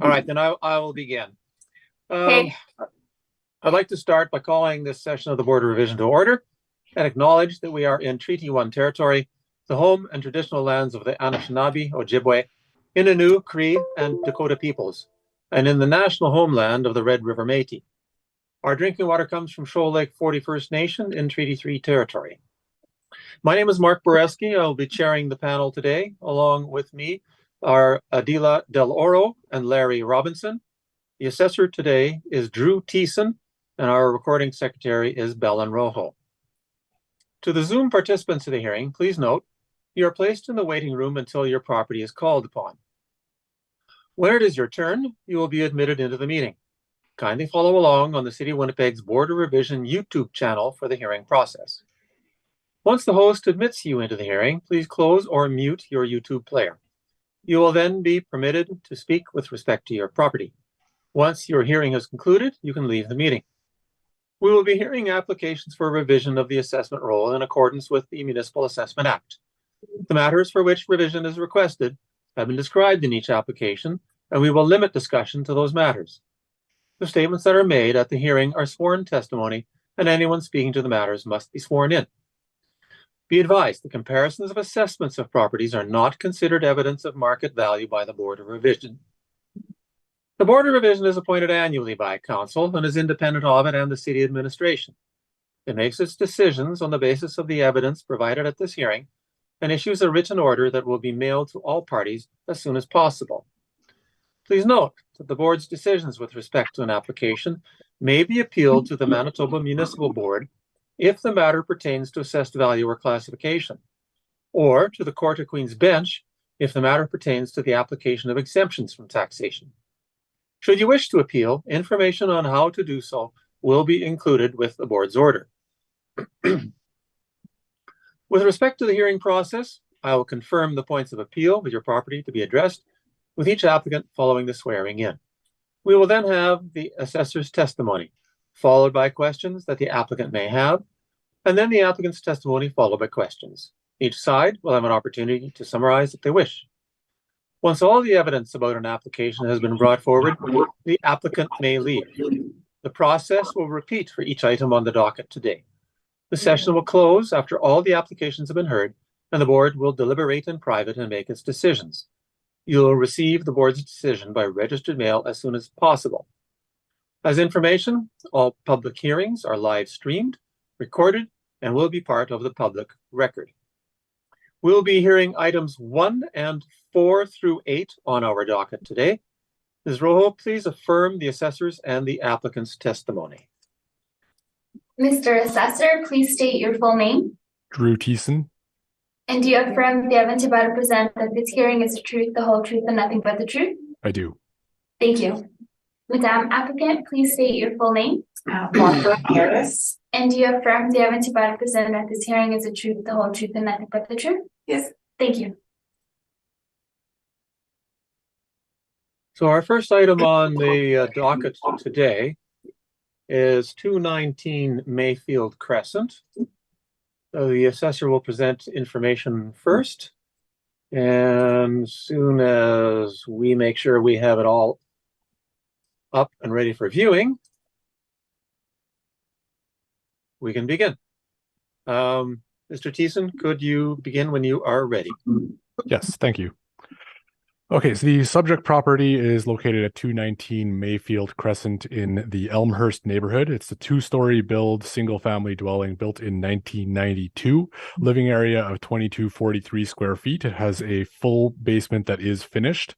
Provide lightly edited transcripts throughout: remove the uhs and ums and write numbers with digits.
All right, then I will begin. Okay. I'd like to start by calling this session of the Board of Revision to order and acknowledge that we are in Treaty 1 territory, the home and traditional lands of the Anishinaabe, Ojibwe, Innu, Cree, and Dakota peoples, and in the national homeland of the Red River Métis. Our drinking water comes from Shoal Lake 41st Nation in Treaty 3 territory. My name is Mark Boreski. I will be chairing the panel today. Along with me are Adila Del Oro and Larry Robinson. The assessor today is Drew Thiessen, and our recording secretary is Belen Rojo. To the Zoom participants of the hearing, please note, you are placed in the waiting room until your property is called upon. When it is your turn, you will be admitted into the meeting. Kindly follow along on the City of Winnipeg's Board of Revision YouTube channel for the hearing process. Once the host admits you into the hearing, please close or mute your YouTube player. You will then be permitted to speak with respect to your property. Once your hearing is concluded, you can leave the meeting. We will be hearing applications for revision of the assessment roll in accordance with the Municipal Assessment Act. The matters for which revision is requested have been described in each application, and we will limit discussion to those matters. The statements that are made at the hearing are sworn testimony, and anyone speaking to the matters must be sworn in. Be advised, the comparisons of assessments of properties are not considered evidence of market value by the Board of Revision. The Board of Revision is appointed annually by Council and is independent of it and the City Administration. It makes its decisions on the basis of the evidence provided at this hearing and issues a written order that will be mailed to all parties as soon as possible. Please note that the Board's decisions with respect to an application may be appealed to the Manitoba Municipal Board if the matter pertains to assessed value or classification, or to the Court of Queen's Bench if the matter pertains to the application of exemptions from taxation. Should you wish to appeal, information on how to do so will be included with the Board's order. With respect to the hearing process, I will confirm the points of appeal with your property to be addressed with each applicant following the swearing in. We will then have the assessor's testimony, followed by questions that the applicant may have, and then the applicant's testimony followed by questions. Each side will have an opportunity to summarize if they wish. Once all the evidence about an application has been brought forward, the applicant may leave. The process will repeat for each item on the docket today. The session will close after all the applications have been heard, and the Board will deliberate in private and make its decisions. You will receive the Board's decision by registered mail as soon as possible. As information, all public hearings are live streamed, recorded, and will be part of the public record. We'll be hearing items 1 and 4 through 8 on our docket today. Ms. Rojo, please affirm the assessor's and the applicant's testimony. Mr. Assessor, please state your full name. Drew Thiessen. And do you affirm the evidence you're about to present that this hearing is the truth, the whole truth, and nothing but the truth? I do. Thank you. Madam Applicant, please state your full name. Barbara Harris. And do you affirm the evidence you're about to present that this hearing is the truth, the whole truth, and nothing but the truth? Yes. Thank you. So our first item on the docket today is 219 Mayfield Crescent. So the assessor will present information first, and as soon as we make sure we have it all up and ready for viewing, we can begin. Mr. Thiessen, could you begin when you are ready? Yes, thank you. Okay, so the subject property is located at 219 Mayfield Crescent in the Elmhurst neighborhood. It's a two-story build, single-family dwelling built in 1992, living area of 2243 square feet. It has a full basement that is finished,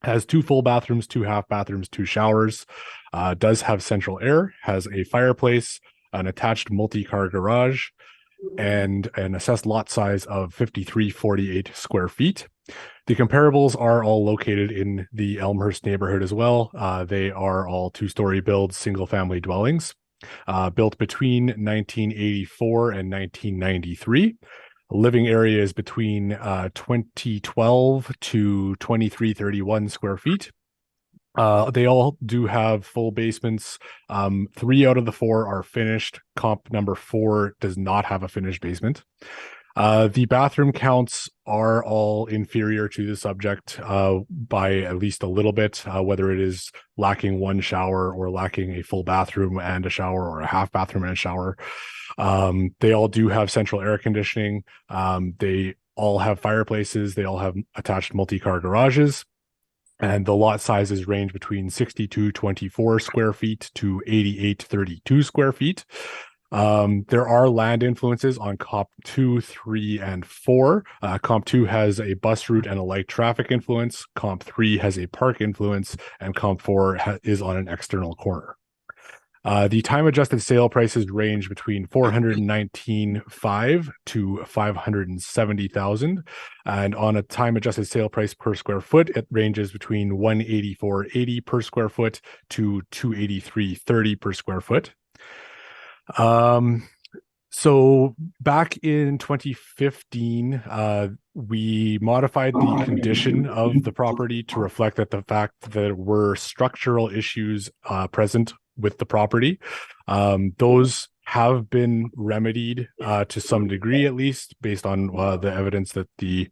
has 2 full bathrooms, 2 half bathrooms, 2 showers, does have central air, has a fireplace, an attached multi-car garage, and an assessed lot size of 5348 square feet. The comparables are all located in the Elmhurst neighborhood as well. They are all 2-story builds, single-family dwellings, built between 1984 and 1993. The living area is between 2012 to 2331 square feet. They all do have full basements. 3 out of the 4 are finished. Comp number 4 does not have a finished basement. The bathroom counts are all inferior to the subject by at least a little bit, whether it is lacking one shower or lacking a full bathroom and a shower, or a half bathroom and a shower. They all do have central air conditioning. They all have fireplaces. They all have attached multi-car garages. And the lot sizes range between 6224 square feet to 8832 square feet. There are land influences on Comp 2, 3, and 4. Comp 2 has a bus route and a light traffic influence. Comp 3 has a park influence, and Comp 4 is on an external corner. The time-adjusted sale prices range between $419,500 to $570,000, and on a time-adjusted sale price per square foot, it ranges between $184.80 per square foot to $283.30 per square foot. So back in 2015, we modified the condition of the property to reflect that the fact that there were structural issues present with the property. Those have been remedied to some degree, at least based on the evidence that the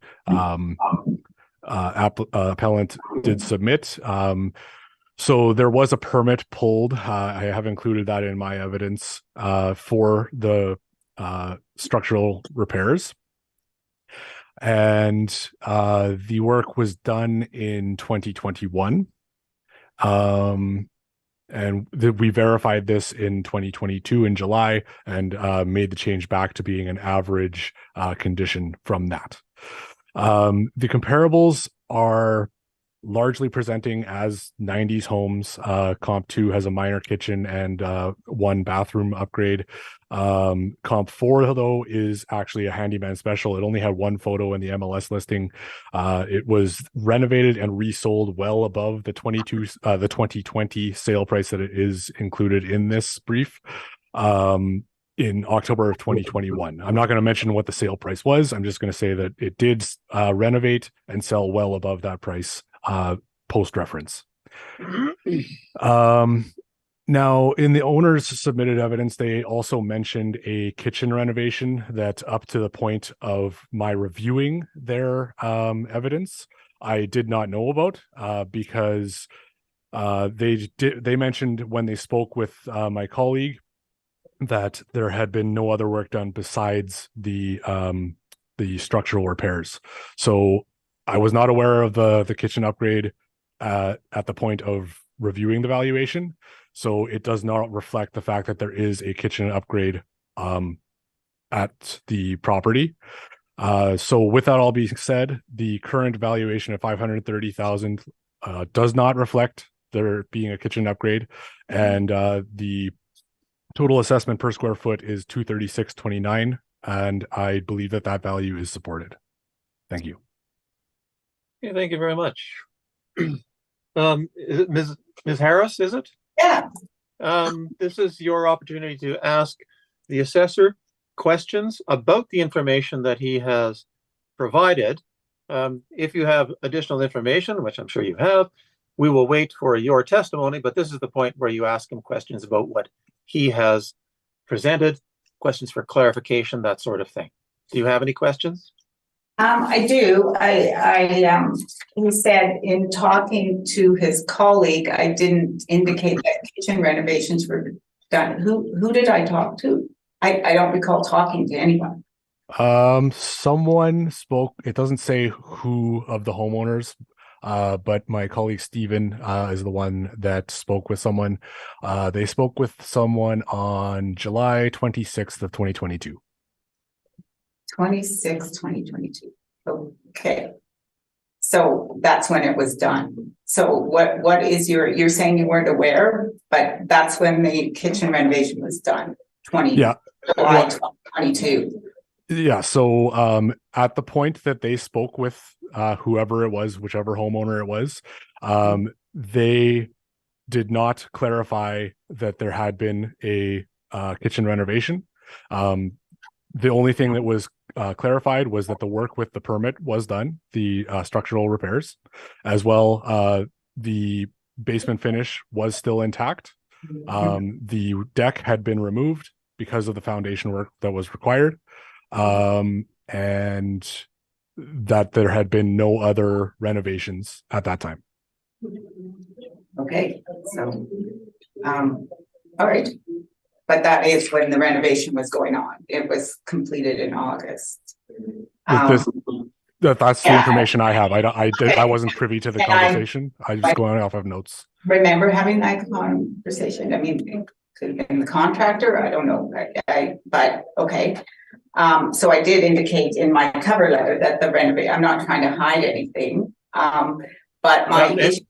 appellant did submit. So there was a permit pulled. I have included that in my evidence for the structural repairs. And the work was done in 2021. And we verified this in 2022 in July, and made the change back to being an average condition from that. The comparables are largely presenting as 90s homes. Comp 2 has a minor kitchen and one bathroom upgrade. Comp 4, though, is actually a handyman special. It only had one photo in the MLS listing. It was renovated and resold well above the 2020 sale price that it is included in this brief. In October of 2021. I'm not going to mention what the sale price was. I'm just going to say that it did renovate and sell well above that price post-reference. Now, in the owner's submitted evidence, they also mentioned a kitchen renovation that, up to the point of my reviewing their evidence, I did not know about because they mentioned when they spoke with my colleague that there had been no other work done besides the structural repairs. So I was not aware of the kitchen upgrade at the point of reviewing the valuation. So it does not reflect the fact that there is a kitchen upgrade at the property. So with that all being said, the current valuation of $530,000 does not reflect there being a kitchen upgrade, and the total assessment per square foot is $236.29, and I believe that that value is supported. Thank you. Okay, thank you very much. Is it Ms. Harris, is it? Yeah. This is your opportunity to ask the assessor questions about the information that he has provided. If you have additional information, which I'm sure you have, we will wait for your testimony, but this is the point where you ask him questions about what he has presented, questions for clarification, that sort of thing. Do you have any questions? I do. He said in talking to his colleague, I didn't indicate that kitchen renovations were done. Who did I talk to? I don't recall talking to anyone. Someone spoke. It doesn't say who of the homeowners, but my colleague Stephen is the one that spoke with someone. They spoke with someone on July 26th of 2022. 2022. Okay. So that's when it was done. So what is you're saying you weren't aware, but that's when the kitchen renovation was done. July 2022. Yeah. So at the point that they spoke with whoever it was, whichever homeowner it was, they did not clarify that there had been a kitchen renovation. The only thing that was clarified was that the work with the permit was done, the structural repairs, as well. The basement finish was still intact. The deck had been removed because of the foundation work that was required. and that there had been no other renovations at that time. Okay, so, all right. But that is when the renovation was going on. It was completed in August. That's the Yeah. information I have. I wasn't privy to the And I- conversation. I just going off of notes. Remember having that conversation? I mean, it could have been the contractor, I don't know, but okay. So I did indicate in my cover letter that the renovation, I'm not trying to hide anything. But my issue.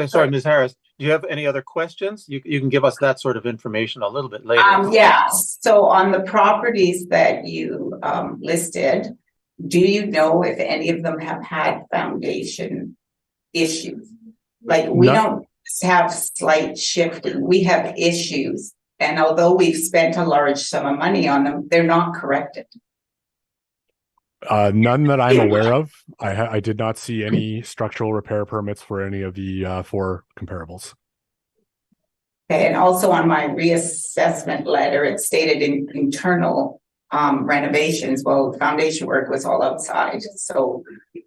Sorry, Ms. Harris, do you have any other questions? You can give us that sort of information a little bit later. Yeah, so on the properties that you listed, do you know if any of them have had foundation issues? Like, we don't have slight shifting, we have issues. And although we've spent a large sum of money on them, they're not corrected. None that I'm aware of. I did not see any structural repair permits for any of the 4 comparables. Okay, and also on my reassessment letter, it stated in internal renovations. Well, foundation work was all outside, so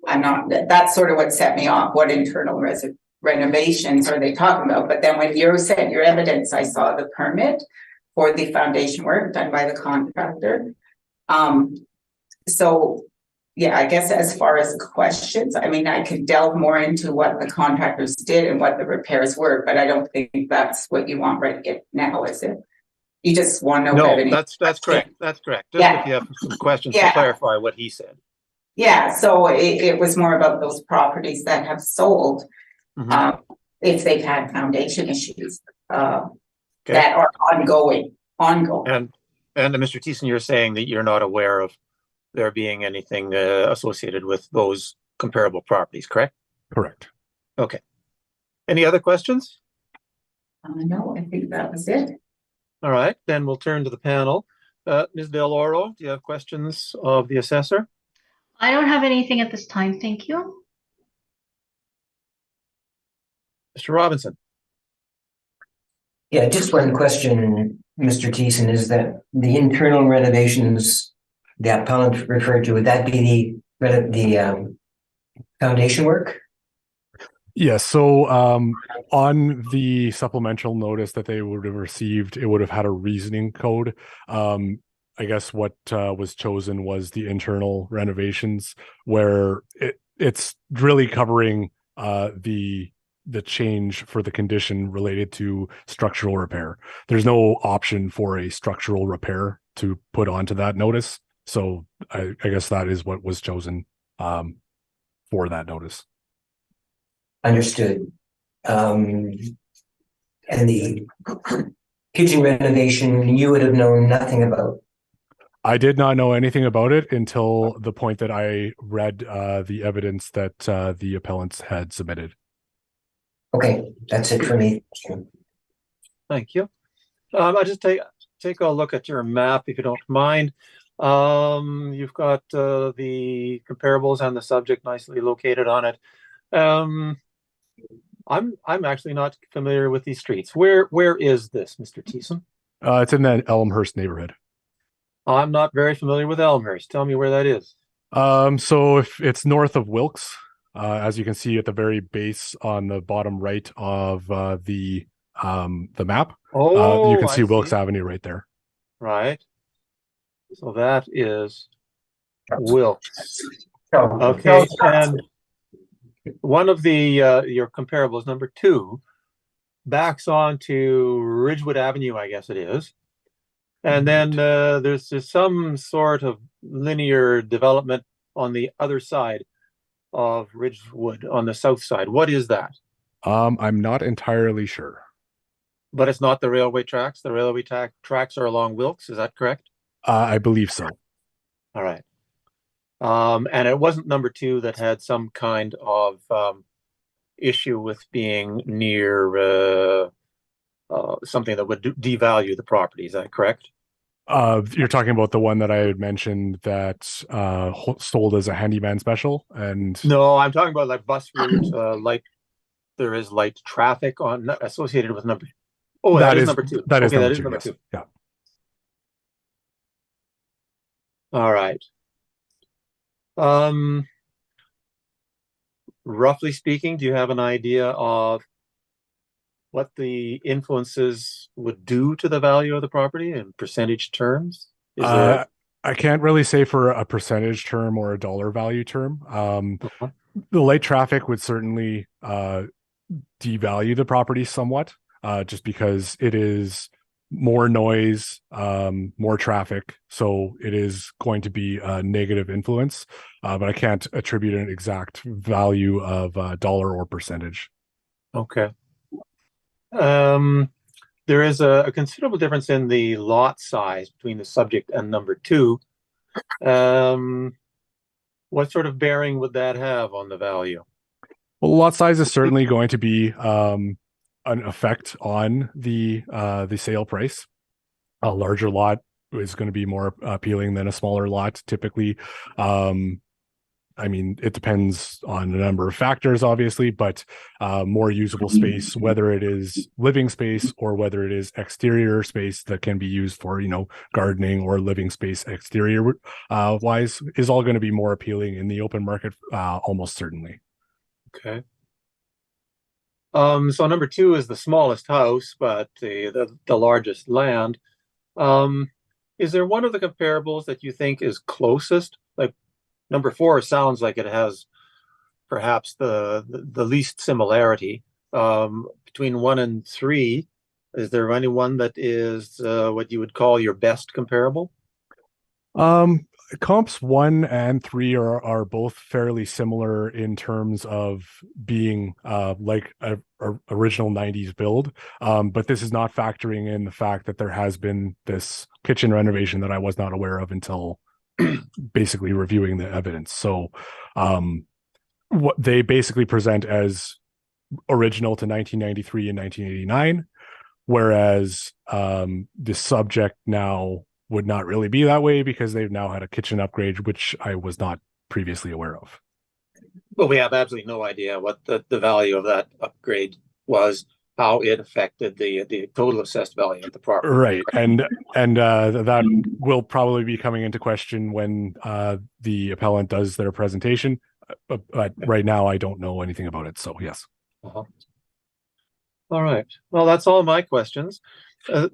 I'm not. That's sort of what set me off. What internal renovations are they talking about? But then when you sent your evidence, I saw the permit for the foundation work done by the contractor. So yeah, I guess as far as questions, I mean, I could delve more into what the contractors did and what the repairs were, but I don't think that's what you want right now, is it? You just want to know. No, that's correct. That's correct. Just if you have some questions to clarify what he said. Yeah, so it was more about those properties that have sold, if they've had foundation issues that are ongoing. And Mr. Thiessen, you're saying that you're not aware of there being anything associated with those comparable properties, correct? Correct. Okay. Any other questions? No, I think that was it. All right, then we'll turn to the panel. Ms. Del Oro, do you have questions of the assessor? I don't have anything at this time, thank you. Mr. Robinson. Yeah, just one question, Mr. Thiessen, is that the internal renovations the appellant referred to, would that be the foundation work? Yes. So on the supplemental notice that they would have received, it would have had a reasoning code. I guess what was chosen was the internal renovations, where it's really covering the change for the condition related to structural repair. There's no option for a structural repair to put onto that notice. So I guess that is what was chosen for that notice. Understood. And the kitchen renovation, you would have known nothing about? I did not know anything about it until the point that I read the evidence that the appellants had submitted. Okay, that's it for me. Thank you. I'll just take a look at your map, if you don't mind. You've got the comparables and the subject nicely located on it. I'm actually not familiar with these streets. Where is this, Mr. Thiessen? It's in the Elmhurst neighborhood. I'm not very familiar with Elmhurst. Tell me where that is. So if it's north of Wilkes, as you can see at the very base on the bottom right of the map, you can see Wilkes Avenue right there. Right. So that is Wilkes. Okay, and one of the your comparables, number 2, backs on to Ridgewood Avenue, I guess it is. And then there's some sort of linear development on the other side of Ridgewood, on the south side. What is that? I'm not entirely sure. But it's not the railway tracks. The railway tracks are along Wilkes. Is that correct? I believe so. All right. And it wasn't number 2 that had some kind of issue with being near something that would devalue the property. Is that correct? You're talking about the one that I had mentioned that sold as a handyman special, and no, I'm talking about like bus route, there is light traffic on associated with number. Oh, that is number 2. That is number 2. Yeah. All right. Roughly speaking, do you have an idea of what the influences would do to the value of the property in percentage terms? Is there? I can't really say for a percentage term or a dollar value term. Uh-huh. The light traffic would certainly devalue the property somewhat, just because it is more noise, more traffic. So it is going to be a negative influence, but I can't attribute an exact value of dollar or percentage. Okay. There is a considerable difference in the lot size between the subject and number two. What sort of bearing would that have on the value? Well, lot size is certainly going to be an effect on the sale price. A larger lot is going to be more appealing than a smaller lot typically. I mean, it depends on a number of factors, obviously, but more usable space, whether it is living space or whether it is exterior space that can be used for, gardening or living space exterior wise, is all going to be more appealing in the open market, almost certainly. Okay. So number two is the smallest house, but the largest land. Is there one of the comparables that you think is closest? Like number four sounds like it has perhaps the least similarity. Between one and three, is there anyone that is what you would call your best comparable? Comps 1 and 3 are both fairly similar in terms of being like a original 90s build, but this is not factoring in the fact that there has been this kitchen renovation that I was not aware of until basically reviewing the evidence. So what they basically present as original to 1993 and 1989, whereas the subject now would not really be that way because they've now had a kitchen upgrade, which I was not previously aware of. Well, we have absolutely no idea what the value of that upgrade was, how it affected the total assessed value of the property. Right, and that will probably be coming into question when the appellant does their presentation. But right now, I don't know anything about it. So yes. Uh-huh. All right. Well, that's all my questions.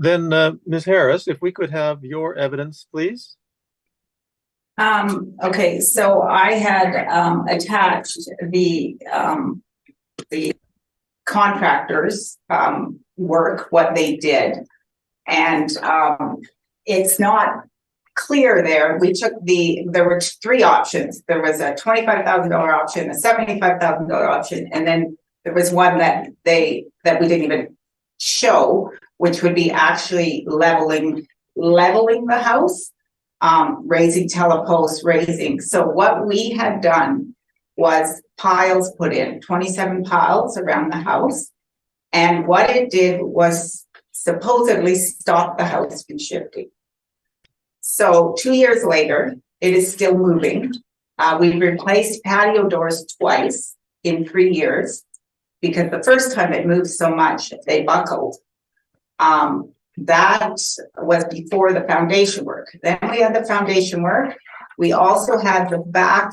Then, Ms. Harris, if we could have your evidence, please. Okay, so I had attached the contractors work, what they did, and it's not clear there. There were three options. There was a $25,000 option, a $75,000 option, and then there was one that we didn't even show, which would be actually leveling the house, raising teleposts, so what we had done was piles put in, 27 piles around the house, and what it did was supposedly stop the house from shifting. So 2 years later, it is still moving. We replaced patio doors twice in 3 years, because the first time it moved so much, they buckled. That was before the foundation work. Then we had the foundation work. We also had the back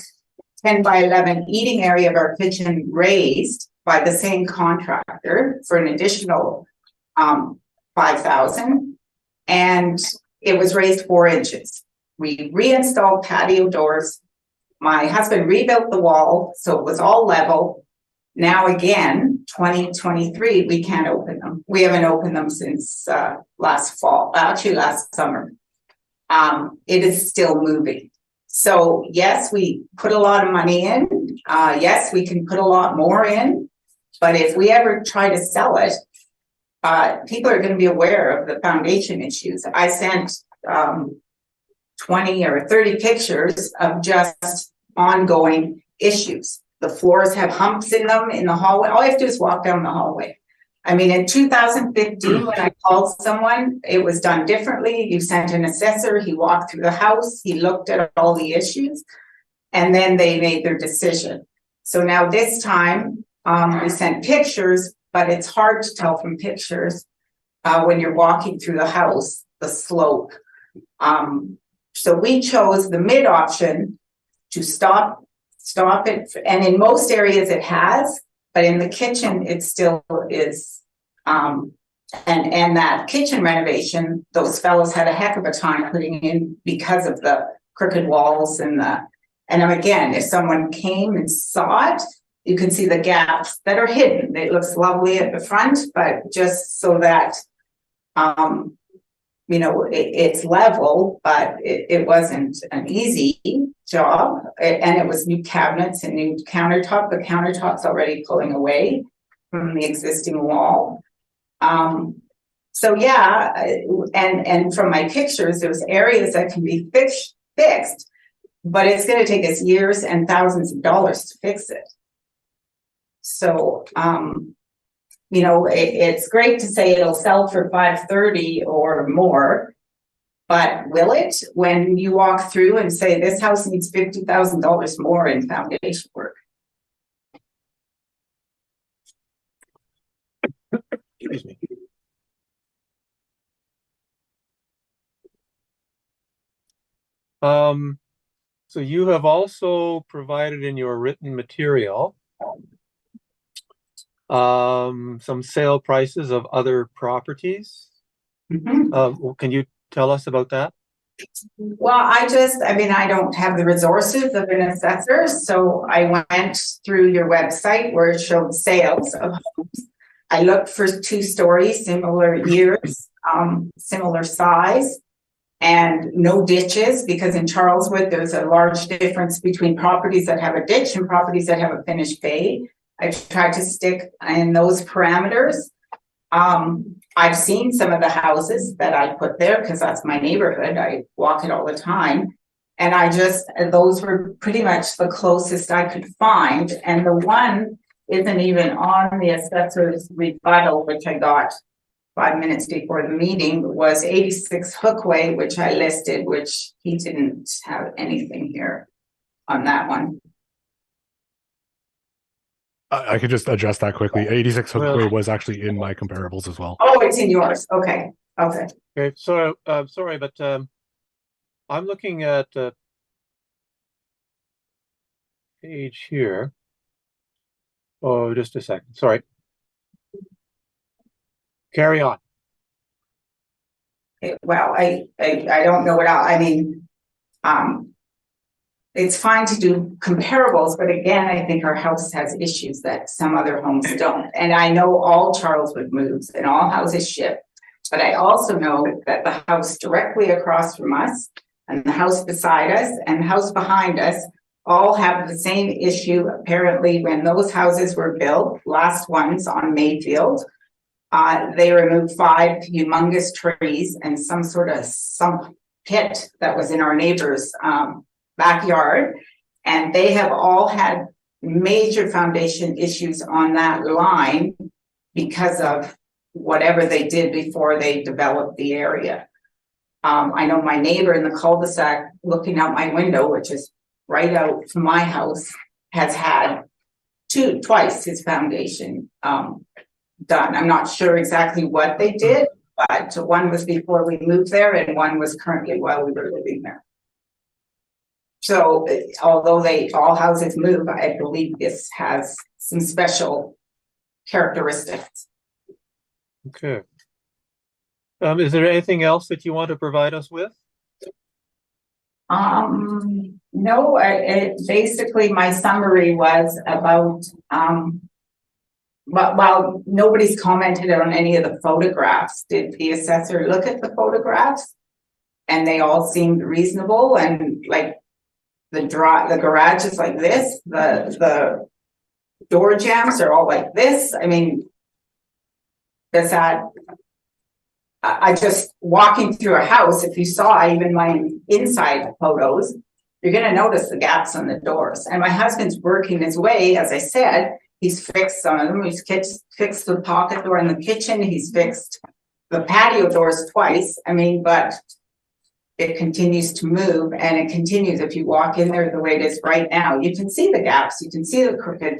10 by 11 eating area of our kitchen raised by the same contractor for an additional $5,000, and it was raised 4 inches. We reinstalled patio doors. My husband rebuilt the wall, so it was all level. Now again, 2023, we can't open them. We haven't opened them since last summer. It is still moving. So yes, we put a lot of money in. Yes, we can put a lot more in. But if we ever try to sell it, people are going to be aware of the foundation issues. I sent 20 or 30 pictures of just ongoing issues. The floors have humps in them in the hallway. All you have to do is walk down the hallway. I mean, in 2015, when I called someone, it was done differently. You sent an assessor, he walked through the house, he looked at all the issues, and then they made their decision. So now this time, we sent pictures, but it's hard to tell from pictures when you're walking through the house, the slope. So we chose the mid option, to stop it. And in most areas it has, but in the kitchen, it still is. And that kitchen renovation, those fellows had a heck of a time putting in because of the crooked walls and again, if someone came and saw it, you can see the gaps that are hidden. It looks lovely at the front, but just so that, it's level, but it wasn't an easy job. And it was new cabinets and new countertop. The countertop's already pulling away from the existing wall. So yeah, and from my pictures, there's areas that can be fixed, but it's going to take us years and thousands of dollars to fix it. So, it's great to say it'll sell for $530 or more, but will it? When you walk through and say this house needs $50,000 more in foundation work. Excuse me. So you have also provided in your written material some sale prices of other properties. Can you tell us about that? Well, I don't have the resources of an assessor, so I went through your website where it showed sales of homes. I looked for 2 stories, similar years, similar size, and no ditches, because in Charleswood, there's a large difference between properties that have a ditch and properties that have a finished bay. I tried to stick in those parameters. I've seen some of the houses that I put there because that's my neighborhood. I walk it all the time. And those were pretty much the closest I could find. And the one isn't even on the assessor's rebuttal, which I got 5 minutes before the meeting, was 86 Hookway, which I listed, which he didn't have anything here on that one. I could just address that quickly. 86 Hookway was actually in my comparables as well. Oh, it's in yours. Okay. Okay. So, sorry, but I'm looking at a page here. Oh, just a second. Sorry. Carry on. Well, I don't know what it's fine to do comparables, but again, I think our house has issues that some other homes don't. And I know all Charleswood moves and all houses ship, but I also know that the house directly across from us and the house beside us and the house behind us all have the same issue. Apparently, when those houses were built, last ones on Mayfield, they removed 5 humongous trees and some pit that was in our neighbor's backyard, and they have all had major foundation issues on that line because of whatever they did before they developed the area. I know my neighbor in the cul-de-sac looking out my window, which is right out from my house, has had twice his foundation done. I'm not sure exactly what they did, but one was before we moved there and one was currently while we were living there. So although all houses move, I believe this has some special characteristics. Okay. Is there anything else that you want to provide us with? No, basically my summary was about, while nobody's commented on any of the photographs, did the assessor look at the photographs? And they all seemed reasonable, and like the garage is like this, the door jambs are all like this. I mean, does that, I just walking through a house, if you saw even my inside photos, you're going to notice the gaps on the doors. And my husband's working his way, as I said, he's fixed some of them. He's fixed the pocket door in the kitchen. He's fixed the patio doors twice. I mean, but it continues to move, and it continues. If you walk in there the way it is right now, you can see the gaps. You can see the crooked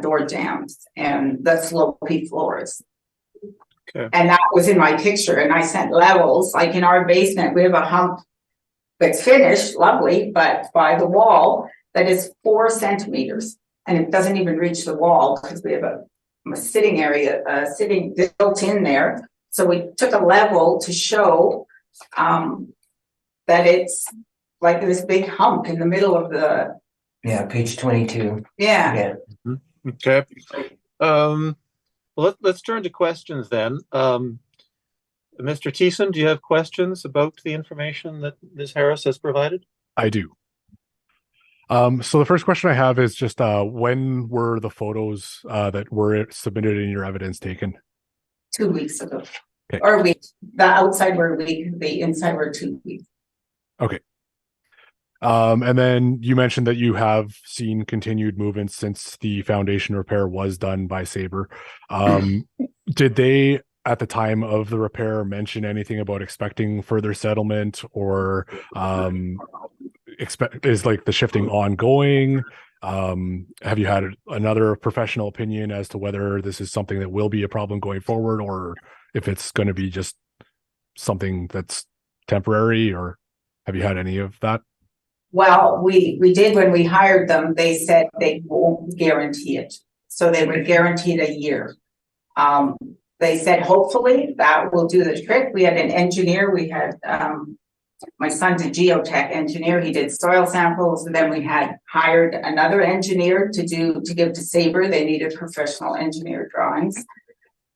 door jambs and the slopey floors. Okay. And that was in my picture. And I sent levels, like in our basement, we have a hump It's finished, lovely, but by the wall, that is 4 centimeters. And it doesn't even reach the wall because we have a sitting area, sitting built in there. So we took a level to show that it's like this big hump in the middle of the, Yeah, page 22. yeah. Yeah. Okay. Well, let's turn to questions then. Mr. Thiessen, do you have questions about the information that Ms. Harris has provided? I do. So the first question I have is just when were the photos that were submitted in your evidence taken? 2 weeks ago. Okay. Or a week. The outside were a week, the inside were 2 weeks. Okay. And then you mentioned that you have seen continued movement since the foundation repair was done by Sabre. Did they, at the time of the repair, mention anything about expecting further settlement, or is like the shifting ongoing? Have you had another professional opinion as to whether this is something that will be a problem going forward, or if it's going to be just something that's temporary, or have you had any of that? Well, we did when we hired them, they said they won't guarantee it. So they were guaranteed a year. They said, hopefully that will do the trick. We had an engineer, we had, my son's a geotech engineer. He did soil samples. And then we had hired another engineer to give to Sabre. They needed professional engineer drawings.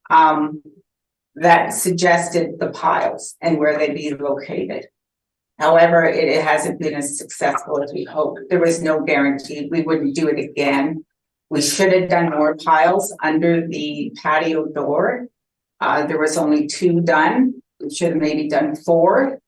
That suggested the piles and where they'd be located. However, it hasn't been as successful as we hoped. There was no guarantee we wouldn't do it again. We should have done more piles under the patio door. There was only 2 done. We should have maybe done 4.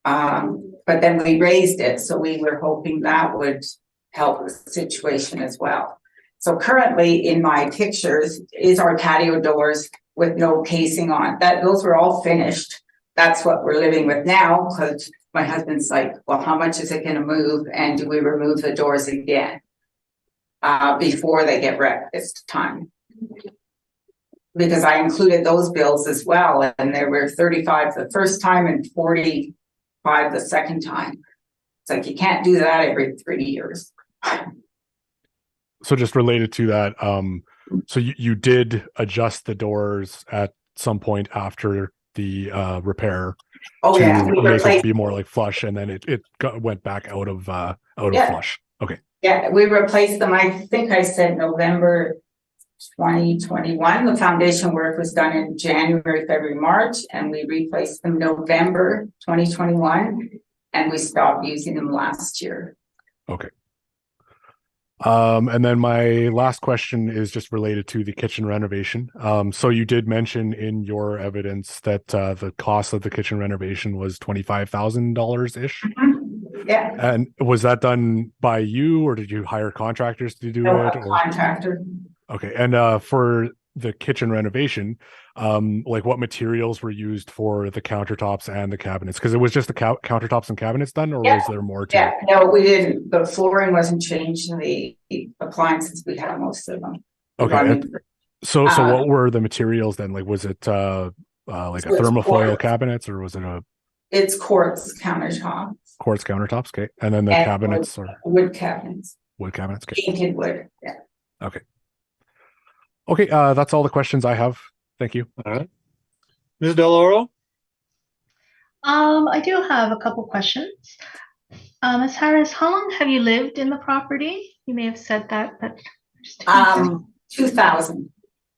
But then we raised it. So we were hoping that would help the situation as well. So currently in my pictures is our patio doors with no casing on. Those were all finished. That's what we're living with now, because my husband's like, well, how much is it going to move? And do we remove the doors again before they get wrecked this time? Because I included those bills as well. And there were 35 the first time and 45 the second time. It's like, you can't do that every 3 years. So just related to that, so you did adjust the doors at some point after the repair Oh to yeah, make it be more like flush, and then it went back out of flush. Okay. Yeah, we replaced them. I think I said November 2021. The foundation work was done in January, February, March, and we replaced them November 2021, and we stopped using them last year. Okay. And then my last question is just related to the kitchen renovation. So you did mention in your evidence that the cost of the kitchen renovation was $25,000 ish. Yeah. And was that done by you, or did you hire contractors to do No, it? a contractor. Okay. And for the kitchen renovation, like what materials were used for the countertops and the cabinets? Because it was just the countertops and cabinets done, or was there more to it? No, we didn't. The flooring wasn't changed, and the appliances, we had most of them. Okay. So what were the materials then? Like, was it like a thermofoil cabinets, or was it it's quartz countertops. Quartz countertops, okay. And then the cabinets are wood cabinets. Wood cabinets, okay. Painted wood, yeah. Okay. Okay, that's all the questions I have. Thank you. All right. Ms. Del Oro? I do have a couple questions. Ms. Harris, how long have you lived in the property? You may have said that, but just 2000.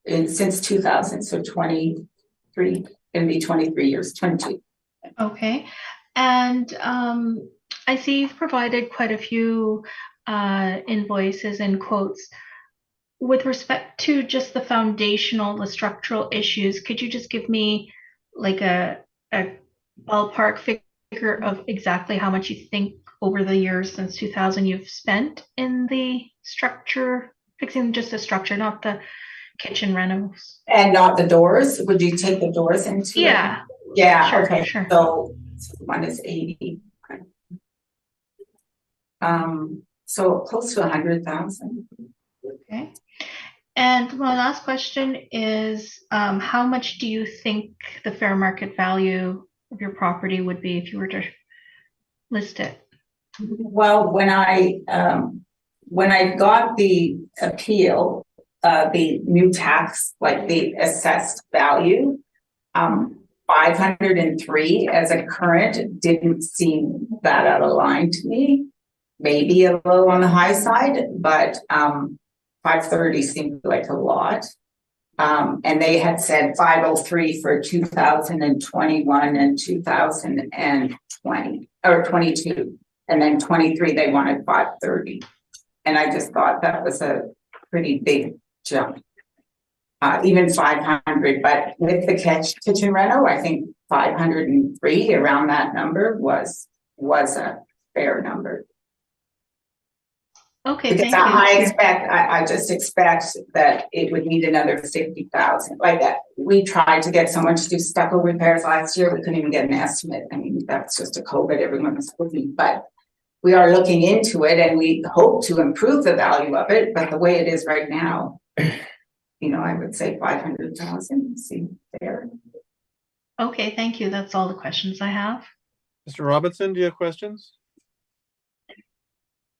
Since 2000, so 23, gonna be 23 years, 22. Okay. And I see you've provided quite a few invoices and quotes. With respect to just the foundational, the structural issues, could you just give me like a ballpark figure of exactly how much you think over the years since 2000 you've spent in the structure, fixing just the structure, not the kitchen renos? And not the doors? Would you take the doors into Yeah. it? Yeah, Sure, okay. sure. So one is 80. So close to 100,000. Okay. And my last question is, how much do you think the fair market value of your property would be if you were to list it? Well, when I got the appeal, the new tax, like the assessed value, 503 as a current didn't seem that out of line to me. Maybe a little on the high side, but 530 seemed like a lot. And they had said 503 for 2021 and 2020 or 22. And then 23, they wanted 530. And I just thought that was a pretty big jump. Even 500, but with the kitchen reno, I think 503 around that number was a fair number. Okay, Because thank you. I just expect that it would need another 50,000. Like that, we tried to get someone to do stucco repairs last year. We couldn't even get an estimate. I mean, that's just a COVID. Everyone was looking, but we are looking into it, and we hope to improve the value of it. But the way it is right now, you know, I would say 500,000 seems fair. Okay, thank you. That's all the questions I have. Mr. Robinson, do you have questions?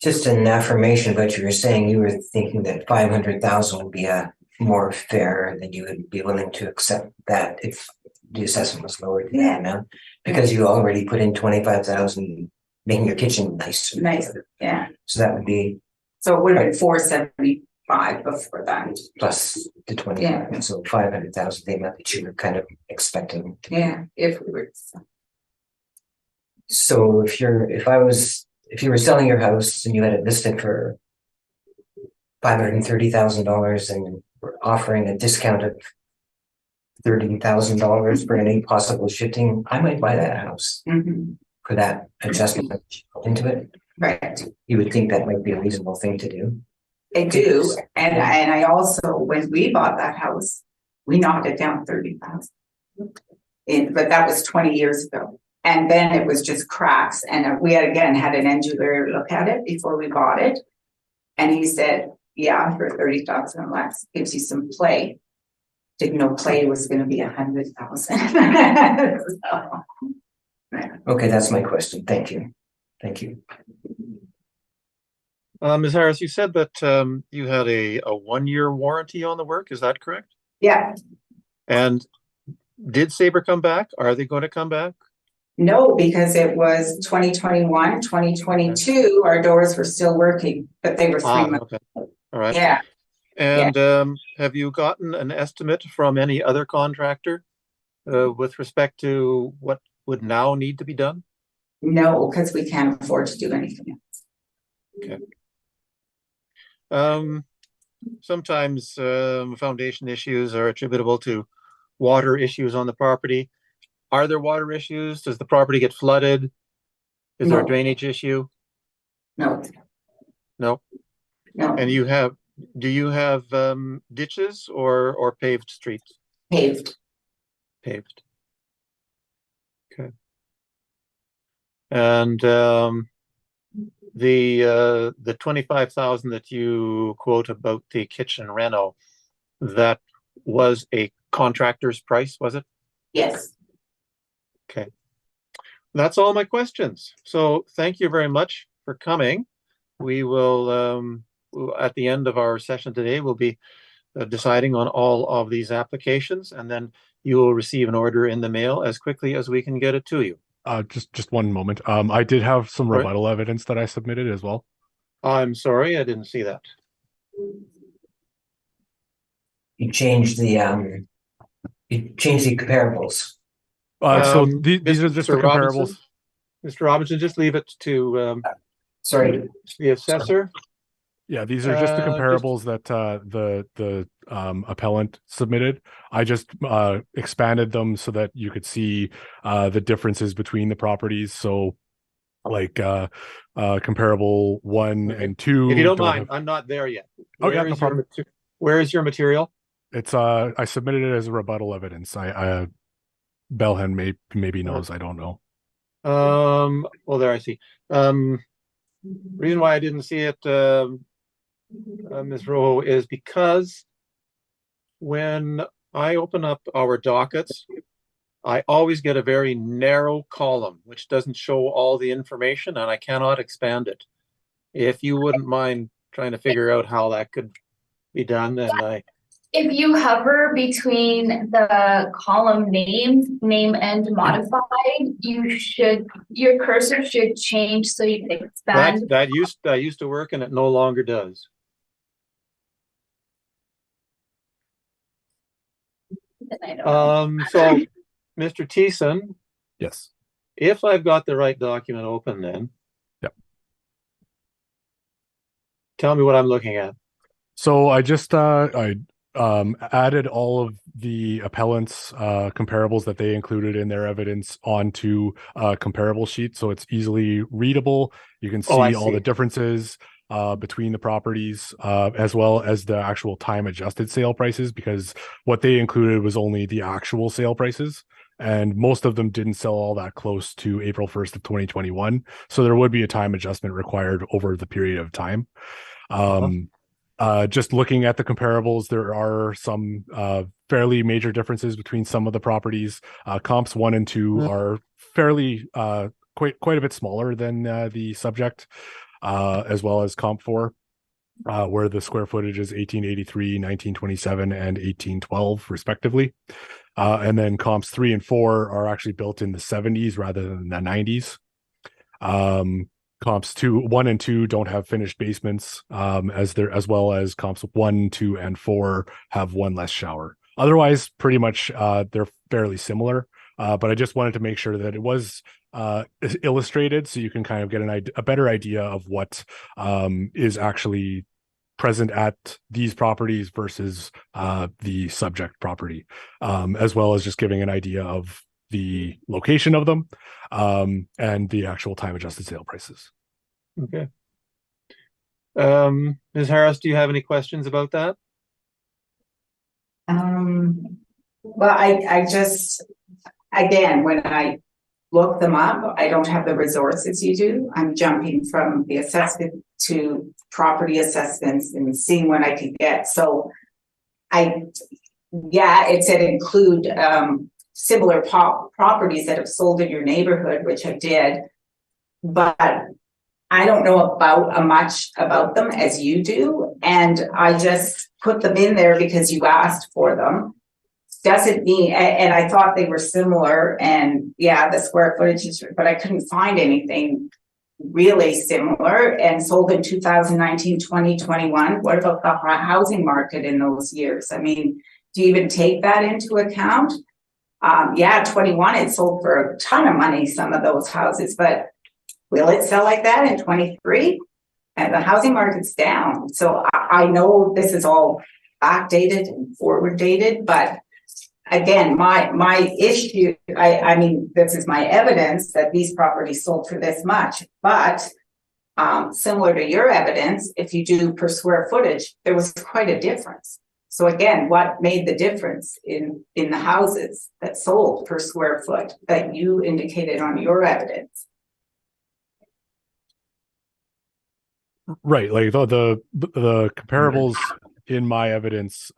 Just an affirmation, but you were saying you were thinking that 500,000 would be a more fair, than you would be willing to accept that if the assessment was lower than that amount, because you already put in 25,000, making your kitchen nice. Nice, yeah. So that would be So it would have been 475 before that. plus the 25, Yeah. so 500,000, the amount that you were kind of expecting. Yeah, if we were. So if you were selling your house and you had it listed for $530,000 and were offering a discount of $30,000 for any possible shifting, I might buy that house for that adjustment into it. Right. You would think that might be a reasonable thing to do. I do, and I also, when we bought that house, we knocked it down 30,000. But that was 20 years ago. And then it was just cracks, and we had an engineer look at it before we bought it. And he said, yeah, for 30,000 less, gives you some play. Didn't know play was gonna be 100,000. So, Okay, that's my question. Thank you. Thank you. Ms. Harris, you said that you had a 1-year warranty on the work. Is that correct? yeah, And did Sabre come back? Are they going to come back? no, because it was 2021, 2022, our doors were still working, but they were 3 months. Okay. All right. Yeah, And have you gotten an estimate from any other contractor with respect to what would now need to be done? no, because we can't afford to do anything else. Okay. Sometimes foundation issues are attributable to water issues on the property. Are there water issues? Does the property get flooded? Is there a No. drainage issue? No, No. no, And do you have ditches or paved streets? paved. Paved. Okay. And the 25,000 that you quote about the kitchen reno, that was a contractor's price, was it? Yes, Okay. That's all my questions. So thank you very much for coming. We will, at the end of our session today, we'll be deciding on all of these applications, and then you will receive an order in the mail as quickly as we can get it to you. Just one moment. I did have some Right. rebuttal evidence that I submitted as well. I'm sorry, I didn't see that. You changed the comparables. So these are just the Mr. Robinson? comparables. Mr. Robinson, just leave it to Sorry, the assessor. Yeah, these are just the Just- comparables that the appellant submitted. I just expanded them so that you could see the differences between the properties. So like comparable 1 and 2. If you don't mind, have- I'm not there yet. Oh, yeah, Where no is your problem. where is your material? It's I submitted it as a rebuttal evidence. I Belhen maybe knows, I don't know. Well, there I see. Reason why I didn't see it, Ms. Rowe, is because when I open up our dockets, I always get a very narrow column, which doesn't show all the information, and I cannot expand it. If you wouldn't mind trying to figure out how that could be done, then If you hover between the column name and modified, your cursor should change so you can expand. that used to work, and it no longer does. I don't know. So, Mr. Thiessen, Yes. if I've got the right document open, then tell me what I'm looking at. So I just I added all of the appellants comparables that they included in their evidence onto a comparable sheet, so it's easily readable. You can see Oh, I all the see. differences between the properties, as well as the actual time adjusted sale prices, because what they included was only the actual sale prices, and most of them didn't sell all that close to April 1st of 2021. So there would be a time adjustment required over the period of time. Just looking at the comparables, there are some fairly major differences between some of the properties. Comps 1 and 2 are fairly quite a bit smaller than the subject, as well as comp 4, where the square footage is 1883, 1927, and 1812 respectively. And then comps 3 and 4 are actually built in the 70s rather than the 90s. Comps 1 and 2 don't have finished basements, as well as comps 1, 2, and 4 have one less shower. Otherwise, pretty much they're fairly similar. But I just wanted to make sure that it was illustrated, so you can kind of get a better idea of what is actually present at these properties versus the subject property, as well as just giving an idea of the location of them, and the actual time adjusted sale prices. Okay. Ms. Harris, do you have any questions about that? Well, I just, again, when I look them up, I don't have the resources you do. I'm jumping from the assessment to property assessments and seeing what I could get. So it said include similar properties that have sold in your neighborhood, which I did, but I don't know much about them as you do, and I just put them in there because you asked for them. Doesn't mean, and I thought they were similar, and the square footage is, but I couldn't find anything really similar. And sold in 2019, 20, 21. What about the housing market in those years? I mean, do you even take that into account? 21, it sold for a ton of money, some of those houses, but will it sell like that in 23? And the housing market's down. So I know this is all backdated and forward dated, but again, my issue, I mean, this is my evidence that these properties sold for this much, but similar to your evidence, if you do per square footage, there was quite a difference. So again, what made the difference in the houses that sold per square foot that you indicated on your evidence? Right, like the comparables in my evidence,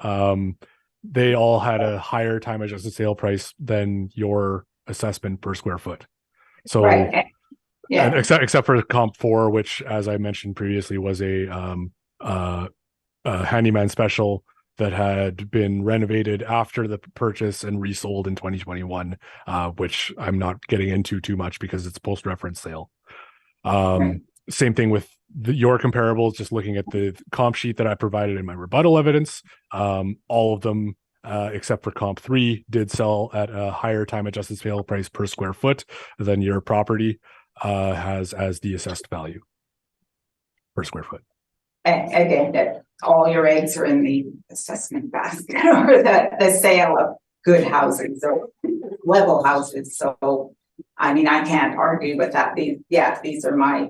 they all had a higher time adjusted sale price than your assessment per square foot. So, right. and except for comp 4, which, as I mentioned previously, was a handyman special that had been renovated after the purchase and resold in 2021, which I'm not getting into too much because it's post-reference sale. Right. Same thing with your comparables, just looking at the comp sheet that I provided in my rebuttal evidence. All of them, except for comp 3, did sell at a higher time adjusted sale price per square foot than your property has as the assessed value per square foot. And again, that all your eggs are in the assessment basket or the sale of good houses or level houses. So, I mean, I can't argue with that. These are my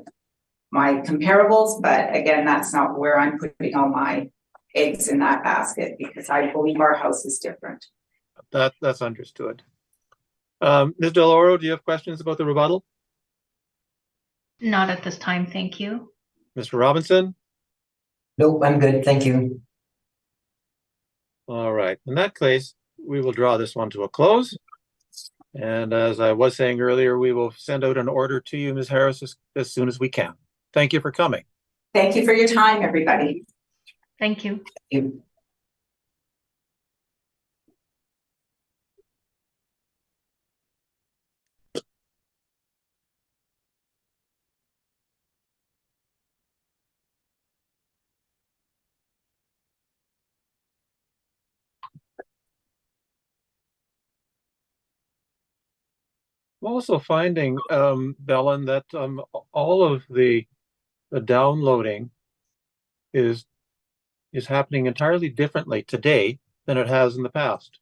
comparables, but again, that's not where I'm putting all my eggs in that basket, because I believe our house is different. That's understood. Ms. Deloro, do you have questions about the rebuttal? Not at this time, thank you. Mr. Robinson? Nope, I'm good, thank you. All right. In that case, we will draw this one to a close. And as I was saying earlier, we will send out an order to you, Ms. Harris, as soon as we can. Thank you for coming. Thank you for your time, everybody. Thank you. You- I'm also finding, Belen, that all of the downloading is happening entirely differently today than it has in the past.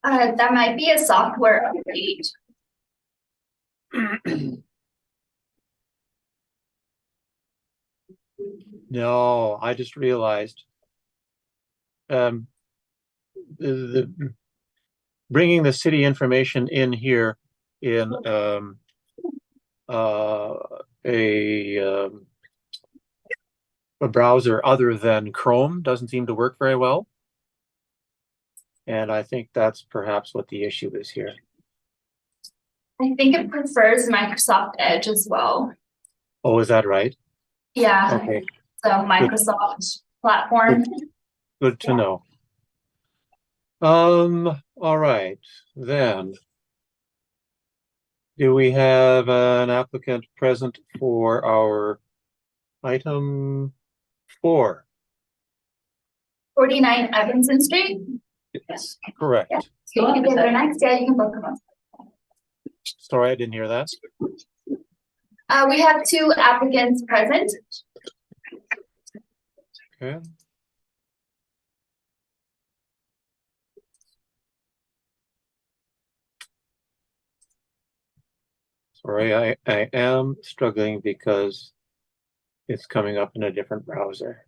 That might be a software update. No, I just realized the bringing the city information in here in a browser other than Chrome doesn't seem to work very well. And I think that's perhaps what the issue is here. I think it prefers Microsoft Edge as well. Oh, is that right? Yeah, Okay, so Microsoft platform. good to know. All right, then. Do we have an applicant present for our item 4? 49 Evanston Street. Yes, correct. Yeah. So you can go next. Yeah, you can book them up. Sorry, I didn't hear that. We have 2 applicants present. Okay. Sorry, I am struggling because it's coming up in a different browser.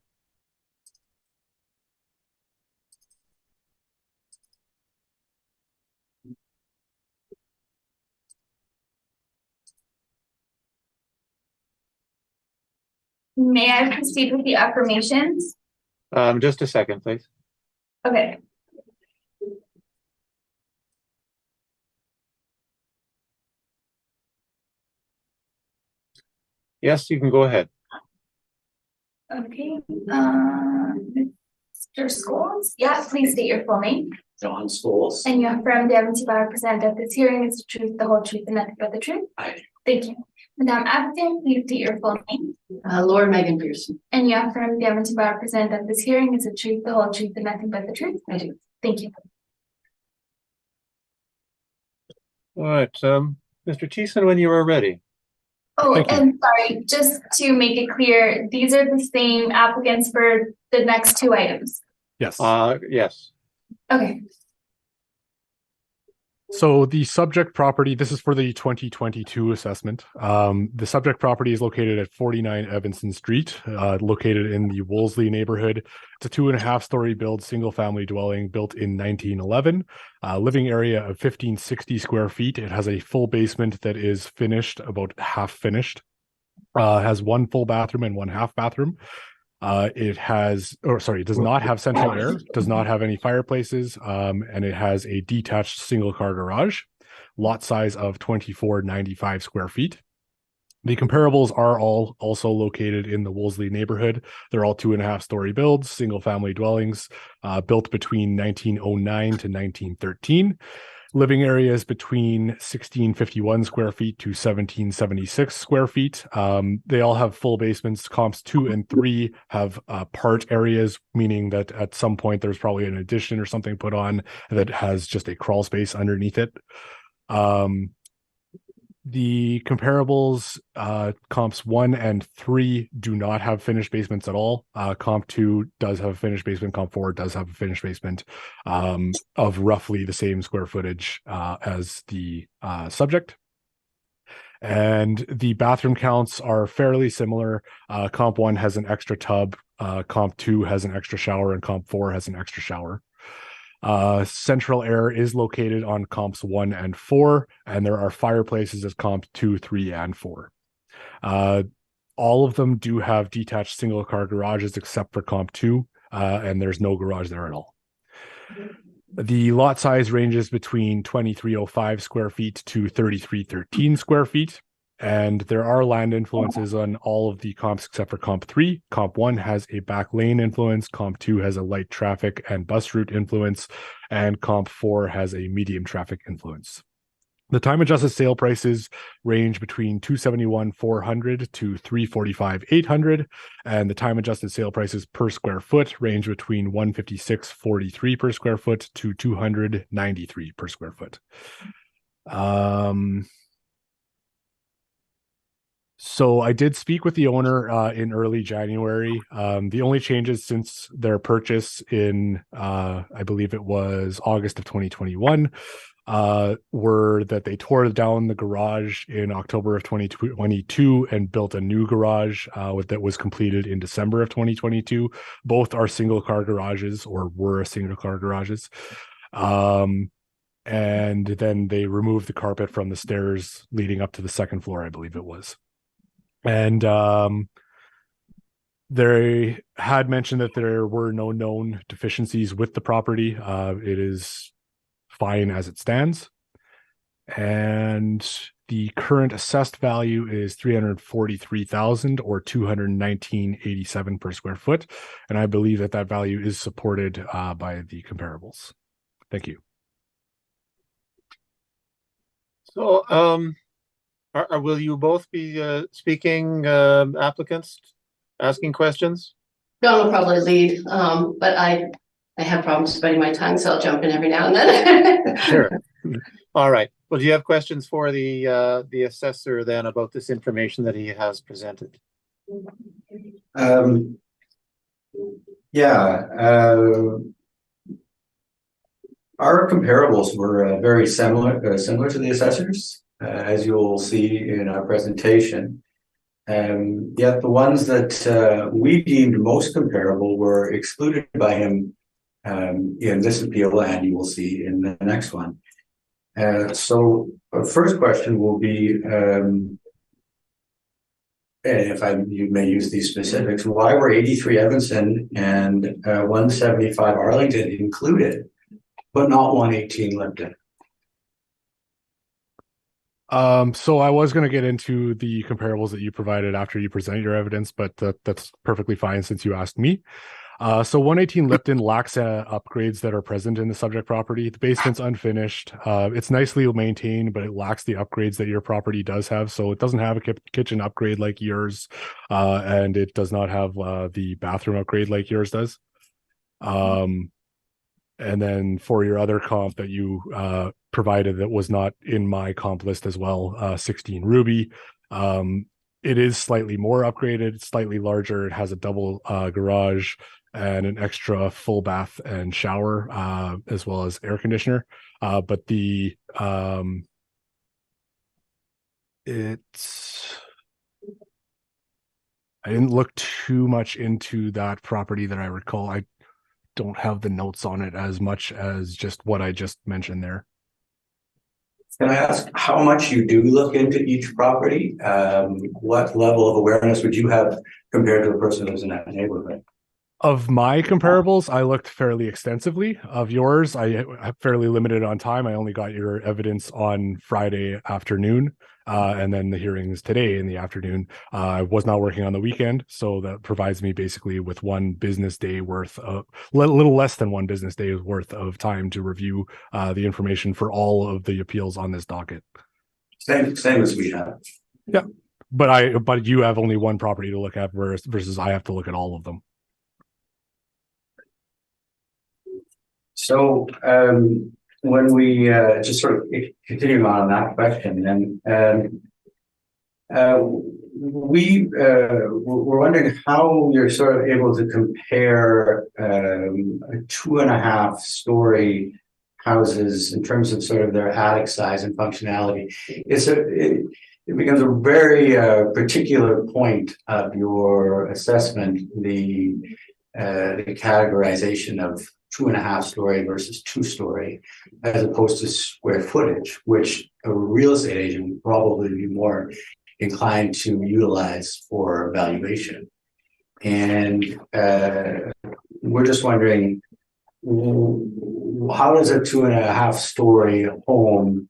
May I proceed with the affirmations? Just a second, please. Okay. Yes, you can go ahead. Okay. Mr. Scholes? Yeah, please state your full name. John Scholes. And you affirm the evidence you are present at this hearing is the truth, the whole truth, and nothing but the truth? I do. Thank you. Madam Applicant, please state your full name. Laura Megan Pearson. And you affirm the evidence you are present at this hearing is the truth, the whole truth, and nothing but the truth? I do. Thank you. All right, Mr. Thiessen, when you are ready. Oh, Thank you. and sorry, just to make it clear, these are the same applicants for the next 2 items. Yes. Yes. Okay. So the subject property, this is for the 2022 assessment. The subject property is located at 49 Evanston Street, located in the Wolseley neighborhood. It's a 2.5-story build, single family dwelling built in 1911. Living area of 1560 square feet. It has a full basement that is finished, about half finished. Has 1 full bathroom and 1 half bathroom. It does not have central air, does not have any fireplaces, and it has a detached single car garage, lot size of 2495 square feet. The comparables are all also located in the Wolseley neighborhood. They're all 2.5-story builds, single family dwellings, built between 1909 to 1913. Living areas between 1651 square feet to 1776 square feet. They all have full basements. Comps 2 and 3 have part areas, meaning that at some point there's probably an addition or something put on that has just a crawl space underneath it. The comparables, comps 1 and 3 do not have finished basements at all. Comp 2 does have a finished basement. Comp 4 does have a finished basement of roughly the same square footage as the subject. And the bathroom counts are fairly similar. Comp 1 has an extra tub. Comp 2 has an extra shower, and Comp 4 has an extra shower. Central air is located on comps 1 and 4, and there are fireplaces as comp 2, 3, and 4. All of them do have detached single car garages except for comp 2, and there's no garage there at all. The lot size ranges between 2,305 square feet to 3,313 square feet. And there are land influences on all of the comps except for Comp 3. Comp 1 has a back lane influence. Comp 2 has a light traffic and bus route influence. And Comp 4 has a medium traffic influence. The time adjusted sale prices range between $271,400 to $345,800, and the time adjusted sale prices per square foot range between $156.43 per square foot to $293 per square foot. So I did speak with the owner in early January. The only changes since their purchase in, I believe it was August of 2021, were that they tore down the garage in October of 2022 and built a new garage that was completed in December of 2022. Both are single car garages, or were single car garages. And then they removed the carpet from the stairs leading up to the second floor, I believe it was. And they had mentioned that there were no known deficiencies with the property. It is fine as it stands. And the current assessed value is $343,000 or $219.87 per square foot. And I believe that that value is supported by the comparables. Thank you. So, will you both be speaking, applicants, asking questions? Don will probably lead, but I have problems biting my tongue, so I'll jump in every now and then. Sure. All right. Well, do you have questions for the assessor then about this information that he has presented? Our comparables were very similar to the assessors, as you'll see in our presentation. Yet the ones that we deemed most comparable were excluded by him in this appeal, and you will see in the next one. So our first question will be, you may use these specifics, why were 83 Evanston and 175 Arlington included, but not 118 Lipton? So I was going to get into the comparables that you provided after you present your evidence, but that's perfectly fine since you asked me. So 118 Lipton lacks upgrades that are present in the subject property. The basement's unfinished. It's nicely maintained, but it lacks the upgrades that your property does have. So it doesn't have a kitchen upgrade like yours, and it does not have the bathroom upgrade like yours does. And then for your other comp that you provided that was not in my comp list as well, 16 Ruby, it is slightly more upgraded, it's slightly larger. It has a double garage and an extra full bath and shower, as well as air conditioner. But I didn't look too much into that property that I recall. I don't have the notes on it as much as just what I just mentioned there. Can I ask how much you do look into each property? What level of awareness would you have compared to a person who's in that neighborhood? Of my comparables, I looked fairly extensively. Of yours, I'm fairly limited on time. I only got your evidence on Friday afternoon, and then the hearings today in the afternoon. I was not working on the weekend, so that provides me basically with one business day worth of, little less than one business day worth of time to review the information for all of the appeals on this docket. Same as we have. Yeah, but you have only one property to look at versus I have to look at all of them. So when we just sort of continuing on that question, then we were wondering how you're sort of able to compare 2.5 story houses in terms of sort of their attic size and functionality. It becomes a very particular point of your assessment, the categorization of 2.5 story versus 2 story, as opposed to square footage, which a real estate agent would probably be more inclined to utilize for valuation. And we're just wondering, how does a 2.5-story home,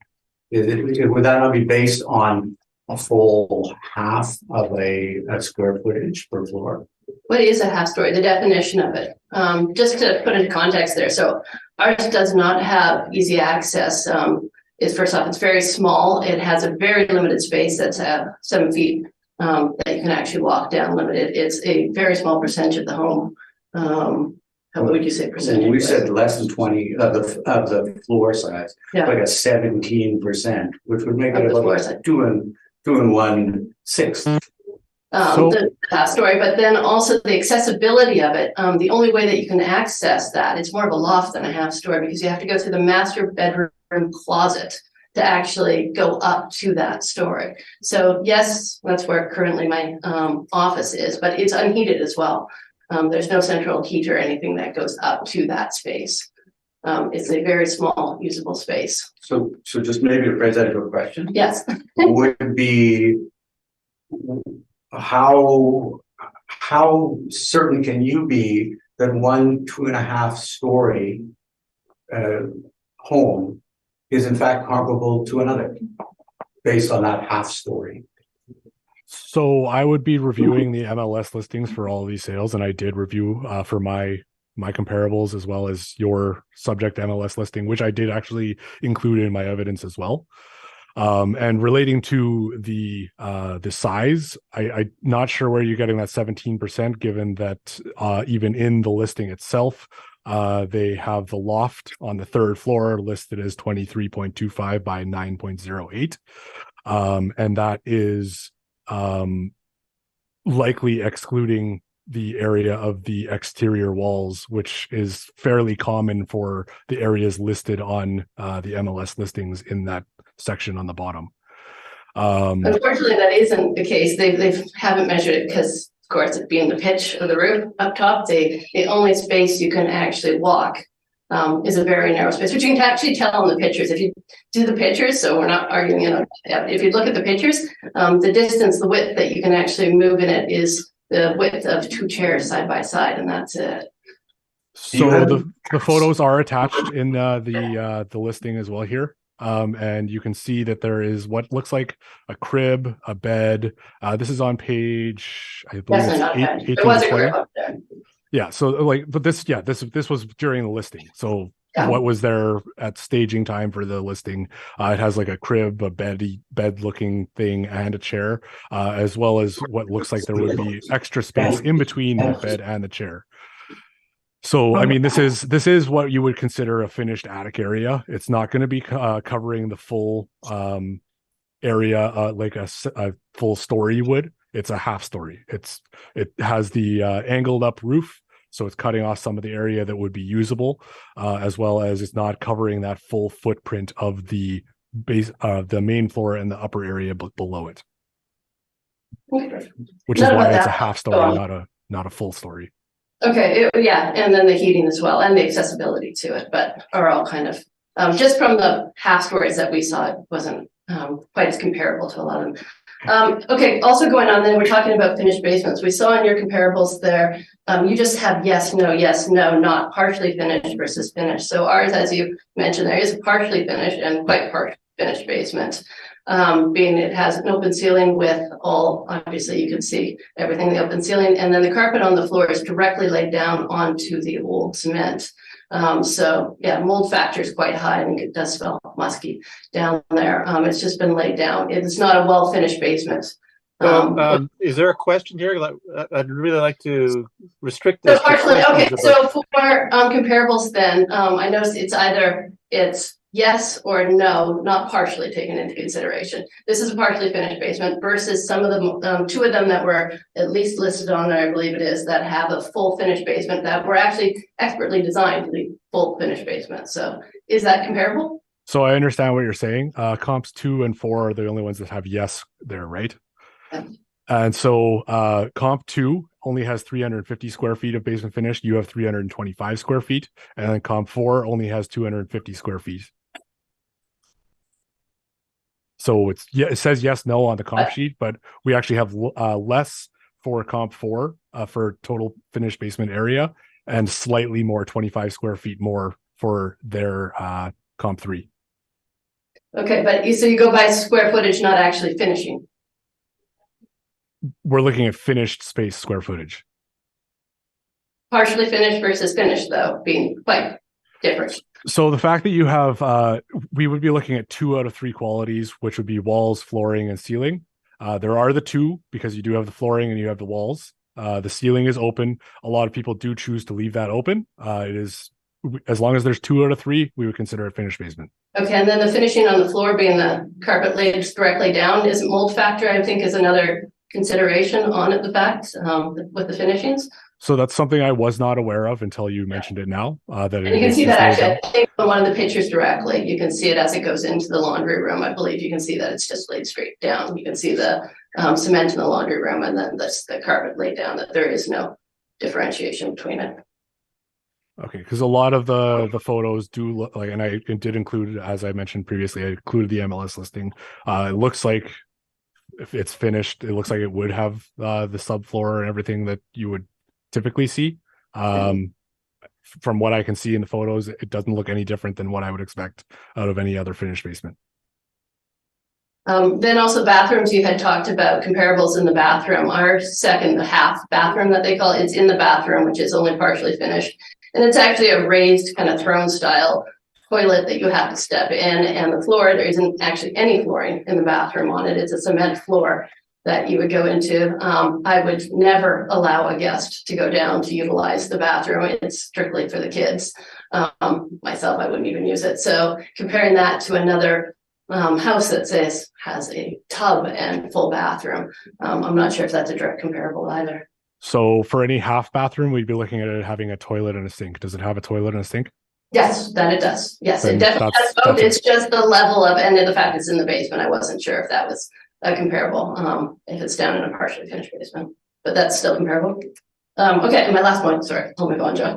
would that not be based on a full half of a square footage per floor? What is a half story? The definition of it. Just to put into context there. So ours does not have easy access. It's first off, it's very small. It has a very limited space that's 7 feet that you can actually walk down limited. It's a very small percentage of the home. What would you say percentage? We said less than 20 of the floor size, Yeah. like a 17%, which would make Of it the floor about size. 2 and 1/6. The half story, but then also the accessibility of it. The only way that you can access that, it's more of a loft than a half story because you have to go through the master bedroom closet to actually go up to that story. So yes, that's where currently my office is, but it's unheated as well. There's no central heat or anything that goes up to that space. It's a very small usable space. So just maybe to phrase that into a question. Yes. Would be how certain can you be that one 2.5-story home is in fact comparable to another based on that half story? So I would be reviewing the MLS listings for all of these sales, and I did review for my comparables as well as your subject MLS listing, which I did actually include in my evidence as well. And relating to the size, I'm not sure where you're getting that 17%, given that even in the listing itself, they have the loft on the 3rd floor listed as 23.25 by 9.08. And that is likely excluding the area of the exterior walls, which is fairly common for the areas listed on the MLS listings in that section on the bottom. Unfortunately, that isn't the case. They haven't measured it because, of course, it being the pitch of the roof up top, the only space you can actually walk is a very narrow space, which you can actually tell in the pictures. If you do the pictures, so we're not arguing, if you look at the pictures, the distance, the width that you can actually move in it is the width of 2 chairs side by side, and that's it. So the photos are attached in the listing as well here. And you can see that there is what looks like a crib, a bed. This is on page, I believe, Definitely not a bed. 18 There was to a 20. crib up there. Yeah, so like, but this was during the listing. So Yeah. what was there at staging time for the listing? It has like a crib, a bed looking thing, and a chair, as well as what looks like there would be extra space in between that bed and the chair. So, I mean, this is what you would consider a finished attic area. It's not going to be covering the full area like a full story would. It's a half story. It has the angled up roof, so it's cutting off some of the area that would be usable, as well as it's not covering that full footprint of the base, the main floor and the upper area below it. Which is why it's a half story, not a full story. Okay, yeah, and then the heating as well, and the accessibility to it, but are all kind of, just from the half stories that we saw, it wasn't quite as comparable to a lot of them. Okay, also going on then, we're talking about finished basements. We saw in your comparables there, you just have yes, no, not partially finished versus finished. So ours, as you mentioned, there is partially finished and quite partially finished basement. Being it has an open ceiling with all, obviously you can see everything in the open ceiling, and then the carpet on the floor is directly laid down onto the old cement. So yeah, mold factor is quite high. I think it does smell musky down there. It's just been laid down. It's not a well-finished basement. So, is there a question here? I'd really like to restrict this. So partially, okay, so for comparables then, I noticed it's yes or no, not partially taken into consideration. This is a partially finished basement versus some of them, 2 of them that were at least listed on there, I believe it is, that have a full finished basement that were actually expertly designed to be full finished basement. So is that comparable? So I understand what you're saying. Comps 2 and 4 are the only ones that have yes there, right? Yeah. And so comp 2 only has 350 square feet of basement finished. You have 325 square feet. And then comp 4 only has 250 square feet. So it says yes, no on the comp sheet, but we actually have less for comp 4 for total finished basement area and slightly more, 25 square feet more for their comp 3. Okay, but so you go by square footage, not actually finishing. We're looking at finished space square footage. Partially finished versus finished, though, being quite different. So the fact that you have, we would be looking at 2 out of 3 qualities, which would be walls, flooring, and ceiling. There are the 2 because you do have the flooring and you have the walls. The ceiling is open. A lot of people do choose to leave that open. It is, as long as there's 2 out of 3, we would consider it finished basement. Okay, and then the finishing on the floor being the carpet laid directly down, is mold factor, I think, is another consideration on it, the fact with the finishings. So that's something I was not aware of until you mentioned it now. That and you can see that actually, I think on one of the pictures directly, you can see it as it goes into the laundry room. I believe you can see that it's just laid straight down. You can see the cement in the laundry room and then the carpet laid down, that there is no differentiation between it. Okay, because a lot of the photos do look like, and I did include, as I mentioned previously, I included the MLS listing. It looks like if it's finished, it looks like it would have the subfloor and everything that you would typically see. From what I can see in the photos, it doesn't look any different than what I would expect out of any other finished basement. Then also bathrooms, you had talked about comparables in the bathroom. Our second half bathroom that they call it, it's in the bathroom, which is only partially finished. And it's actually a raised kind of throne style toilet that you have to step in, and the floor, there isn't actually any flooring in the bathroom on it. It's a cement floor that you would go into. I would never allow a guest to go down to utilize the bathroom. It's strictly for the kids. Myself, I wouldn't even use it. So comparing that to another house that says has a tub and full bathroom, I'm not sure if that's a direct comparable either. So for any half bathroom, we'd be looking at it having a toilet and a sink. Does it have a toilet and a sink? Yes, that it does. Yes, Then it definitely has both. It's just the level of, and the fact it's in the basement. I wasn't sure if that was a comparable, if it's down in a partially finished basement, but that's still comparable. Okay, and my last point, sorry, hold me on, Joe.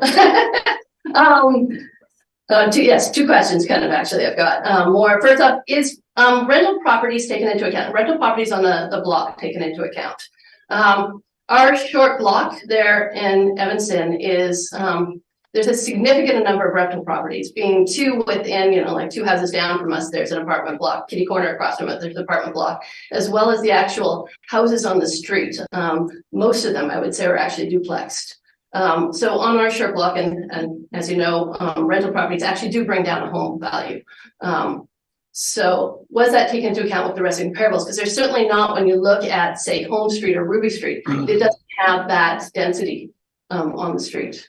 Two questions kind of actually I've got. More, first up, is rental properties taken into account? Rental properties on the block taken into account? Our short block there in Evanston is, there's a significant number of rental properties, being 2 within, like 2 houses down from us, there's an apartment block, kitty corner across from it, there's an apartment block, as well as the actual houses on the street. Most of them, I would say, are actually duplexed. So on our short block, and as you know, rental properties actually do bring down a home value. So was that taken into account with the rest of comparables? Because there's certainly not, when you look at, say, Home Street or Ruby Street, it doesn't have that density on the street.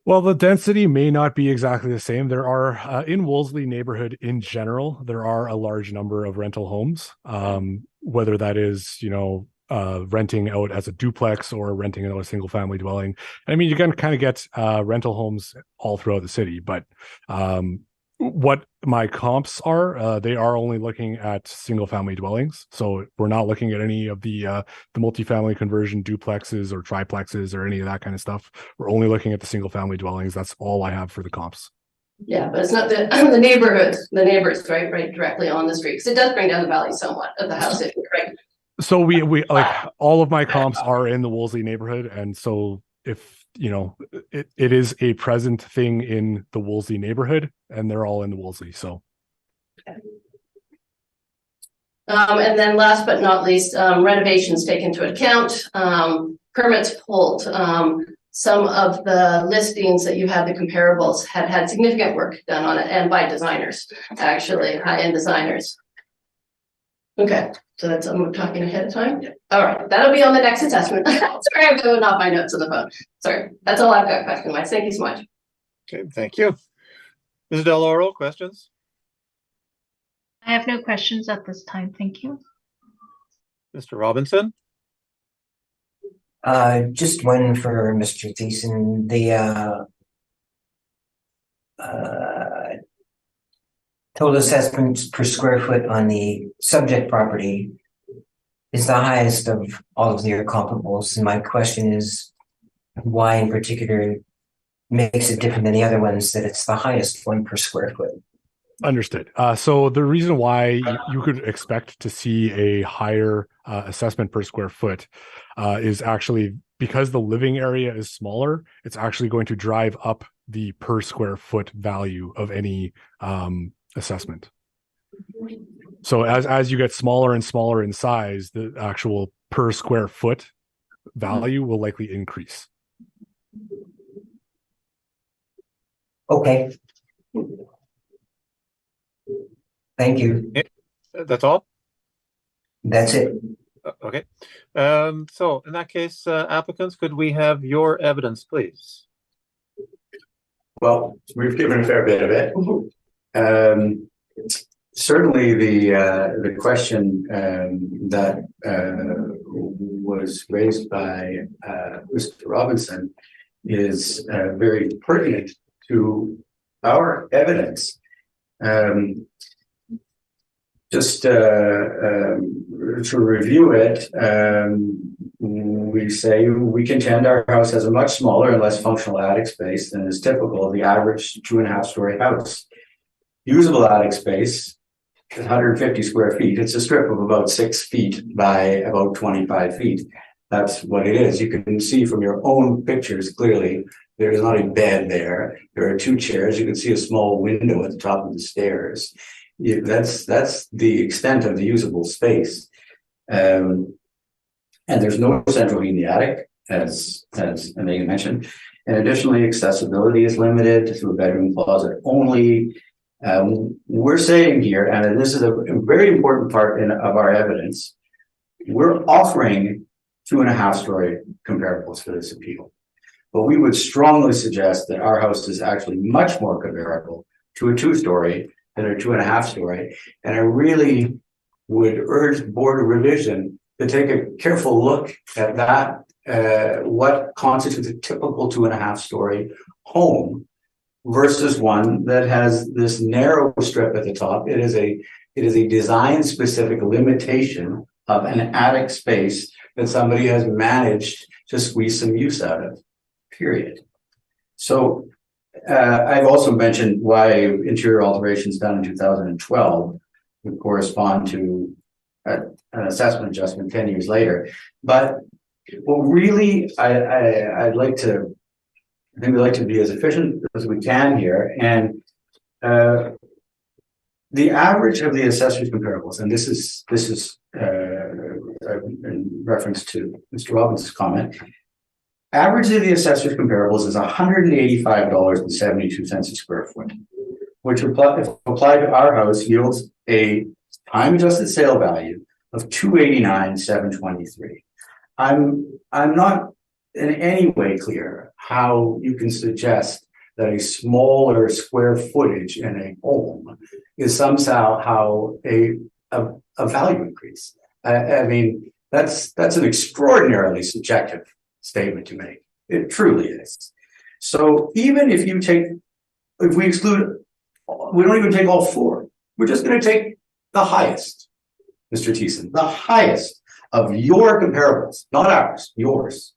Well, the density may not be exactly the same. There are, in Wolseley neighborhood in general, there are a large number of rental homes, whether that is, renting out as a duplex or renting out a single family dwelling. I mean, you can kind of get rental homes all throughout the city, but what my comps are, they are only looking at single family dwellings. So we're not looking at any of the multifamily conversion duplexes or triplexes or any of that kind of stuff. We're only looking at the single family dwellings. That's all I have for the comps. Yeah, but it's not the the neighborhoods, right directly on the street, because it does bring down the value somewhat of the house, right? So we like all of my comps are in the Wolseley neighborhood, and so if it is a present thing in the Wolseley neighborhood, and they're all in the Wolseley. So, okay. And then last but not least, renovations taken into account, permits pulled. Some of the listings that you had, the comparables, had significant work done on it, and by designers, actually high-end designers. Okay, so that's, I'm talking ahead of time. All right, that'll be on the next assessment. Sorry, I'm going off my notes on the phone. Sorry, that's all I've got question-wise. Thank you so much. Okay, thank you. Ms. Del Oro, questions? I have no questions at this time. Thank you. Mr. Robinson? Just one for Mr. Thiessen. The total assessments per square foot on the subject property is the highest of all of your comparables. And my question is, why in particular makes it different than the other ones that it's the highest one per square foot? Understood. So the reason why you could expect to see a higher assessment per square foot is actually because the living area is smaller. It's actually going to drive up the per square foot value of any assessment. So as you get smaller and smaller in size, the actual per square foot value will likely increase. Okay. Thank you. That's all? That's it. Okay. So in that case, applicants, could we have your evidence, please? Well, we've given a fair bit of it. Certainly the question that was raised by Mr. Robinson is very pertinent to our evidence. Just to review it, we say we contend our house has a much smaller and less functional attic space than is typical of the average 2.5-story house. Usable attic space is 150 square feet. It's a strip of about 6 feet by about 25 feet. That's what it is. You can see from your own pictures clearly there's not a bed there. There are 2 chairs. You can see a small window at the top of the stairs. That's the extent of the usable space. And there's no central heat in the attic, as Megan mentioned. And additionally, accessibility is limited to a bedroom closet only. We're saying here, and this is a very important part of our evidence, we're offering 2.5-story comparables for this appeal. But we would strongly suggest that our house is actually much more comparable to a 2-story than a 2.5-story. And I really would urge Board of Revision to take a careful look at that, what constitutes a typical 2.5-story home versus one that has this narrow strip at the top. It is a design specific limitation of an attic space that somebody has managed to squeeze some use out of, period. So I've also mentioned why interior alterations done in 2012 would correspond to an assessment adjustment 10 years later. But what really I'd like to, I think we'd like to be as efficient as we can here. And the average of the assessor's comparables, and this is in reference to Mr. Robinson's comment, average of the assessor's comparables is $185.72 a square foot, which if applied to our house yields a time-adjusted sale value of $289,723. I'm not in any way clear how you can suggest that a smaller square footage in a home is somehow a value increase. I mean, that's an extraordinarily subjective statement to make. It truly is. So even if we exclude, we don't even take all 4. We're just going to take the highest, Mr. Thiessen, the highest of your comparables, not ours, yours.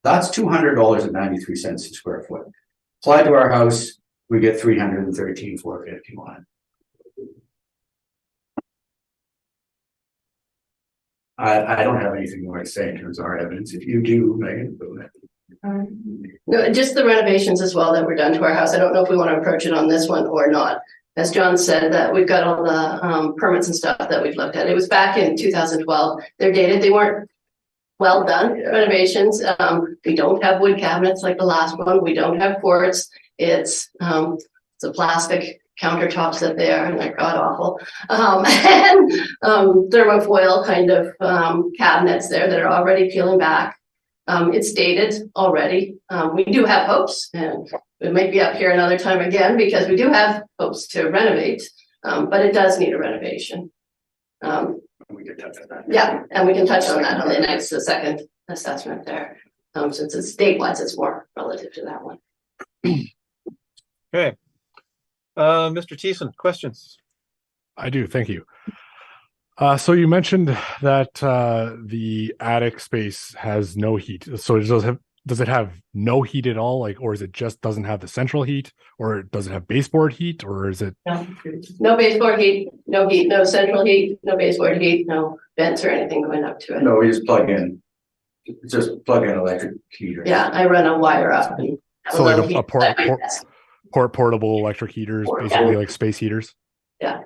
That's $200.93 a square foot. Applied to our house, we get $313,451. I don't have anything more to say in terms of our evidence. If you do, Megan, go ahead. No, just the renovations as well that were done to our house. I don't know if we want to approach it on this one or not. As John said, that we've got all the permits and stuff that we've looked at. It was back in 2012. They're dated. They weren't well done renovations. We don't have wood cabinets like the last one. We don't have quartz. It's a plastic countertops that they are, and they're god awful. And thermofoil kind of cabinets there that are already peeling back. It's dated already. We do have hopes, and it might be up here another time again because we do have hopes to renovate, but it does need a renovation. We can touch on that. Yeah, and we can touch on that on the second assessment there. Since it's state-wise, it's more relative to that one. Okay. Mr. Thiessen, questions? I do, thank you. So you mentioned that the attic space has no heat. So does it have no heat at all? Like, or is it just doesn't have the central heat, or does it have baseboard heat, or is it? No baseboard heat, no central heat, no baseboard heat, no vents or anything going up to it. No, we just plug in electric heater. Yeah, I run a wire up and So like a Yes. portable electric heaters, basically like space heaters. Yeah.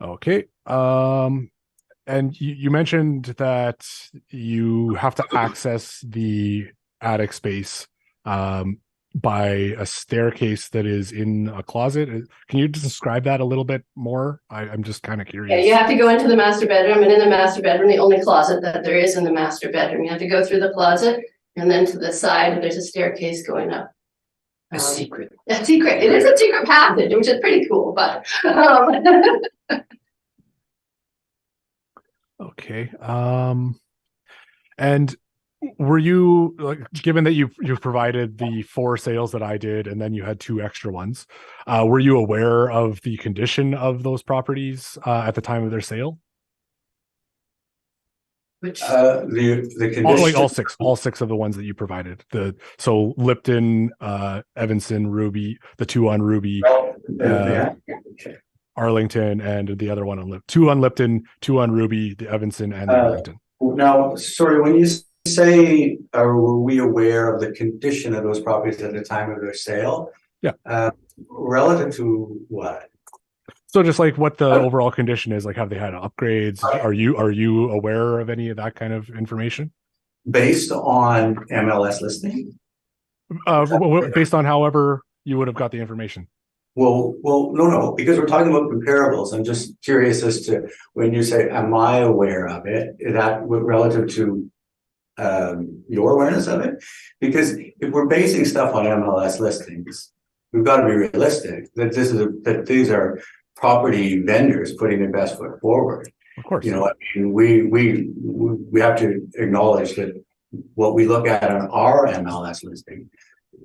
Okay. And you mentioned that you have to access the attic space by a staircase that is in a closet. Can you just describe that a little bit more? I'm just kind of curious. Yeah, you have to go into the master bedroom, and in the master bedroom, the only closet that there is in the master bedroom, you have to go through the closet, and then to the side, there's a staircase going up. A secret. A secret. It is a secret passage, which is pretty cool, but Okay. And were you, like, given that you've provided the 4 sales that I did, and then you had 2 extra ones, were you aware of the condition of those properties at the time of their sale? which The condition. All six of the ones that you provided. So Lipton, Evanston, Ruby, the 2 on Ruby, Arlington, and the other one on Lipton. 2 on Lipton, 2 on Ruby, the Evanston, and the Arlington. Now, sorry, when you say, were we aware of the condition of those properties at the time of their sale? Yeah. Relative to what? So just like what the overall condition is, like have they had upgrades? Are you aware of any of that kind of information? Based on MLS listing? Based on however you would have got the information. Well, no, because we're talking about comparables. I'm just curious as to when you say, am I aware of it? Is that relative to your awareness of it? Because if we're basing stuff on MLS listings, we've got to be realistic that these are property vendors putting their best foot forward. Of course. You know, I mean, we have to acknowledge that what we look at on our MLS listing,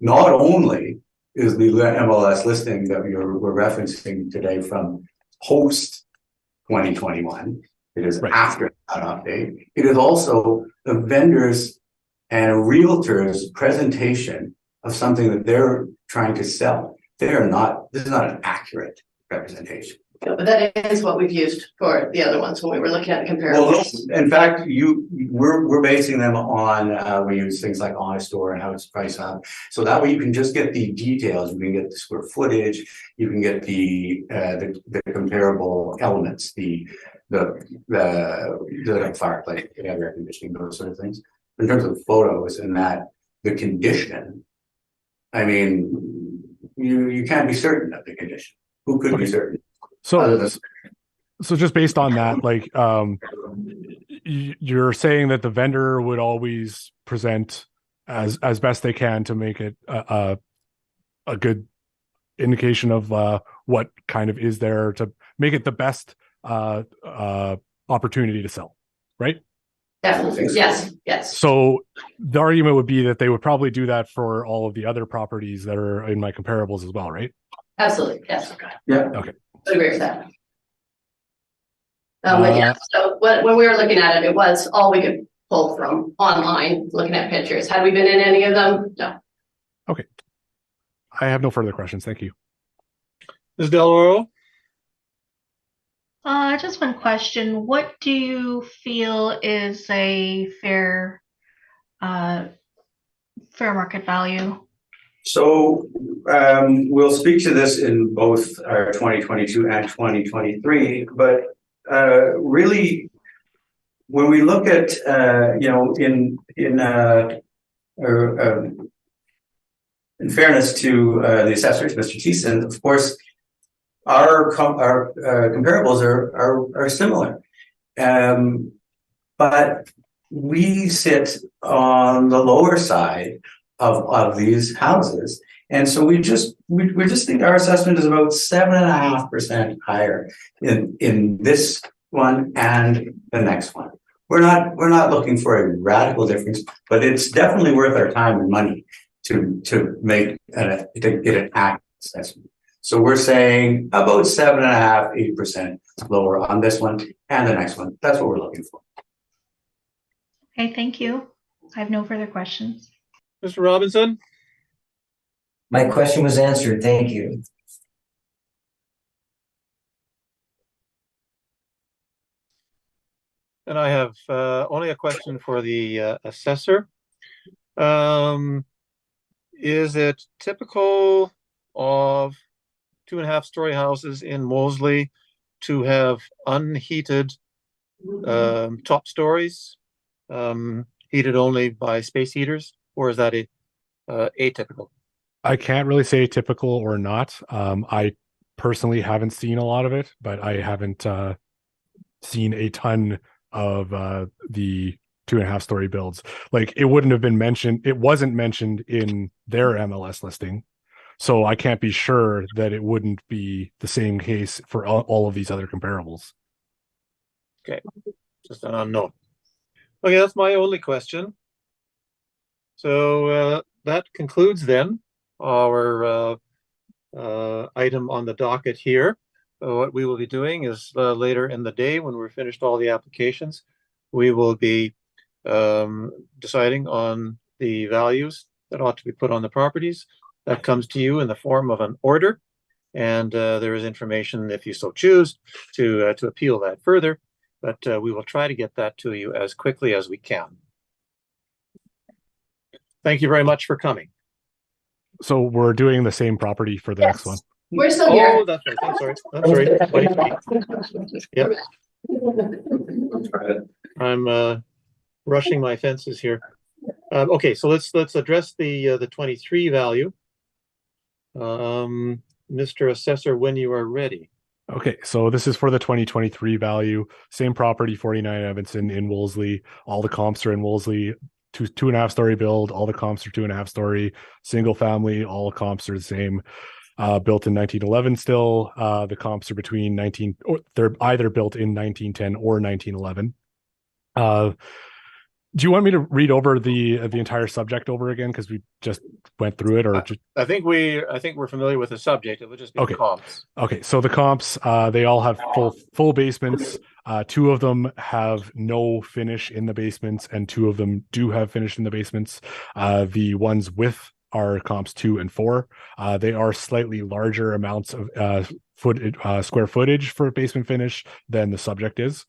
not only is the MLS listing that we're referencing today from post 2021. It is right after that update. It is also the vendors and realtors' presentation of something that they're trying to sell. This is not an accurate representation. Yeah, but that is what we've used for the other ones when we were looking at the comparables. Well, in fact, we're basing them on we use things like Honest Store and how it's priced out, so that way you can just get the details. You can get the square footage, you can get the comparable elements, the fireplace, air conditioning, those sort of things. In terms of photos and that the condition, I mean, you can't be certain of the condition. Who could be certain? So just based on that, like, you're saying that the vendor would always present as best they can to make it a good indication of what kind of is there to make it the best opportunity to sell, right? Definitely. Yes. So the argument would be that they would probably do that for all of the other properties that are in my comparables as well, right? Absolutely. Yes. Yeah. Okay. I agree with that. But yeah, so when we were looking at it, it was all we could pull from online, looking at pictures. Had we been in any of them? No. Okay. I have no further questions. Thank you. Ms. Deloro? Just one question. What do you feel is a fair market value? So we'll speak to this in both our 2022 and 2023, but really, when we look at in fairness to the assessors, Mr. Thiessen, of course, our comparables are similar, but we sit on the lower side of these houses, and so we just think our assessment is about 7.5% higher in this one and the next one. We're not looking for a radical difference, but it's definitely worth our time and money to get an accurate assessment. So we're saying about 7.5%, 8% lower on this one and the next one. That's what we're looking for. Okay, thank you. I have no further questions. Mr. Robinson? My question was answered. Thank you. And I have only a question for the assessor. is it typical of 2.5-story houses in Moseley to have unheated top stories, heated only by space heaters, or is that atypical? I can't really say typical or not. I personally haven't seen a lot of it, but I haven't seen a ton of the 2.5-story builds. Like it wouldn't have been mentioned. It wasn't mentioned in their MLS listing. So I can't be sure that it wouldn't be the same case for all of these other comparables. Okay, just an unknown. Okay, that's my only question. So that concludes then our item on the docket here. What we will be doing is later in the day, when we're finished all the applications, we will be deciding on the values that ought to be put on the properties. That comes to you in the form of an order, and there is information, if you so choose, to appeal that further. But we will try to get that to you as quickly as we can. Thank you very much for coming. So we're doing the same property for the next one. We're still here. Oh, that's right. I'm sorry. I'm sorry. 23. Yep. I'm rushing my fences here. Okay, so let's address the 23 value. Mr. Assessor, when you are ready. Okay, so this is for the 2023 value. Same property, 49 Evanston in Wolseley. All the comps are in Wolseley. 2.5-story build. All the comps are 2.5-story. Single family. All comps are the same. Built in 1911 still. The comps are between they're either built in 1910 or 1911. Do you want me to read over the entire subject over again, because we just went through it, or just... I think we're familiar with the subject. It would just be okay. The comps. Okay, so the comps, they all have full basements. 2 of them have no finish in the basements, and 2 of them do have finish in the basements. The ones with are comps 2 and 4. They are slightly larger amounts of square footage for basement finish than the subject is.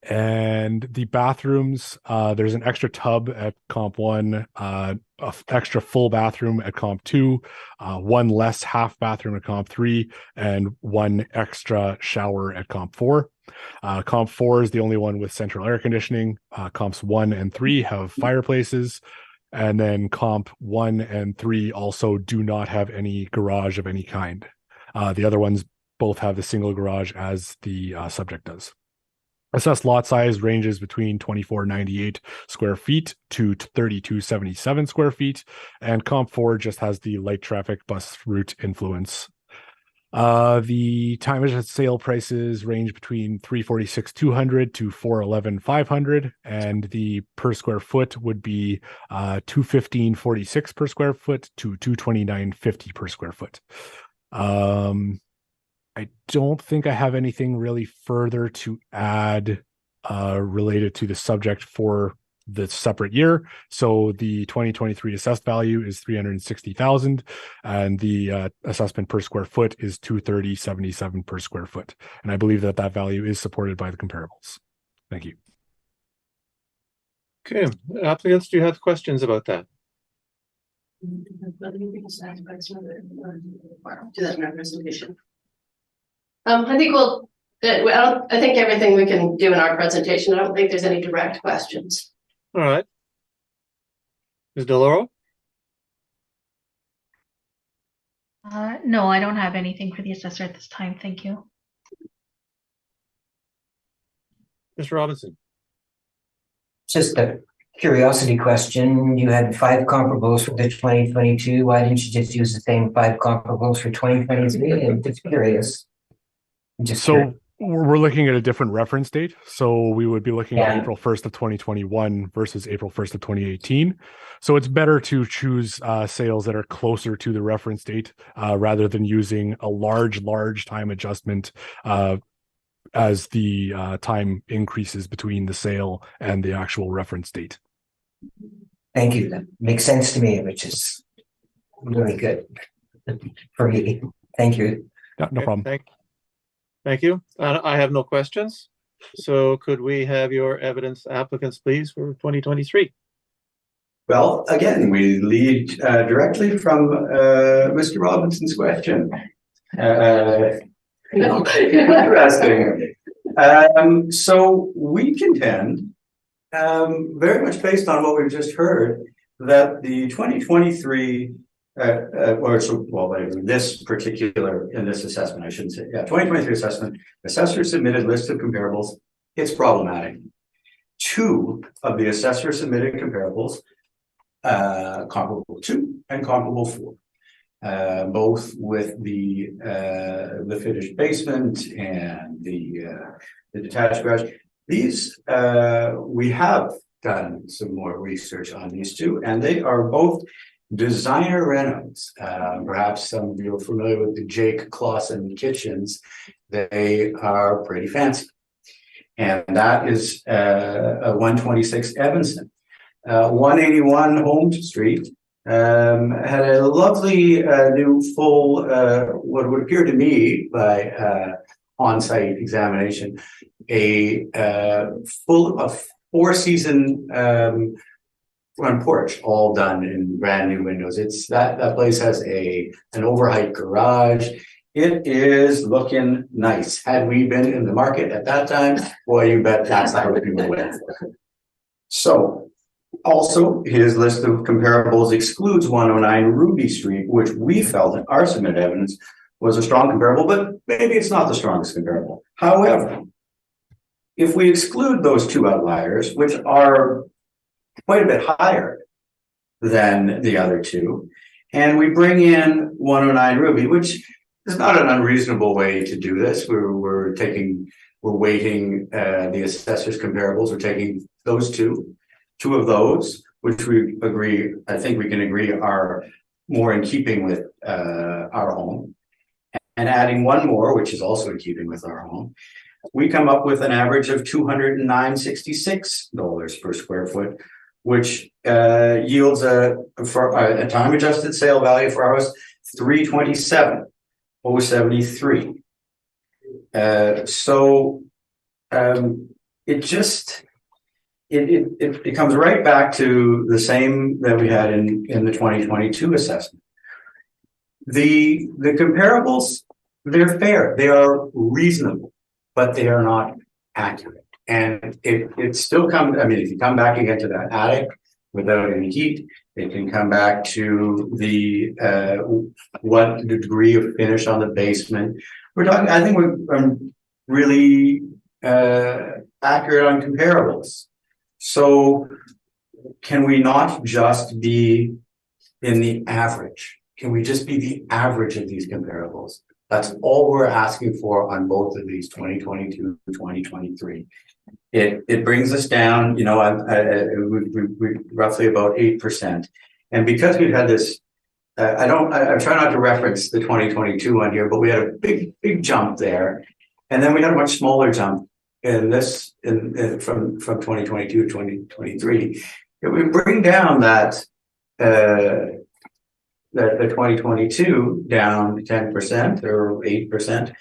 And the bathrooms, there's an extra tub at comp 1, a extra full bathroom at comp 2, 1 less half bathroom at comp 3, and 1 extra shower at comp 4. Comp 4 is the only one with central air conditioning. Comps 1 and 3 have fireplaces, and then comp 1 and 3 also do not have any garage of any kind. The other ones both have the single garage, as the subject does. Assessed lot size ranges between 2498 square feet to 3277 square feet, and comp 4 just has the light traffic bus route influence. The time at sale prices range between $346,200 to $411,500, and the per square foot would be $215.46 per square foot to $229.50 per square foot. I don't think I have anything really further to add related to the subject for the separate year. So the 2023 assessed value is $360,000, and the assessment per square foot is $230.77 per square foot. And I believe that value is supported by the comparables. Thank you. Okay, applicants, do you have questions about that? Do that in our presentation. I think I think everything we can do in our presentation. I don't think there's any direct questions. All right. Ms. DeLauro? No, I don't have anything for the assessor at this time. Thank you. Mr. Robinson? Just a curiosity question. You had 5 comparables for the 2022. Why didn't you just use the same 5 comparables for 2023? I'm just curious. So we're looking at a different reference date. So we would be looking at April 1st of 2021 versus April 1st of 2018. So it's better to choose sales that are closer to the reference date rather than using a large time adjustment as the time increases between the sale and the actual reference date. Thank you. That makes sense to me, which is really good for me. Thank you. Yeah, no problem. Thank you. I have no questions. So could we have your evidence, applicants, please, for 2023? Well, again, we lead directly from Mr. Robinson's question. Interesting. So we contend, very much based on what we've just heard, that the 2023 this particular, in this assessment, I shouldn't say, 2023 assessment, assessor submitted list of comparables, it's problematic. 2 of the assessor submitted comparables, comparable 2 and comparable 4. Both with the finished basement and the detached garage. These we have done some more research on these 2, and they are both designer renos. Perhaps some of you are familiar with the Jake Clausen kitchens. They are pretty fancy, and that is a 126 Evanston, 181 Holmes Street. Had a lovely new full what would appear to me by on-site examination, a full of 4-season front porch, all done in brand new windows. It's that place has an overheight garage. It is looking nice. Had we been in the market at that time, boy, you bet that's how we went. So also, his list of comparables excludes 109 Ruby Street, which we felt in our submitted evidence was a strong comparable, but maybe it's not the strongest comparable. However, if we exclude those 2 outliers, which are quite a bit higher than the other 2, and we bring in 109 Ruby, which is not an unreasonable way to do this. We're weighting the assessor's comparables. We're taking those 2 of those, which we agree, I think we can agree are more in keeping with our home, and adding 1 more, which is also in keeping with our home, we come up with an average of $209.66 per square foot, which yields a time adjusted sale value for our house $327,073. So it just it comes right back to the same that we had in the 2022 assessment. The comparables, they're fair, they are reasonable, but they are not accurate. And it still comes, I mean, if you come back again to that attic without any heat, it can come back to the what degree of finish on the basement. We're talking, I think we're really accurate on comparables. So can we not just be in the average? Can we just be the average of these comparables? That's all we're asking for on both of these 2022 and 2023. It brings us down, you know, we roughly about 8%. And because we've had this, I try not to reference the 2022 one here, but we had a big jump there. And then we had a much smaller jump in this, from 2022 to 2023. If we bring down that, the 2022 down 10% or 8%,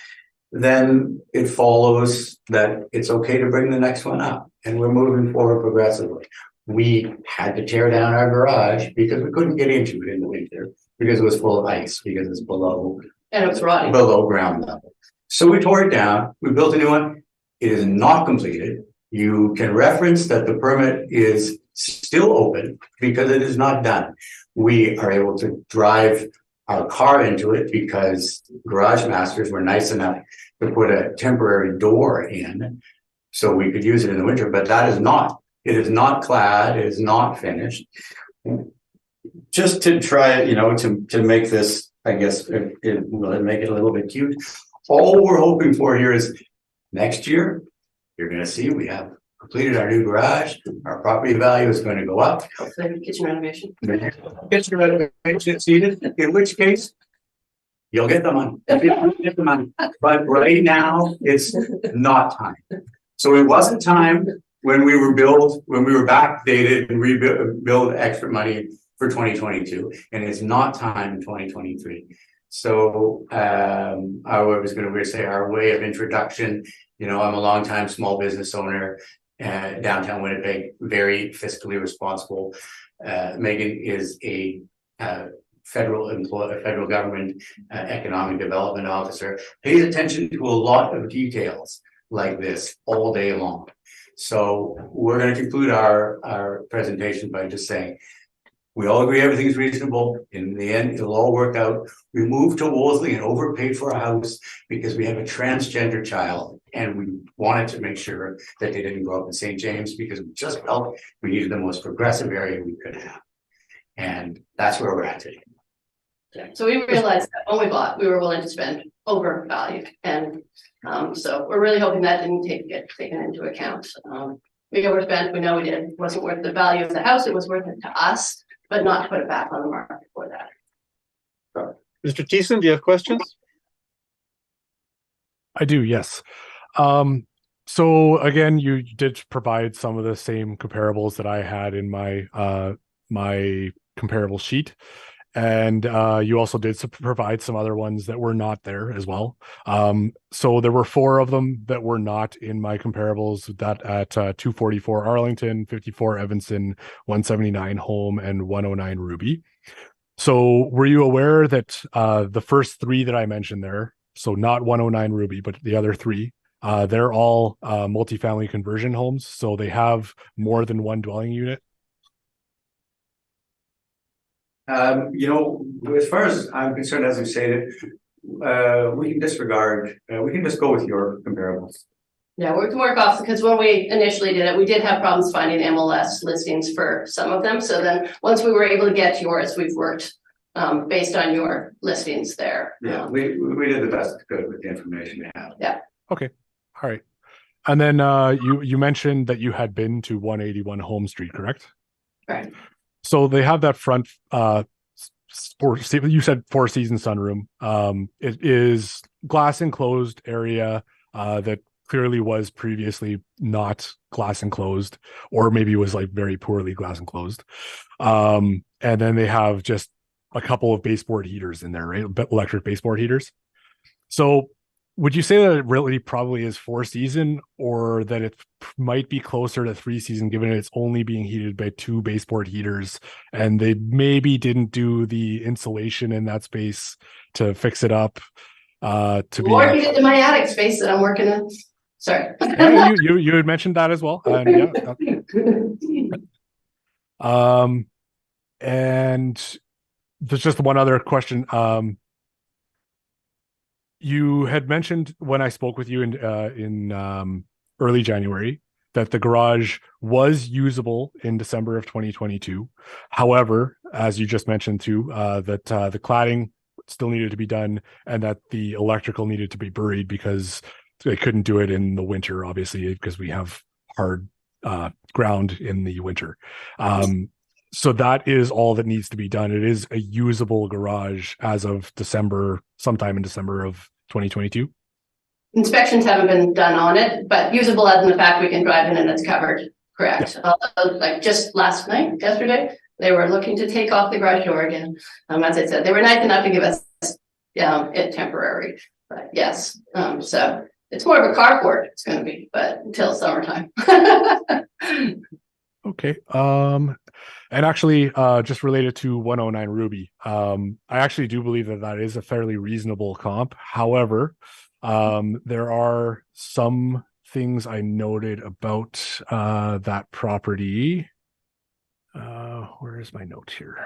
then it follows that it's okay to bring the next one up, and we're moving forward progressively. We had to tear down our garage because we couldn't get into it in the winter because it was full of ice, because it's below, and it was rotting below ground level. So we tore it down, we built a new one. It is not completed. You can reference that the permit is still open because it is not done. We are able to drive our car into it because garage masters were nice enough to put a temporary door in so we could use it in the winter, but that is not, it is not clad, it is not finished. Just to try, you know, to make this, I guess, make it a little bit cute. All we're hoping for here is next year, you're going to see we have completed our new garage. Our property value is going to go up. hopefully kitchen renovation. Kitchen renovation exceeded, in which case you'll get the money. You'll get the money. But right now, it's not time. So it wasn't time when we were backdated and rebuild extra money for 2022, and it's not time in 2023. So I was going to say our way of introduction. You know, I'm a longtime small business owner, downtown Winnipeg, very fiscally responsible. Megan is a federal government economic development officer, pays attention to a lot of details like this all day long. So we're going to conclude our presentation by just saying, we all agree everything's reasonable. In the end, it'll all work out. We moved to Wolseley and overpaid for a house because we have a transgender child, and we wanted to make sure that they didn't grow up in St. James because we just felt we needed the most progressive area we could have. And that's where we're at today. Yeah, so we realized that when we bought, we were willing to spend over value, and so we're really hoping that didn't get taken into account. We overspent, we know we did, it wasn't worth the value of the house, it was worth it to us, but not to put it back on the market for that. Mr. Thiessen, do you have questions? I do, yes. So again, you did provide some of the same comparables that I had in my my comparable sheet. And you also did provide some other ones that were not there as well. So there were 4 of them that were not in my comparables, that at 244 Arlington, 54 Evanston, 179 Home, and 109 Ruby. So were you aware that the first 3 that I mentioned there, so not 109 Ruby, but the other 3, they're all multifamily conversion homes. So they have more than one dwelling unit. You know, as far as I'm concerned, as you stated, we can disregard, we can just go with your comparables. Yeah, we can work off, because when we initially did it, we did have problems finding MLS listings for some of them. So then once we were able to get yours, we've worked based on your listings there. Yeah, we did the best we could with the information we have. Yeah. Okay. All right. And then you mentioned that you had been to 181 Home Street, correct? Right. So they have that front you said 4-season sunroom. It is glass enclosed area that clearly was previously not glass enclosed, or maybe was like very poorly glass enclosed. And then they have just a couple of baseboard heaters in there, right? Electric baseboard heaters. So would you say that it really probably is 4-season, or that it might be closer to 3-season, given it's only being heated by 2 baseboard heaters, and they maybe didn't do the insulation in that space to fix it up? Or heated in my attic space that I'm working in. Sorry. Yeah, you had mentioned that as well. And and there's just one other question. You had mentioned when I spoke with you in early January that the garage was usable in December of 2022. However, as you just mentioned too, that the cladding still needed to be done, and that the electrical needed to be buried because they couldn't do it in the winter, obviously, because we have hard ground in the winter. So that is all that needs to be done. It is a usable garage as of sometime in December of 2022. Inspections haven't been done on it, but usable as in the fact we can drive in and it's covered. Correct. Yeah. Like just yesterday, they were looking to take off the garage door again. As I said, they were nice enough to give us it temporary, but yes. So it's more of a carport it's going to be, but until summertime. Okay. And actually, just related to 109 Ruby, I actually do believe that is a fairly reasonable comp. However, there are some things I noted about that property. Where is my note here?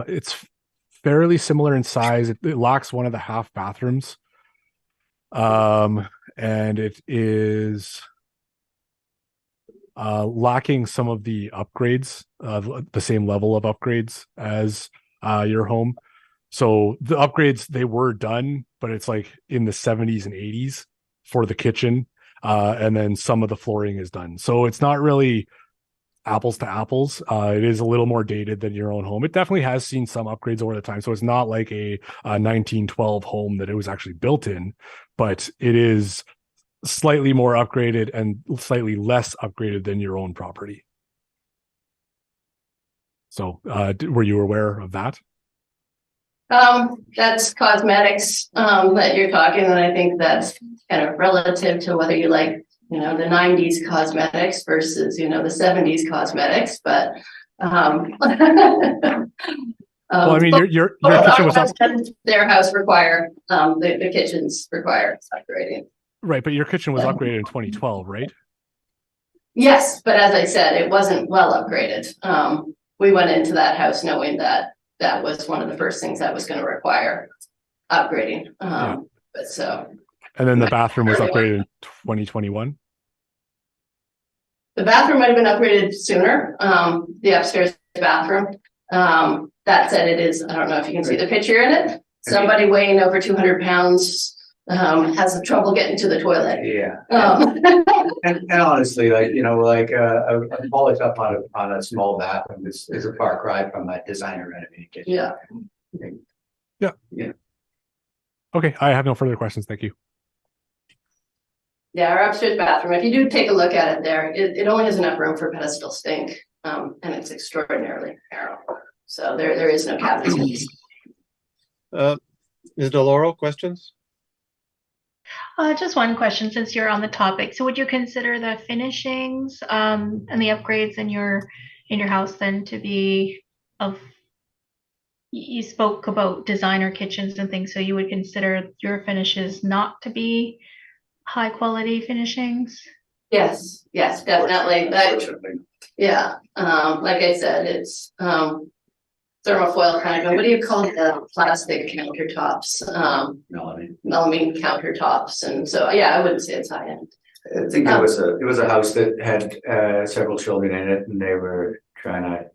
It's fairly similar in size. It lacks one of the half bathrooms. And it is lacking some of the upgrades, the same level of upgrades as your home. So the upgrades, they were done, but it's like in the 70s and 80s for the kitchen. And then some of the flooring is done. So it's not really apples to apples. It is a little more dated than your own home. It definitely has seen some upgrades over the time. So it's not like a 1912 home that it was actually built in, but it is slightly more upgraded and slightly less upgraded than your own property. So were you aware of that? That's cosmetics, that you're talking, and I think that's kind of relative to whether you like, the 90s cosmetics versus, the 70s cosmetics, but, Well, I mean, your kitchen was up, their house require, the kitchens require upgrading. right, but your kitchen was upgraded in 2012, right? Yes, but as I said, it wasn't well upgraded. We went into that house knowing that that was one of the first things that was going to require upgrading. But so. And then the bathroom was upgraded in 2021. The bathroom might have been upgraded sooner. The upstairs bathroom. That said, it is, I don't know if you can see the picture in it. Somebody weighing over 200 pounds has trouble getting to the toilet. Yeah. And honestly, like, a polish up on a small bathroom is a far cry from a designer renovated kitchen. Yeah. Yeah. Okay, I have no further questions. Thank you. Yeah, our upstairs bathroom, if you do take a look at it there, it only has enough room for pedestal sink, and it's extraordinarily narrow. So there is no cabinet space. Ms. DeLauro, questions? Just one question since you're on the topic. So would you consider the finishings and the upgrades in your house then to be of, you spoke about designer kitchens and things, so you would consider your finishes not to be high quality finishings? Yes, definitely. Yeah, like I said, it's thermofoil kind of, what do you call it? The plastic countertops, melamine countertops, and so yeah, I wouldn't say it's high end. I think it was a house that had several children in it, and they were trying to,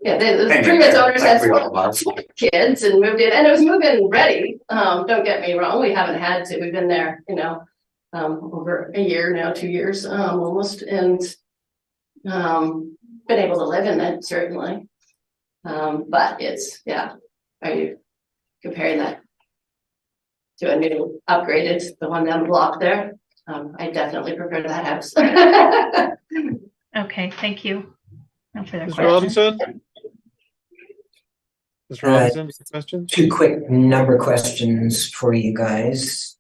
Yeah, the previous owners had 4 kids and moved in, and it was move-in ready. Don't get me wrong, we haven't had to. We've been there, over a year now, 2 years, almost, and been able to live in it certainly. But it's, are you comparing that to a new upgraded, the one down the block there? I definitely prefer that house. Okay, thank you. No further Mr. questions. Robinson? Mr. Robinson, questions? 2 quick number questions for you guys.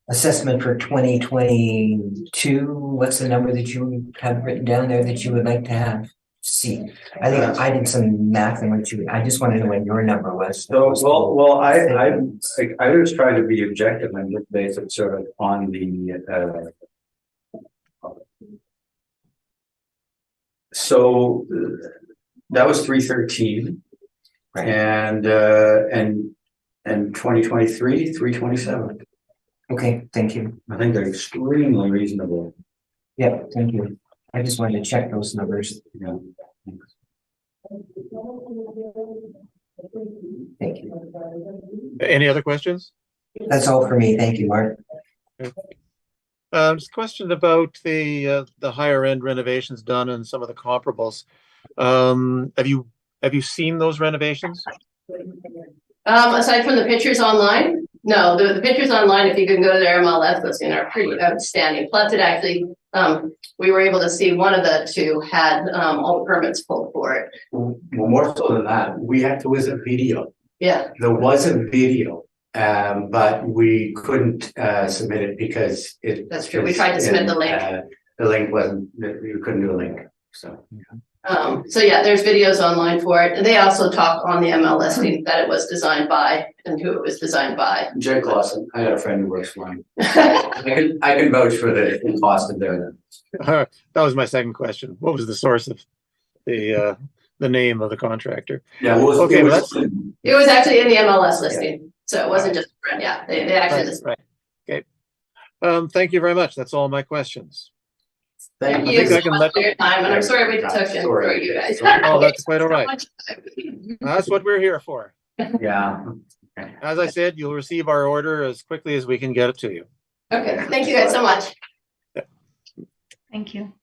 Assessment for 2022, what's the number that you have written down there that you would like to have? See, I think I did some math and I just want to know what your number was. Well, I was trying to be objective and look based sort of on the so that was 313, right. And 2023 327. Okay, thank you. I think they're extremely reasonable. Yeah, thank you. I just wanted to check those numbers. Yeah. Thank you. Any other questions? That's all for me. Thank you, Mark. Just a question about the higher end renovations done and some of the comparables. Have you seen those renovations? Aside from the pictures online, no, the pictures online, if you can go to their MLS listing, are pretty outstanding. Plus, it actually, we were able to see one of the 2 had all the permits pulled for it. Well, more so than that, there was a video. Yeah. There was a video, but we couldn't submit it because it. That's true. We tried to submit the link. The link wasn't. You couldn't do a link. So. So yeah, there's videos online for it. And they also talk on the MLS listing that it was designed by and who it was designed by. Jake Lawson, I got a friend who works for him. I can vouch for the cost of their. That was my second question. What was the source of the name of the contractor? Yeah, it was actually in the MLS listing, so it wasn't just a friend. Yeah, they actually right. Okay. Thank you very much. That's all my questions. Thank you so much for your time, and I'm sorry we took and for you guys. Oh, that's quite all right. That's what we're here for. Yeah. As I said, you'll receive our order as quickly as we can get it to you. Okay, thank you guys so much. Thank you.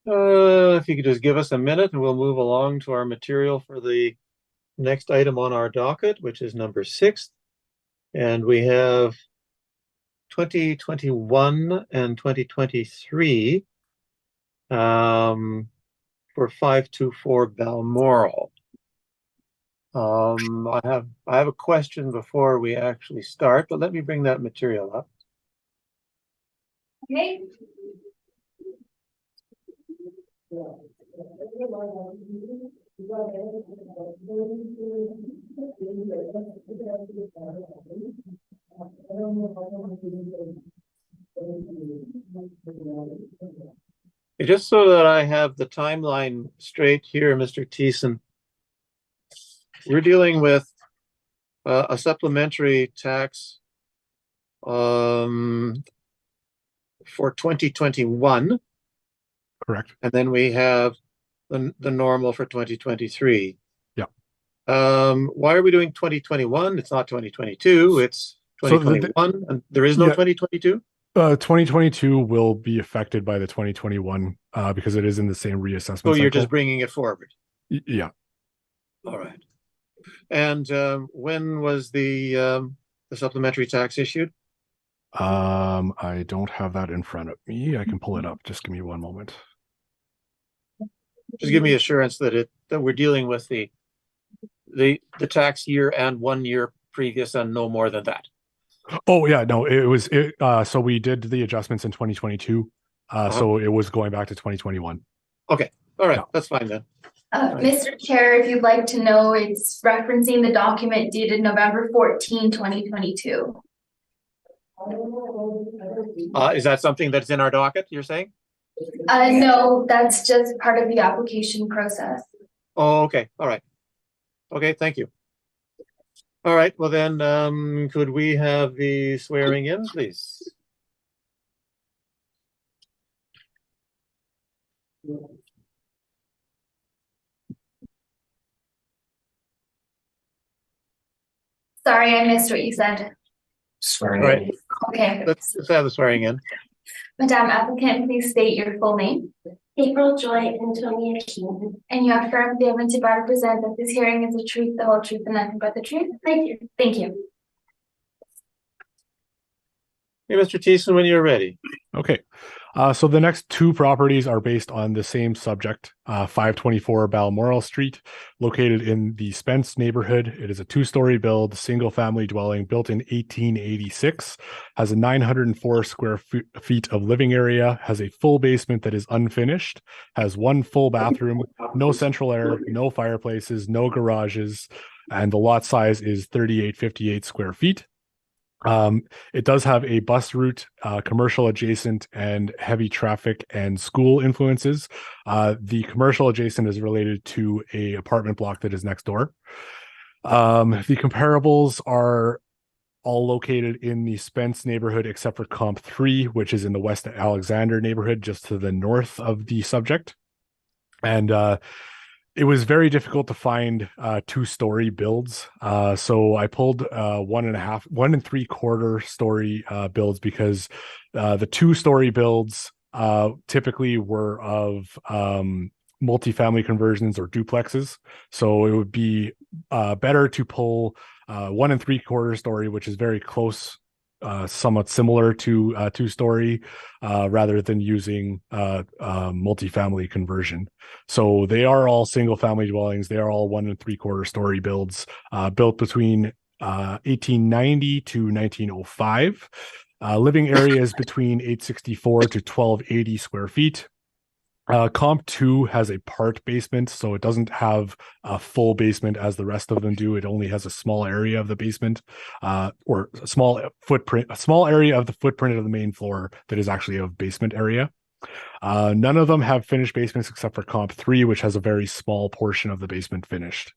If you could just give us a minute and we'll move along to our material for the next item on our docket, which is number 6. And we have 2021 and 2023 for 524 Balmoral. I have a question before we actually start, but let me bring that material up. Okay. Just so that I have the timeline straight here, Mr. Thiessen, we're dealing with a supplementary tax for 2021, Correct. and then we have the normal for 2023. Yeah. Why are we doing 2021? It's not 2022. It's 2021, and there is no 2022. 2022 will be affected by the 2021 because it is in the same reassessment. So you're cycle. just bringing it forward. Yeah. All right. And when was the supplementary tax issued? I don't have that in front of me. I can pull it up. Just give me one moment. Just give me assurance that we're dealing with the tax year and 1 year previous and no more than that. Oh yeah, no, so we did the adjustments in 2022. So it was going back to 2021. Okay. All right. Yeah. That's fine then. Mr. Chair, if you'd like to know, it's referencing the document dated November 14, 2022. Is that something that's in our docket, you're saying? No, that's just part of the application process. Oh, okay. All right. Okay, thank you. All right, well then, could we have the swearing in, please? Sorry, I missed what you said. Swearing Right. in. Okay. Let's have the swearing in. Madam applicant, please state your full name. April Joy Antonia Keaton. And you affirm the evidence to represent that this hearing is the truth, the whole truth, and nothing but the truth. Thank you. Thank you. Hey, Mr. Thiessen, when you're ready. Okay. So the next two properties are based on the same subject, 524 Balmoral Street, located in the Spence neighborhood. It is a two-story build, single-family dwelling built in 1886, has a 904 square feet of living area, has a full basement that is unfinished, has one full bathroom, no central air, no fireplaces, no garages, and the lot size is 3858 square feet. It does have a bus route, commercial adjacent, and heavy traffic and school influences. The commercial adjacent is related to a apartment block that is next door. The comparables are all located in the Spence neighborhood, except for Comp 3, which is in the West Alexander neighborhood, just to the north of the subject. And it was very difficult to find two-story builds. So I pulled 1.75 story builds because the two-story builds typically were of multifamily conversions or duplexes. So it would be better to pull 1.75 story, which is very close, somewhat similar to two-story, rather than using multifamily conversion. So they are all single-family dwellings. They are all 1.75 story builds, built between 1890 to 1905. Living areas between 864 to 1280 square feet. Comp 2 has a part basement, so it doesn't have a full basement as the rest of them do. It only has a small area of the basement, or a small area of the footprint of the main floor that is actually a basement area. None of them have finished basements except for Comp 3, which has a very small portion of the basement finished.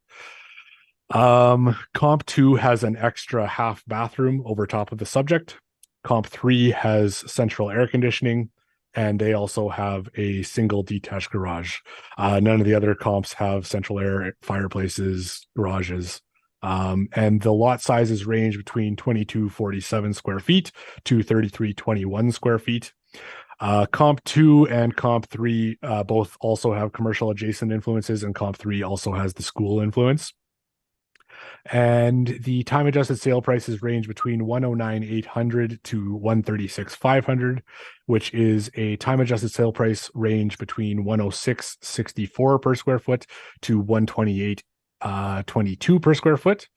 Comp 2 has an extra half bathroom over top of the subject. Comp 3 has central air conditioning, and they also have a single detached garage. None of the other comps have central air, fireplaces, garages. And the lot sizes range between 2247 square feet to 3321 square feet. Comp 2 and Comp 3 both also have commercial adjacent influences, and Comp 3 also has the school influence. And the time adjusted sale prices range between 109,800 to 136,500, which is a time adjusted sale price range between 106.64 per square foot to 128.22 per square foot.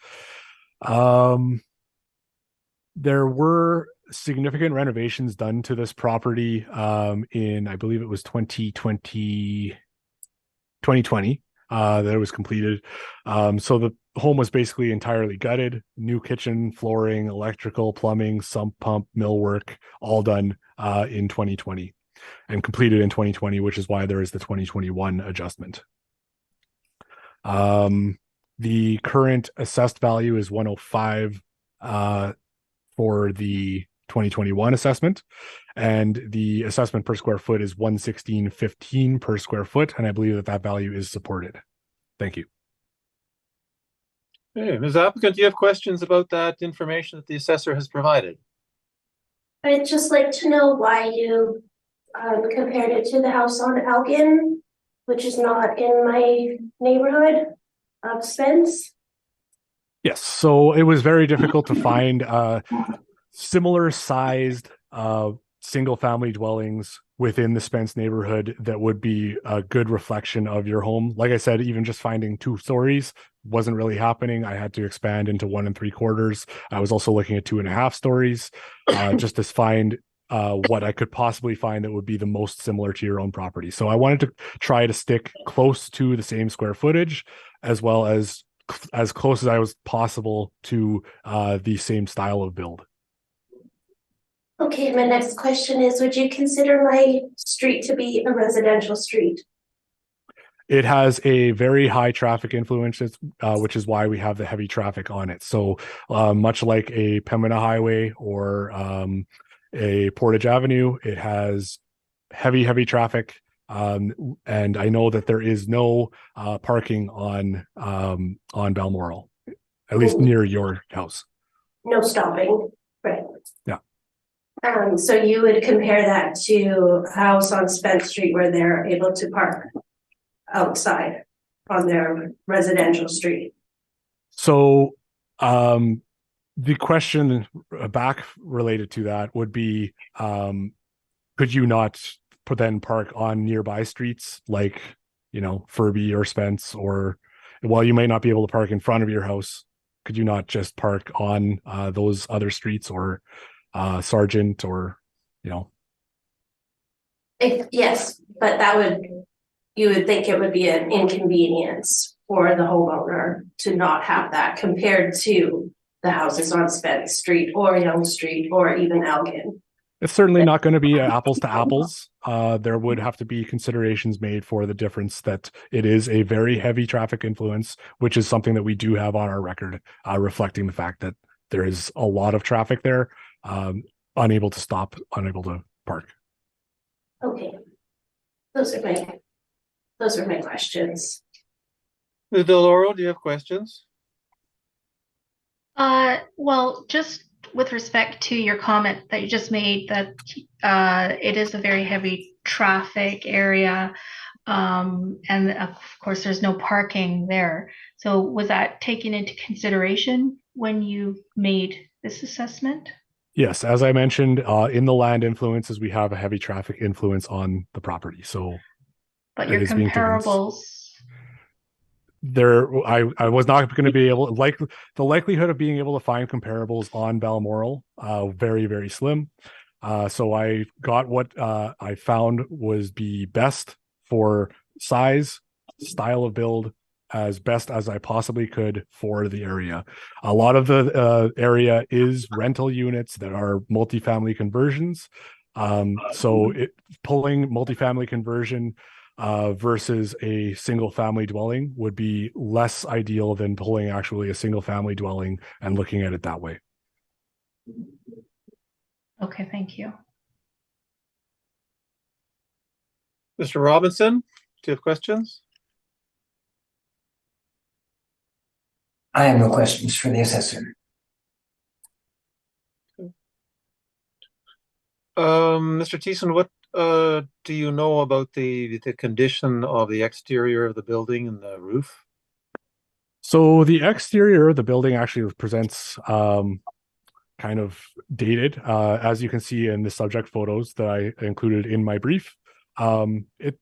There were significant renovations done to this property in, I believe it was 2020 that it was completed. So the home was basically entirely gutted, new kitchen, flooring, electrical, plumbing, sump pump, millwork, all done in 2020 and completed in 2020, which is why there is the 2021 adjustment. The current assessed value is 105 for the 2021 assessment, and the assessment per square foot is 116.15 per square foot, and I believe that that value is supported. Thank you. Hey, Ms. Applicant, do you have questions about that information that the assessor has provided? I'd just like to know why you compared it to the house on Elgin, which is not in my neighborhood of Spence. Yes, so it was very difficult to find similar sized single family dwellings within the Spence neighborhood that would be a good reflection of your home. Like I said, even just finding 2 stories wasn't really happening. I had to expand into 1 3/4. I was also looking at 2.5 stories just to find what I could possibly find that would be the most similar to your own property. So I wanted to try to stick close to the same square footage, as well as close as I was possible to the same style of build. Okay, my next question is, would you consider my street to be a residential street? It has a very high traffic influence, which is why we have the heavy traffic on it. So much like a Pembina Highway or a Portage Avenue, it has heavy traffic. And I know that there is no parking on Balmoral, at least near your house. No stopping, right? Yeah. So you would compare that to a house on Spence Street where they're able to park outside on their residential street? So the question back related to that would be, could you not then park on nearby streets like, Furby or Spence, or while you might not be able to park in front of your house, could you not just park on those other streets or Sargent or, Yes, but you would think it would be an inconvenience for the homeowner to not have that compared to the houses on Spence Street or Young Street or even Elgin. It's certainly not going to be apples to apples. There would have to be considerations made for the difference that it is a very heavy traffic influence, which is something that we do have on our record, reflecting the fact that there is a lot of traffic there, unable to stop, unable to park. Okay, those are my questions. Ms. Deloro, do you have questions? Well, just with respect to your comment that you just made that it is a very heavy traffic area, and of course there's no parking there. So was that taken into consideration when you made this assessment? Yes, as I mentioned, in the land influences, we have a heavy traffic influence on the property. So, but your comparables. I was not going to be able, like, the likelihood of being able to find comparables on Balmoral, very, very slim. So I got what I found was the best for size, style of build, as best as I possibly could for the area. A lot of the area is rental units that are multifamily conversions. So pulling multifamily conversion versus a single family dwelling would be less ideal than pulling actually a single family dwelling and looking at it that way. Okay, thank you. Mr. Robinson, do you have questions? I have no questions for the assessor. Mr. Thiessen, what do you know about the condition of the exterior of the building and the roof? So the exterior of the building actually presents kind of dated, as you can see in the subject photos that I included in my brief. It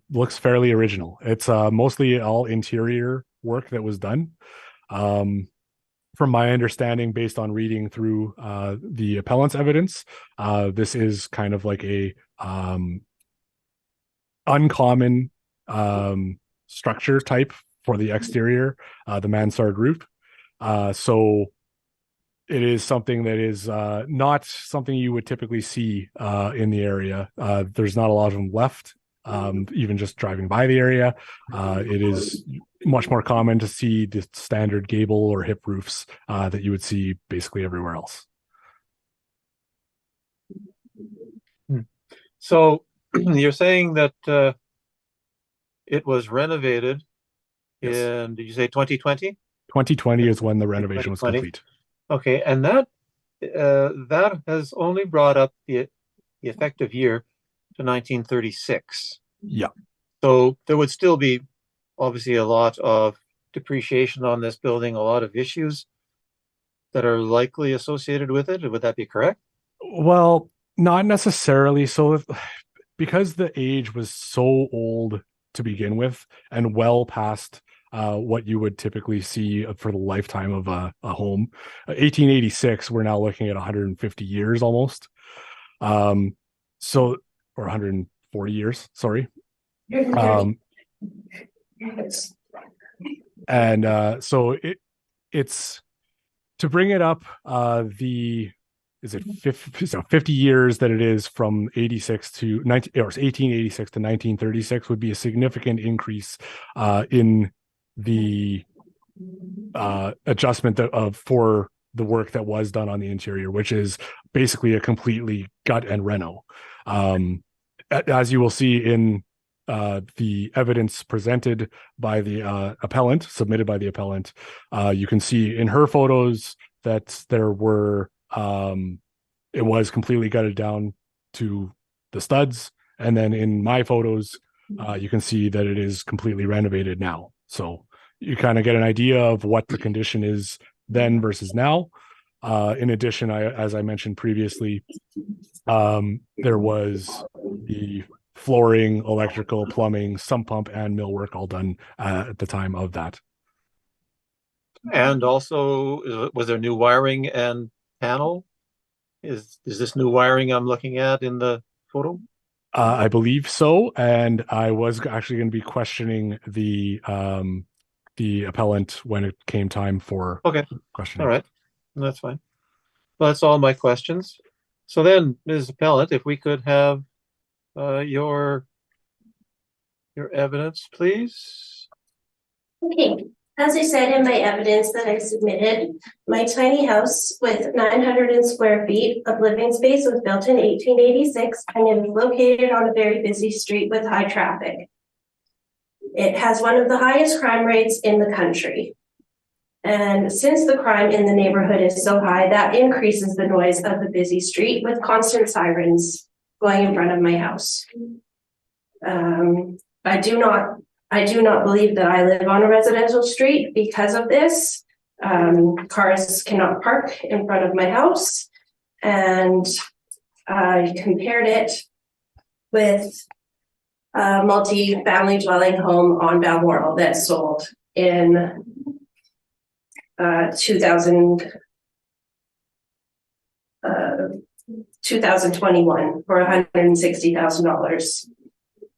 looks fairly original. It's mostly all interior work that was done. From my understanding, based on reading through the appellant's evidence, this is kind of like a uncommon structure type for the exterior, the mansard roof. So it is something that is not something you would typically see in the area. There's not a lot of them left, even just driving by the area. It is much more common to see the standard gable or hip roofs that you would see basically everywhere else. So you're saying that it was renovated Yes. in, did you say 2020? 2020 is when the renovation was 2020. complete. Okay, and that has only brought up the effective year to 1936. Yeah. So there would still be obviously a lot of depreciation on this building, a lot of issues that are likely associated with it. Would that be correct? Well, not necessarily. So because the age was so old to begin with and well past what you would typically see for the lifetime of a home, 1886, we're now looking at 150 years almost. Or 140 years, sorry. So it's to bring it up, is it 50 years that it is from 86 to 1886 to 1936 would be a significant increase in the adjustment for the work that was done on the interior, which is basically a completely gut and reno. As you will see in the evidence presented by the appellant, submitted by the appellant, you can see in her photos that there were it was completely gutted down to the studs, and then in my photos you can see that it is completely renovated now. So you kind of get an idea of what the condition is then versus now. In addition, as I mentioned previously, there was the flooring, electrical, plumbing, sump pump, and millwork all done at the time of that. And also, was there new wiring and panel? Is this new wiring I'm looking at in the photo? I believe so, and I was actually going to be questioning the appellant when it came time for questioning. All right, that's fine. Well, that's all my questions. So then, Ms. Appellant, if we could have your evidence, please. Okay, as I said in my evidence that I submitted, my tiny house with 900 square feet of living space was built in 1886 and it is located on a very busy street with high traffic. It has one of the highest crime rates in the country. And since the crime in the neighborhood is so high, that increases the noise of the busy street with constant sirens going in front of my house. I do not believe that I live on a residential street because of this. Cars cannot park in front of my house, and I compared it with a multi-family dwelling home on Balmoral that sold in 2021 for $160,000.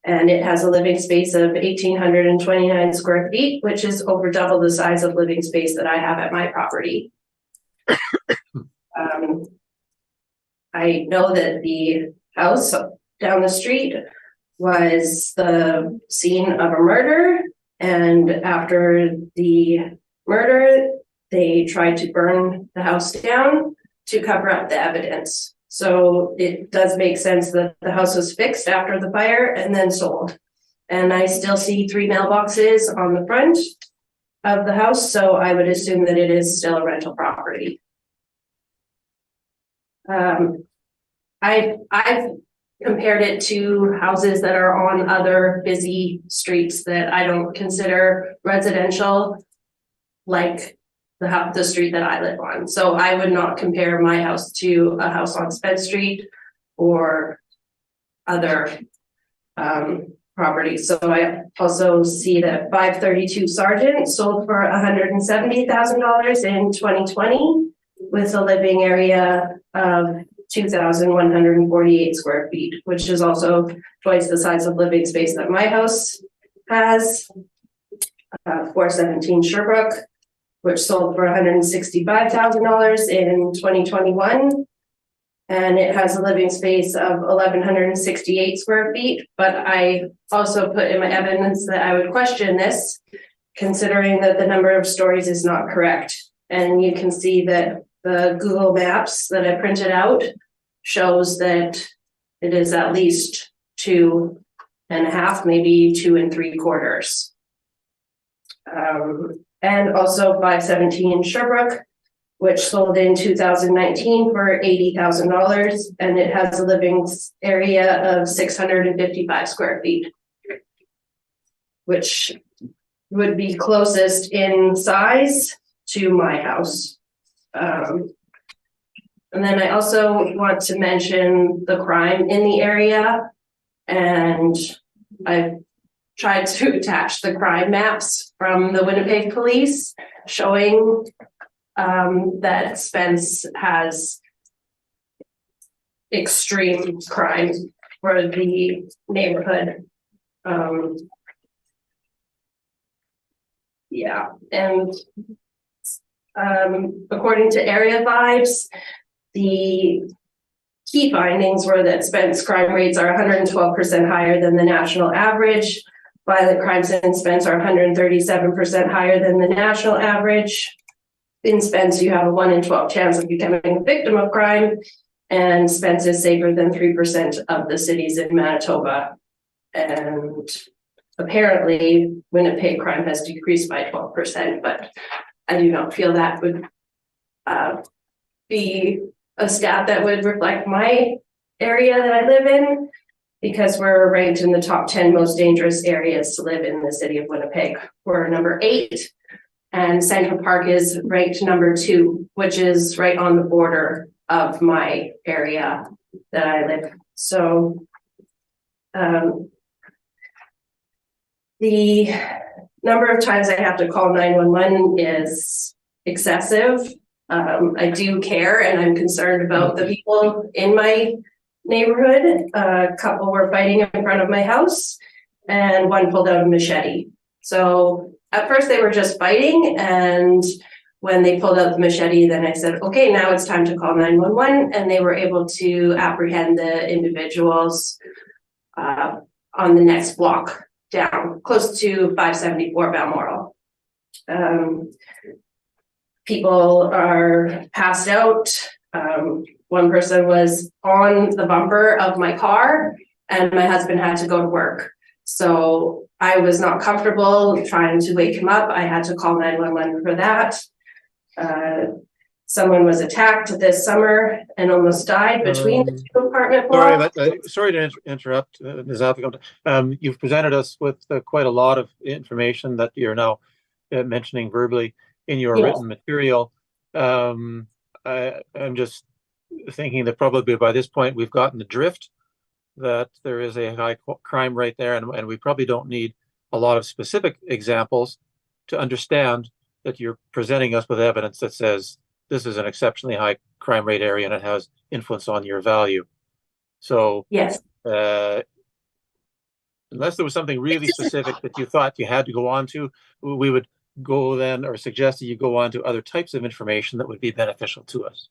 And it has a living space of 1,829 square feet, which is over double the size of living space that I have at my property. I know that the house down the street was the scene of a murder, and after the murder, they tried to burn the house down to cover up the evidence. So it does make sense that the house was fixed after the fire and then sold. And I still see 3 mailboxes on the front of the house, so I would assume that it is still a rental property. I've compared it to houses that are on other busy streets that I don't consider residential, like the street that I live on. So I would not compare my house to a house on Spence Street or other properties. So I also see that 532 Sargent sold for $170,000 in 2020 with a living area of 2,148 square feet, which is also twice the size of living space that my house has. 417 Sherbrooke, which sold for $165,000 in 2021. And it has a living space of 1,168 square feet. But I also put in my evidence that I would question this, considering that the number of stories is not correct. And you can see that the Google Maps that I printed out shows that it is at least 2.5, maybe 2 3/4. And also 517 Sherbrooke, which sold in 2019 for $80,000, and it has a living area of 655 square feet, which would be closest in size to my house. And then I also want to mention the crime in the area, and I've tried to attach the crime maps from the Winnipeg police showing that Spence has extreme crime for the neighborhood. Yeah, and according to Area Vibes, the key findings were that Spence crime rates are 112% higher than the national average. Violent crimes in Spence are 137% higher than the national average. In Spence, you have a 1 in 12 chance of becoming a victim of crime, and Spence is safer than 3% of the cities in Manitoba. And apparently, Winnipeg crime has decreased by 12%, but I do not feel that would be a stat that would reflect my area that I live in, because we're ranked in the top 10 most dangerous areas to live in the city of Winnipeg. We're number 8, and Central Park is ranked number 2, which is right on the border of my area that I live. So the number of times I have to call 911 is excessive. I do care, and I'm concerned about the people in my neighborhood. A couple were fighting in front of my house, and one pulled out a machete. So at first they were just fighting, and when they pulled out the machete, then I said, okay, now it's time to call 911, and they were able to apprehend the individuals on the next block down, close to 574 Balmoral. People are passed out. One person was on the bumper of my car, and my husband had to go to work. So I was not comfortable trying to wake him up. I had to call 911 for that. Someone was attacked this summer and almost died between the 2 apartment blocks. Sorry to interrupt, Ms. Appleton. You've presented us with quite a lot of information that you're now mentioning verbally in your written material. I'm just thinking that probably by this point we've gotten the drift that there is a high crime rate there, and we probably don't need a lot of specific examples to understand that you're presenting us with evidence that says this is an exceptionally high crime rate area and it has influence on your value. So yes, unless there was something really specific that you thought you had to go on to, we would go then, or suggest that you go on to other types of information that would be beneficial to us.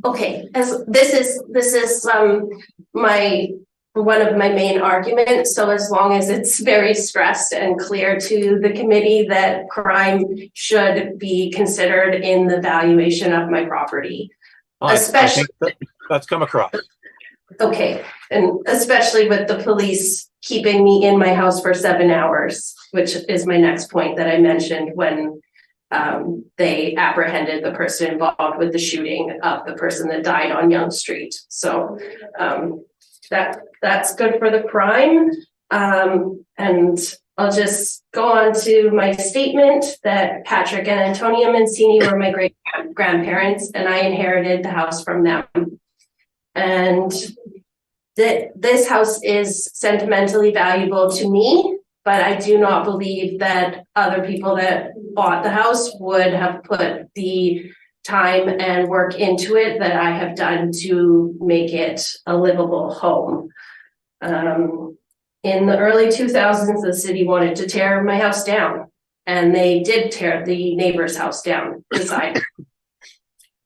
okay, as this is one of my main arguments. So as long as it's very stressed and clear to the committee that crime should be considered in the valuation of my property, especially I think that's come across. Okay, and especially with the police keeping me in my house for 7 hours, which is my next point that I mentioned when they apprehended the person involved with the shooting of the person that died on Yonge Street. So that's good for the crime. And I'll just go on to my statement that Patrick and Antonia Mancini were my great grandparents, and I inherited the house from them. And this house is sentimentally valuable to me, but I do not believe that other people that bought the house would have put the time and work into it that I have done to make it a livable home. In the early 2000s, the city wanted to tear my house down, and they did tear the neighbor's house down beside.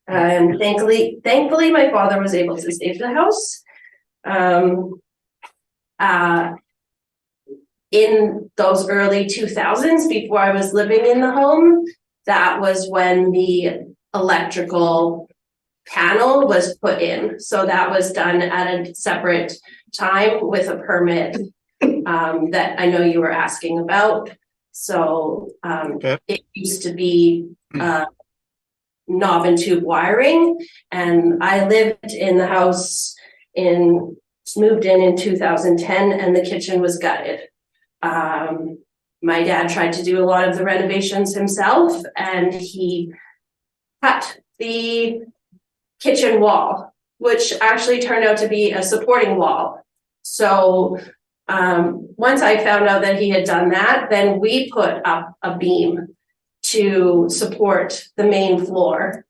And thankfully, my father was able to save the house. In those early 2000s, before I was living in the home, that was when the electrical panel was put in. So that was done at a separate time with a permit that I know you were asking about. So it used to be knob and tube wiring, and I lived in the house moved in 2010, and the kitchen was gutted. My dad tried to do a lot of the renovations himself, and he cut the kitchen wall, which actually turned out to be a supporting wall. So once I found out that he had done that, then we put up a beam to support the main floor.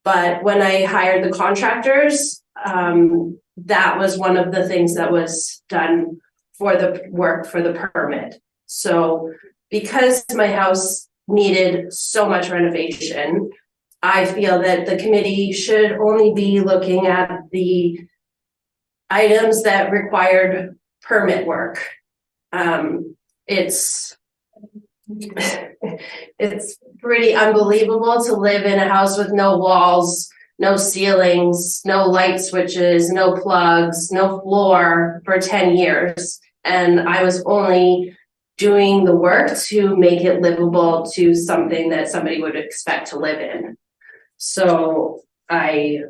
But when I hired the contractors, that was one of the things that was done for the work for the permit. So because my house needed so much renovation, I feel that the committee should only be looking at the items that required permit work. It's pretty unbelievable to live in a house with no walls, no ceilings, no light switches, no plugs, no floor for 10 years. And I was only doing the work to make it livable to something that somebody would expect to live in. So I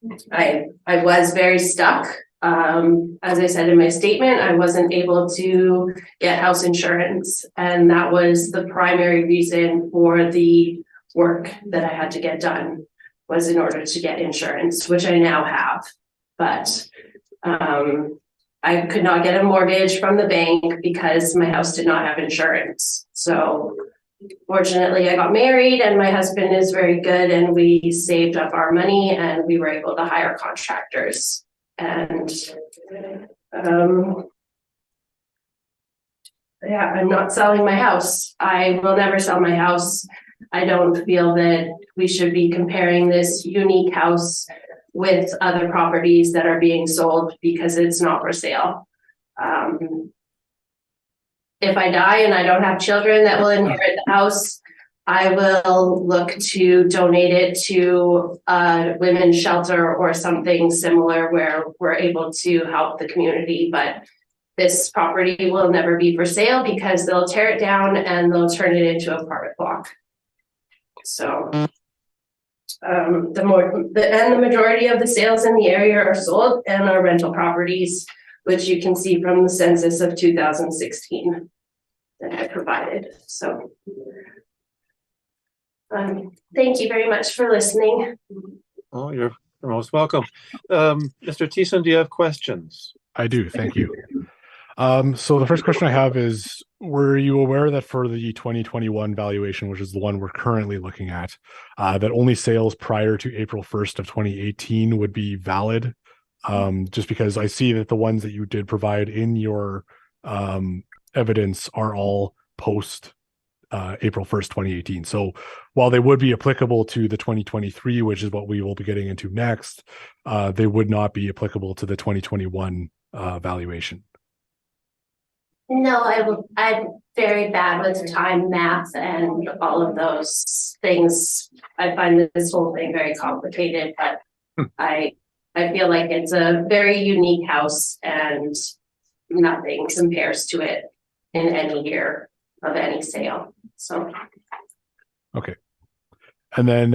was very stuck. As I said in my statement, I wasn't able to get house insurance, and that was the primary reason for the work that I had to get done, was in order to get insurance, which I now have. But I could not get a mortgage from the bank because my house did not have insurance. So fortunately, I got married, and my husband is very good, and we saved up our money, and we were able to hire contractors. And yeah, I'm not selling my house. I will never sell my house. I don't feel that we should be comparing this unique house with other properties that are being sold, because it's not for sale. If I die and I don't have children that will inherit the house, I will look to donate it to a women's shelter or something similar where we're able to help the community. But this property will never be for sale, because they'll tear it down and they'll turn it into an apartment block. So the majority of the sales in the area are sold and are rental properties, which you can see from the census of 2016 that I provided. So thank you very much for listening. Oh, you're most welcome. Mr. Thiessen, do you have questions? I do, thank you. So the first question I have is, were you aware that for the 2021 valuation, which is the one we're currently looking at, that only sales prior to April 1st of 2018 would be valid? Just because I see that the ones that you did provide in your evidence are all post April 1st, 2018. So while they would be applicable to the 2023, which is what we will be getting into next, they would not be applicable to the 2021 valuation. No, I'm very bad with time, math, and all of those things. I find this whole thing very complicated, but I feel like it's a very unique house, and nothing compares to it in any year of any sale. So okay. And then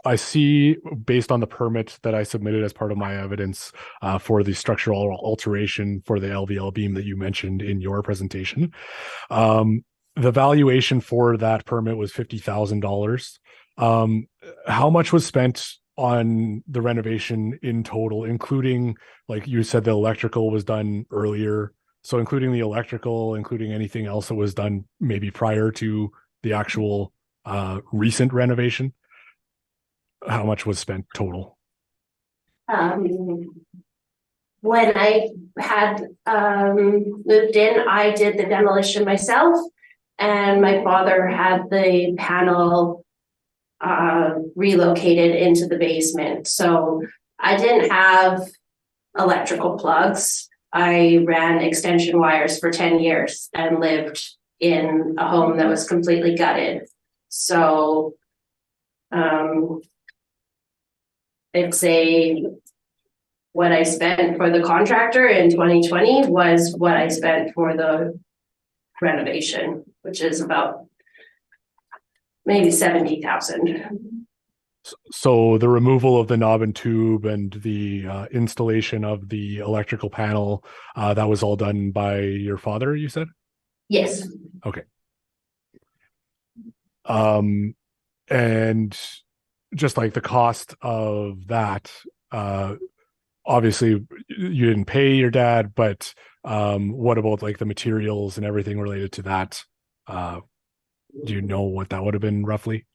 I see, based on the permit that I submitted as part of my evidence for the structural alteration for the LVL beam that you mentioned in your presentation, the valuation for that permit was $50,000. How much was spent on the renovation in total, including, like you said, the electrical was done earlier? So including the electrical, including anything else that was done maybe prior to the actual recent renovation, how much was spent total? When I had moved in, I did the demolition myself, and my father had the panel relocated into the basement. So I didn't have electrical plugs. I ran extension wires for 10 years and lived in a home that was completely gutted. So what I spent for the contractor in 2020 was what I spent for the renovation, which is about maybe 70,000. So the removal of the knob and tube and the installation of the electrical panel, that was all done by your father, you said? Yes. Okay. And just like the cost of that, obviously you didn't pay your dad, but what about like the materials and everything related to that? Do you know what that would have been roughly?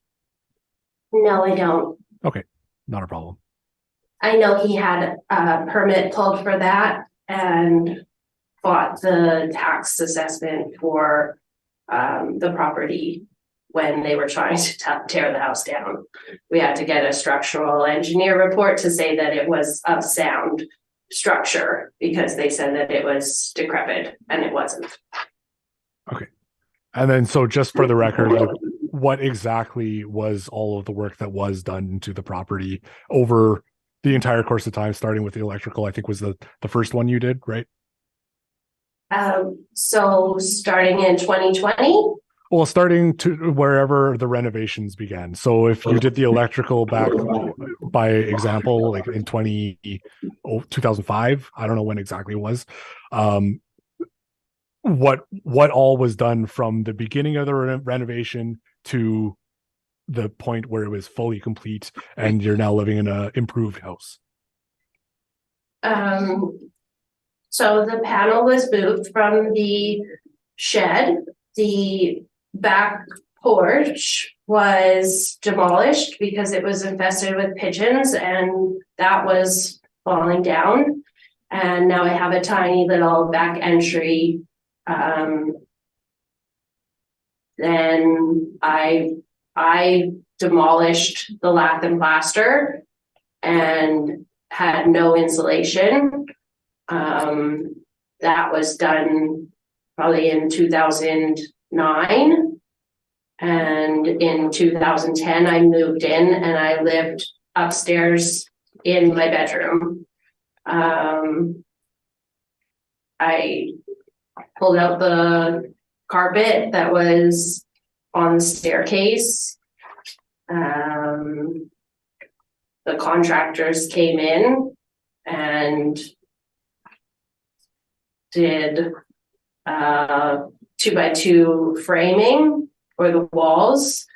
No, I don't. Okay, not a problem. I know he had a permit pulled for that and fought the tax assessment for the property when they were trying to tear the house down. We had to get a structural engineer report to say that it was of sound structure because they said that it was decrepit, and it wasn't. Okay. And then, so just for the record, like, what exactly was all of the work that was done to the property over the entire course of time, starting with the electrical, I think was the first one you did, right? So starting in 2020? Well, starting to wherever the renovations began. So if you did the electrical back, by example, like in 2005, I don't know when exactly it was, what all was done from the beginning of the renovation to the point where it was fully complete and you're now living in an improved house? So the panel was moved from the shed. The back porch was demolished because it was infested with pigeons, and that was falling down. And now I have a tiny little back entry. Then I demolished the lath and plaster and had no insulation. That was done probably in 2009. And in 2010, I moved in and I lived upstairs in my bedroom. I pulled out the carpet that was on the staircase. The contractors came in and did 2x2 framing for the walls,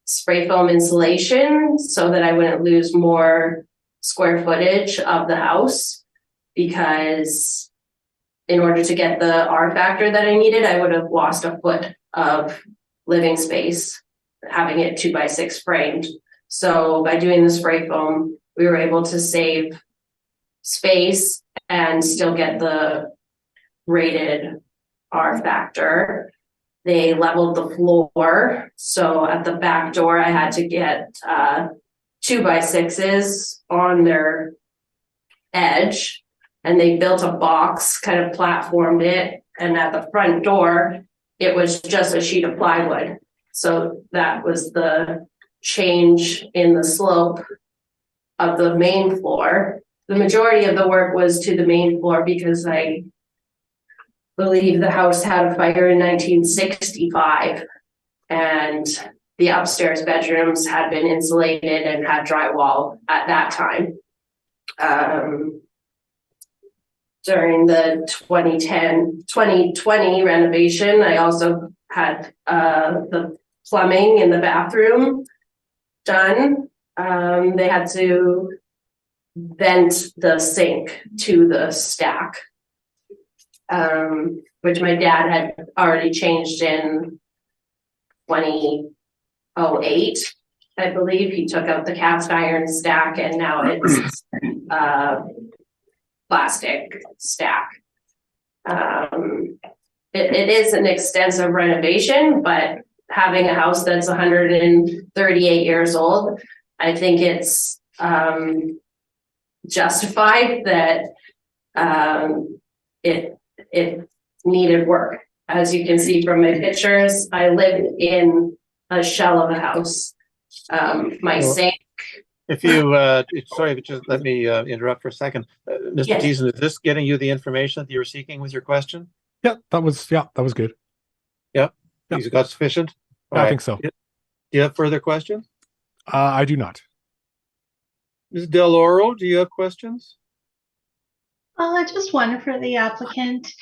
spray foam insulation so that I wouldn't lose more square footage of the house, because in order to get the R factor that I needed, I would have lost a foot of living space having it 2x6 framed. So by doing the spray foam, we were able to save space and still get the rated R factor. They leveled the floor. So at the back door, I had to get 2x6s on their edge, and they built a box, kind of platformed it. And at the front door, it was just a sheet of plywood. So that was the change in the slope of the main floor. The majority of the work was to the main floor because I believe the house had a fire in 1965, and the upstairs bedrooms had been insulated and had drywall at that time. During the 2020 renovation, I also had the plumbing in the bathroom done. They had to vent the sink to the stack, which my dad had already changed in 2008. I believe he took out the cast iron stack and now it's plastic stack. It is an extensive renovation, but having a house that's 138 years old, I think it's justified that it needed work. As you can see from my pictures, I lived in a shell of a house. My sink. If you, sorry, but just let me interrupt for a second. Mr. Yes. Thiessen, is this getting you the information that you were seeking with your question? Yeah, that was good. Yeah, Yeah. you got sufficient? All I right. think so. Do you have further questions? I do not. Ms. Del Oro, do you have questions? Just one for the applicant.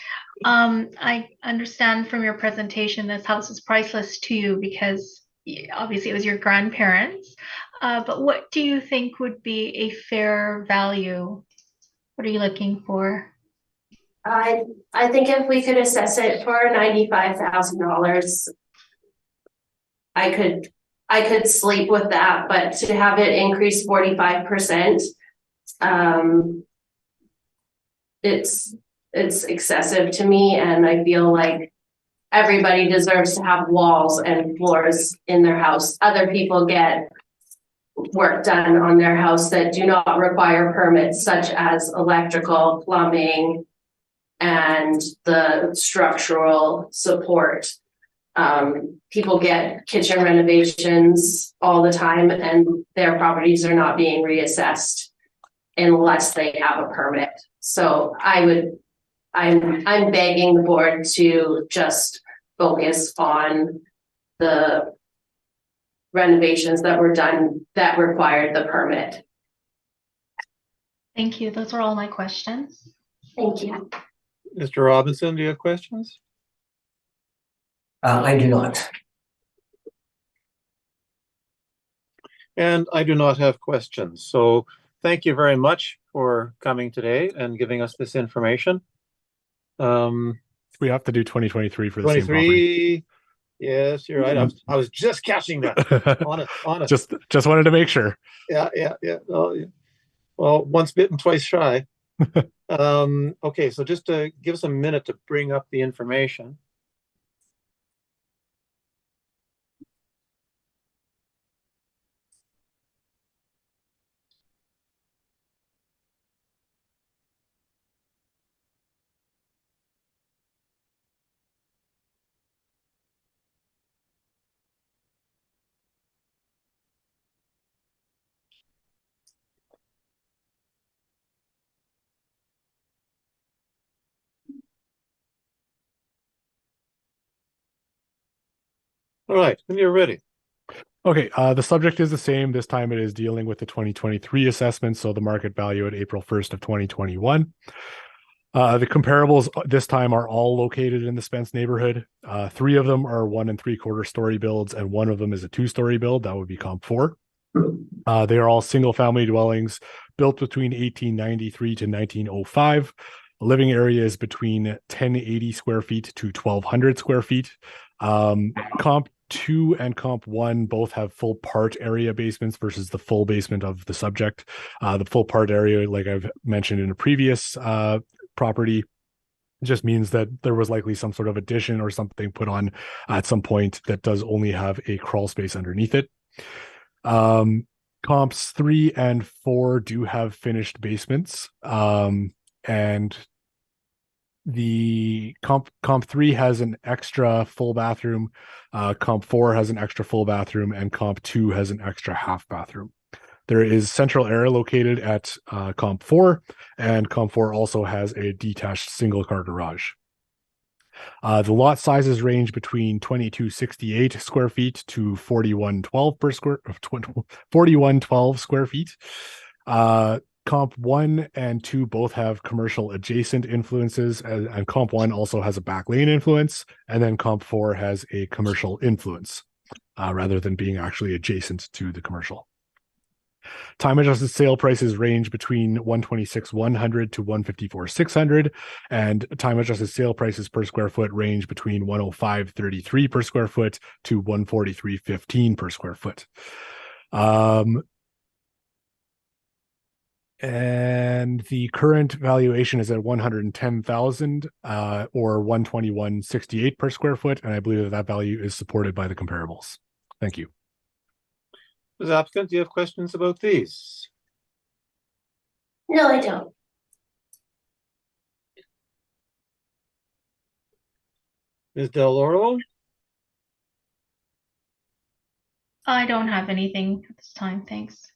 I understand from your presentation this house is priceless to you because obviously it was your grandparents. But what do you think would be a fair value? What are you looking for? I think if we could assess it for $95,000, I could sleep with that, but to have it increase 45%, it's excessive to me, and I feel like everybody deserves to have walls and floors in their house. Other people get work done on their house that do not require permits, such as electrical, plumbing, and the structural support. People get kitchen renovations all the time and their properties are not being reassessed unless they have a permit. So I'm begging the board to just focus on the renovations that were done that required the permit. Thank you. Those are all my questions. Thank you. Mr. Robinson, do you have questions? I do not. And I do not have questions. So thank you very much for coming today and giving us this information. We have to do 2023 for the same property. 23. Yes, you're right. I was just catching that. Honest. Just wanted to make sure. Yeah. Oh, yeah. Well, once bitten, twice shy. Okay, so just to give us a minute to bring up the information. All right, when you're ready. Okay, the subject is the same. This time it is dealing with the 2023 assessment, so the market value at April 1st of 2021. The comparables this time are all located in the Spence neighborhood. 3 of them are 1 3/4 story builds, and 1 of them is a 2-story build. That would be Comp 4. They are all single-family dwellings built between 1893 to 1905. The living area is between 1080 square feet to 1200 square feet. Comp 2 and Comp 1 both have full part area basements versus the full basement of the subject. The full part area, like I've mentioned in a previous property, just means that there was likely some sort of addition or something put on at some point that does only have a crawl space underneath it. Comps 3 and 4 do have finished basements, and the comp 3 has an extra full bathroom, Comp 4 has an extra full bathroom, and Comp 2 has an extra half bathroom. There is central air located at Comp 4, and Comp 4 also has a detached single car garage. The lot sizes range between 2268 square feet to 4112 square feet. Comp 1 and 2 both have commercial adjacent influences, and Comp 1 also has a back lane influence, and then Comp 4 has a commercial influence, rather than being actually adjacent to the commercial. Time adjusted sale prices range between 126,100 to 154,600, and time adjusted sale prices per square foot range between 105.33 per square foot to 143.15 per square foot. And the current valuation is at 110,000 or 121.68 per square foot, and I believe that value is supported by the comparables. Thank you. Ms. Applicant, do you have questions about these? No, I don't. Ms. Del Oro? I don't have anything at this time, thanks.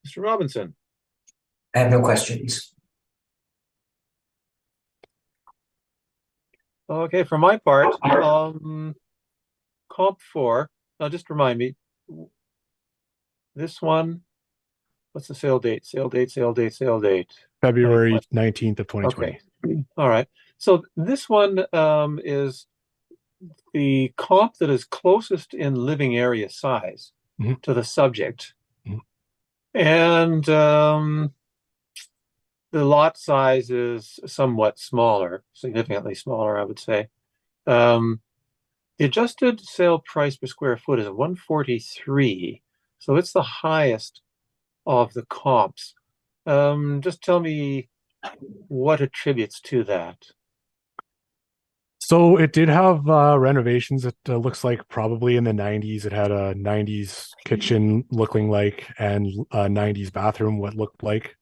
Mr. Robinson? I have no questions. Okay, for my part, Comp 4, now just remind me, this one, what's the sale date? Sale date. February 19th of 2020. Okay, all right. So this one is the comp that is closest in living area size to the subject. And the lot size is somewhat smaller, significantly smaller, I would say. The adjusted sale price per square foot is 143, so it's the highest of the comps. Just tell me what attributes to that. So it did have renovations. It looks like probably in the 90s. It had a 90s kitchen looking like, and a 90s bathroom what looked like.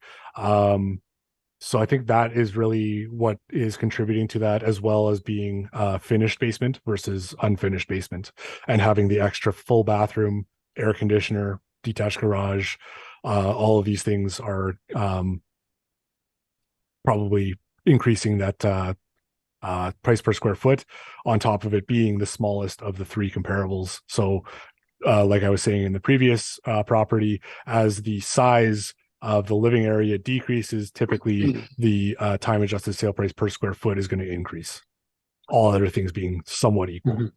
So I think that is really what is contributing to that, as well as being finished basement versus unfinished basement, and having the extra full bathroom, air conditioner, detached garage. All of these things are probably increasing that price per square foot, on top of it being the smallest of the three comparables. So like I was saying in the previous property, as the size of the living area decreases, typically the time adjusted sale price per square foot is going to increase, all other things being somewhat equal.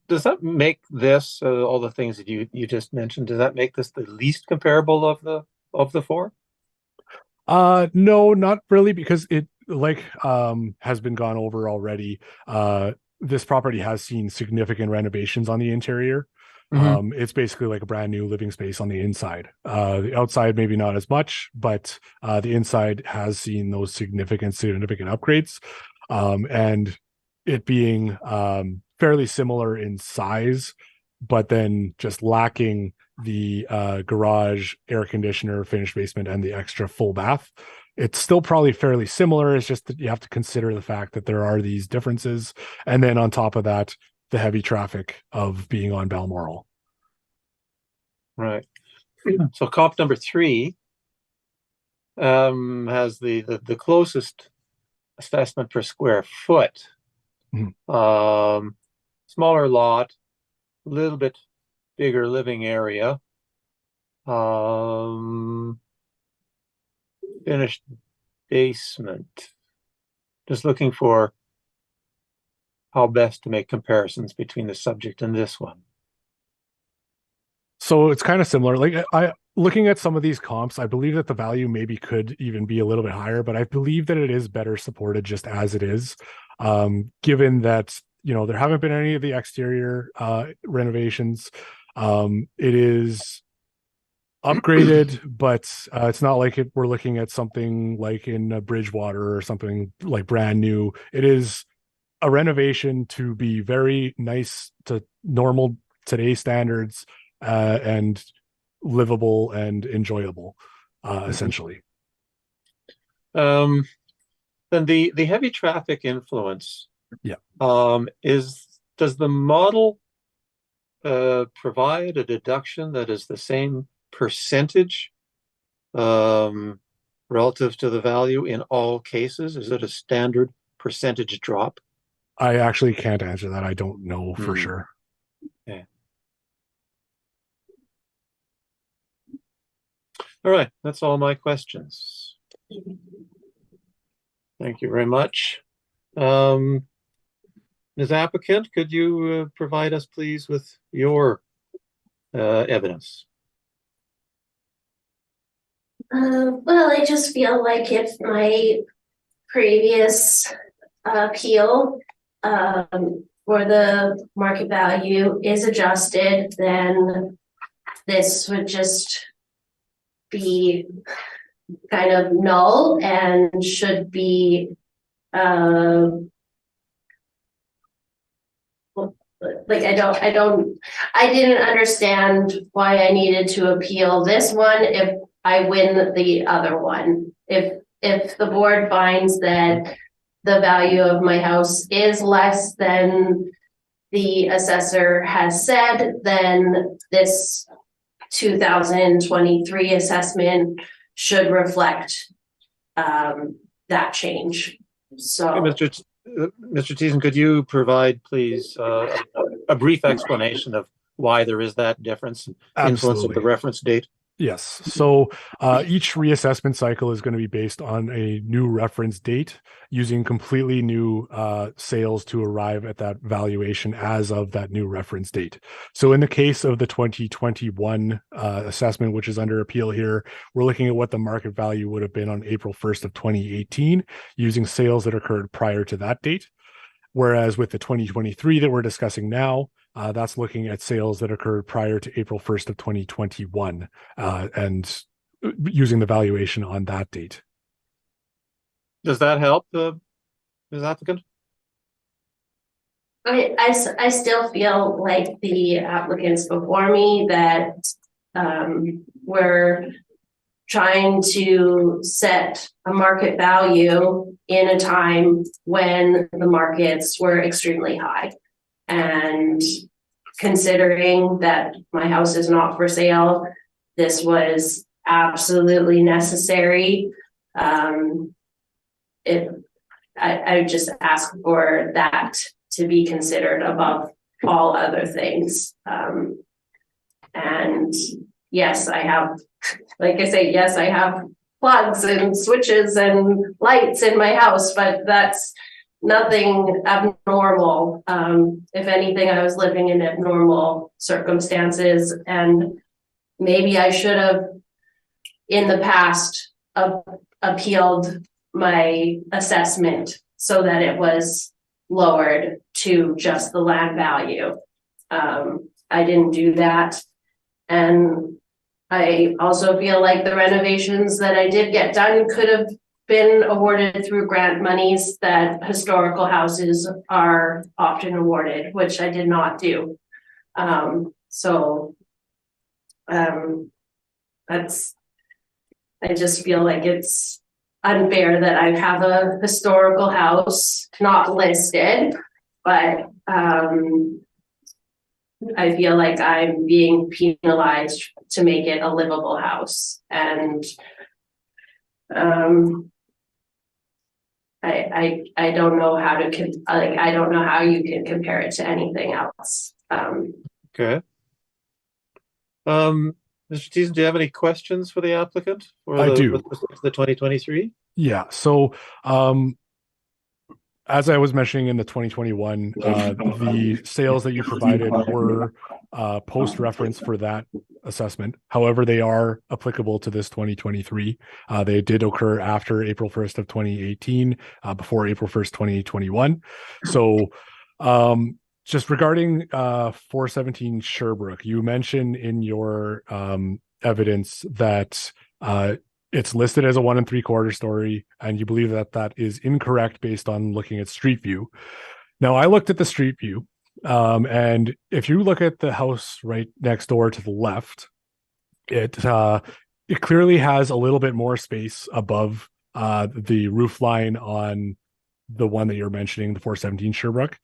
Does that make this, all the things that you just mentioned, does that make this the least comparable of the four? No, not really, because it, like has been gone over already. This property has seen significant renovations on the interior. It's basically like a brand new living space on the inside. The outside maybe not as much, but the inside has seen those significant upgrades. And it being fairly similar in size, but then just lacking the garage, air conditioner, finished basement, and the extra full bath. It's still probably fairly similar. It's just that you have to consider the fact that there are these differences. And then on top of that, the heavy traffic of being on Balmoral. Right. So comp number 3 has the closest assessment per square foot. Smaller lot, a little bit bigger living area. Finished basement. Just looking for how best to make comparisons between the subject and this one. So it's kind of similar. Like looking at some of these comps, I believe that the value maybe could even be a little bit higher, but I believe that it is better supported just as it is. Given that, there haven't been any of the exterior renovations. It is upgraded, but it's not like we're looking at something like in Bridgewater or something like brand new. It is a renovation to be very nice to normal today's standards, and livable and enjoyable, essentially. Then the heavy traffic influence. Yeah. Does the model provide a deduction that is the same percentage relative to the value in all cases? Is it a standard percentage drop? I actually can't answer that. I don't know for sure. All right, that's all my questions. Thank you very much. Ms. Applicant, could you provide us, please, with your evidence? Well, I just feel like if my previous appeal for the market value is adjusted, then this would just be kind of null and should be like I didn't understand why I needed to appeal this one if I win the other one. If the board finds that the value of my house is less than the assessor has said, then this 2023 assessment should reflect that change. So, Mr. Thiessen, could you provide, please, a brief explanation of why there is that difference in influence of the reference date? Yes. So each reassessment cycle is going to be based on a new reference date using completely new sales to arrive at that valuation as of that new reference date. So in the case of the 2021 assessment, which is under appeal here, we're looking at what the market value would have been on April 1st of 2018 using sales that occurred prior to that date. Whereas with the 2023 that we're discussing now, that's looking at sales that occurred prior to April 1st of 2021 and using the valuation on that date. Does that help, Ms. Applicant? I still feel like the applicants before me that were trying to set a market value in a time when the markets were extremely high. And considering that my house is not for sale, this was absolutely necessary. I just ask for that to be considered above all other things. And yes, I have, like I say, yes, I have plugs and switches and lights in my house, but that's nothing abnormal. If anything, I was living in abnormal circumstances, and maybe I should have in the past appealed my assessment so that it was lowered to just the land value. I didn't do that. And I also feel like the renovations that I did get done could have been awarded through grant monies that historical houses are often awarded, which I did not do. I just feel like it's unfair that I have a historical house not listed, but I feel like I'm being penalized to make it a livable house. And I don't know how to I don't know how you can compare it to anything else. Okay. Mr. Thiessen, do you have any questions for the applicant? I do. With the 2023? Yeah. So as I was mentioning in the 2021, the sales that you provided were post-reference for that assessment. However, they are applicable to this 2023. They did occur after April 1st of 2018, before April 1st, 2021. So just regarding 417 Sherbrooke, you mentioned in your evidence that it's listed as a 1 3/4 story, and you believe that that is incorrect based on looking at Street View. Now, I looked at the Street View, and if you look at the house right next door to the left, it clearly has a little bit more space above the roof line on the one that you're mentioning, the 417 Sherbrooke.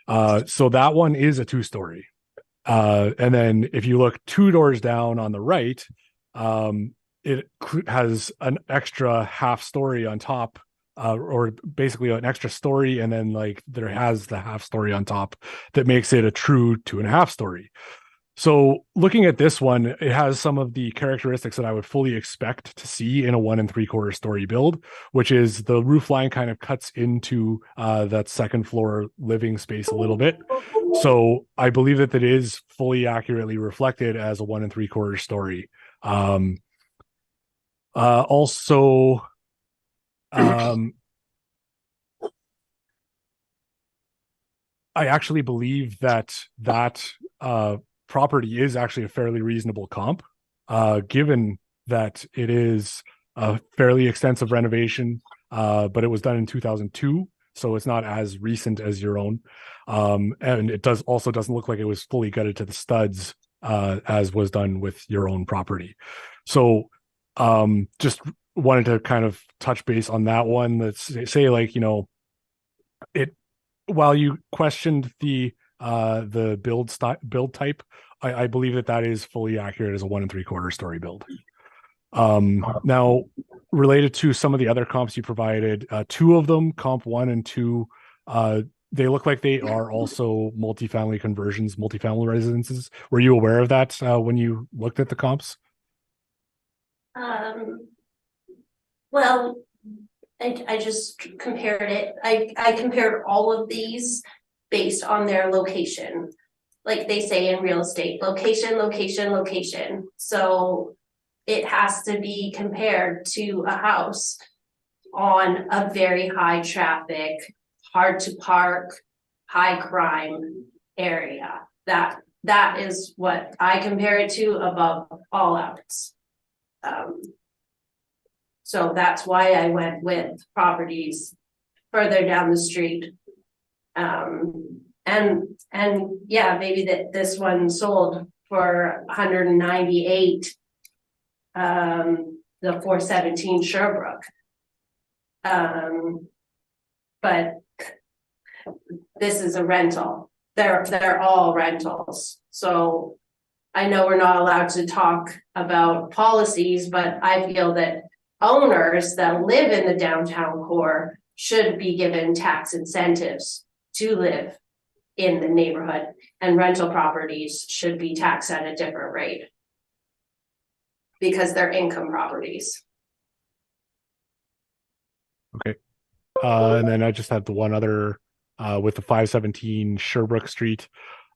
So that one is a 2-story. And then if you look 2 doors down on the right, it has an extra half story on top or basically an extra story, and then like there has the half story on top that makes it a true 2.5 story. So looking at this one, it has some of the characteristics that I would fully expect to see in a 1 3/4 story build, which is the roof line kind of cuts into that second floor living space a little bit. So I believe that it is fully accurately reflected as a 1 3/4 story. Also, I actually believe that property is actually a fairly reasonable comp, given that it is a fairly extensive renovation, but it was done in 2002, so it's not as recent as your own. And it doesn't look like it was fully gutted to the studs, as was done with your own property. So just wanted to kind of touch base on that one. Let's say, like, it, while you questioned the build type, I believe that is fully accurate as a 1 3/4 story build. Now, related to some of the other comps you provided, two of them, comp 1 and 2, they look like they are also multifamily conversions, multifamily residences. Were you aware of that when you looked at the comps? Well, I just compared it. I compared all of these based on their location. Like they say in real estate, location, location, location. So it has to be compared to a house on a very high traffic, hard to park, high crime area. That is what I compare it to above all else. So that's why I went with properties further down the street. And yeah, maybe this one sold for 198, the 417 Sherbrooke. But this is a rental. They're all rentals. So I know we're not allowed to talk about policies, but I feel that owners that live in the downtown core should be given tax incentives to live in the neighborhood, and rental properties should be taxed at a different rate because they're income properties. Okay. And then I just have the one other with the 517 Sherbrooke Street.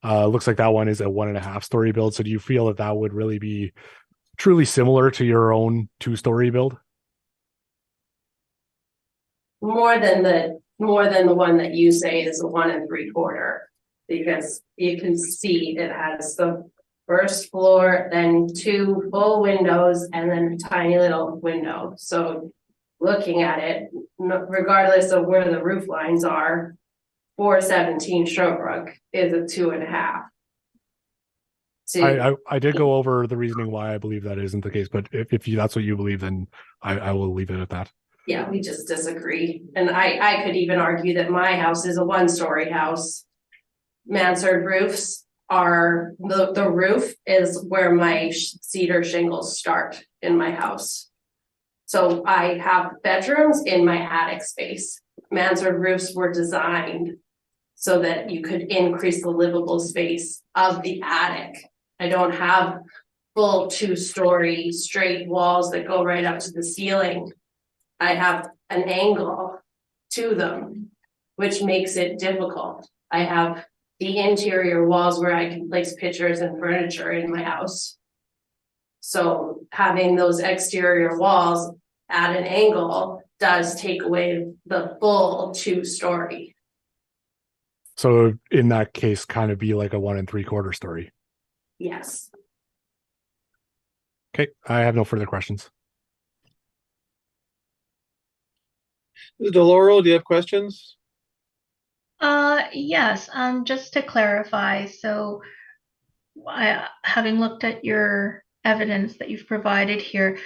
Looks like that one is a 1.5 story build. So do you feel that would really be truly similar to your own 2-story build? More than the one that you say is a 1 3/4, because you can see it has the first floor, then 2 full windows, and then a tiny little window. So looking at it, regardless of where the roof lines are, 417 Sherbrooke is a 2.5. I did go over the reasoning why I believe that isn't the case, but if that's what you believe, then I will leave it at that. Yeah, we just disagree. And I could even argue that my house is a 1-story house. Mansard roofs are, the roof is where my cedar shingles start in my house. So I have bedrooms in my attic space. Mansard roofs were designed so that you could increase the livable space of the attic. I don't have full 2-story straight walls that go right up to the ceiling. I have an angle to them, which makes it difficult. I have the interior walls where I can place pictures and furniture in my house. So having those exterior walls at an angle does take away the full 2-story. So in that case, kind of be like a 1 3/4 story. Yes. Okay, I have no further questions. Deloro, do you have questions? Yes, just to clarify, so having looked at your evidence that you've provided here,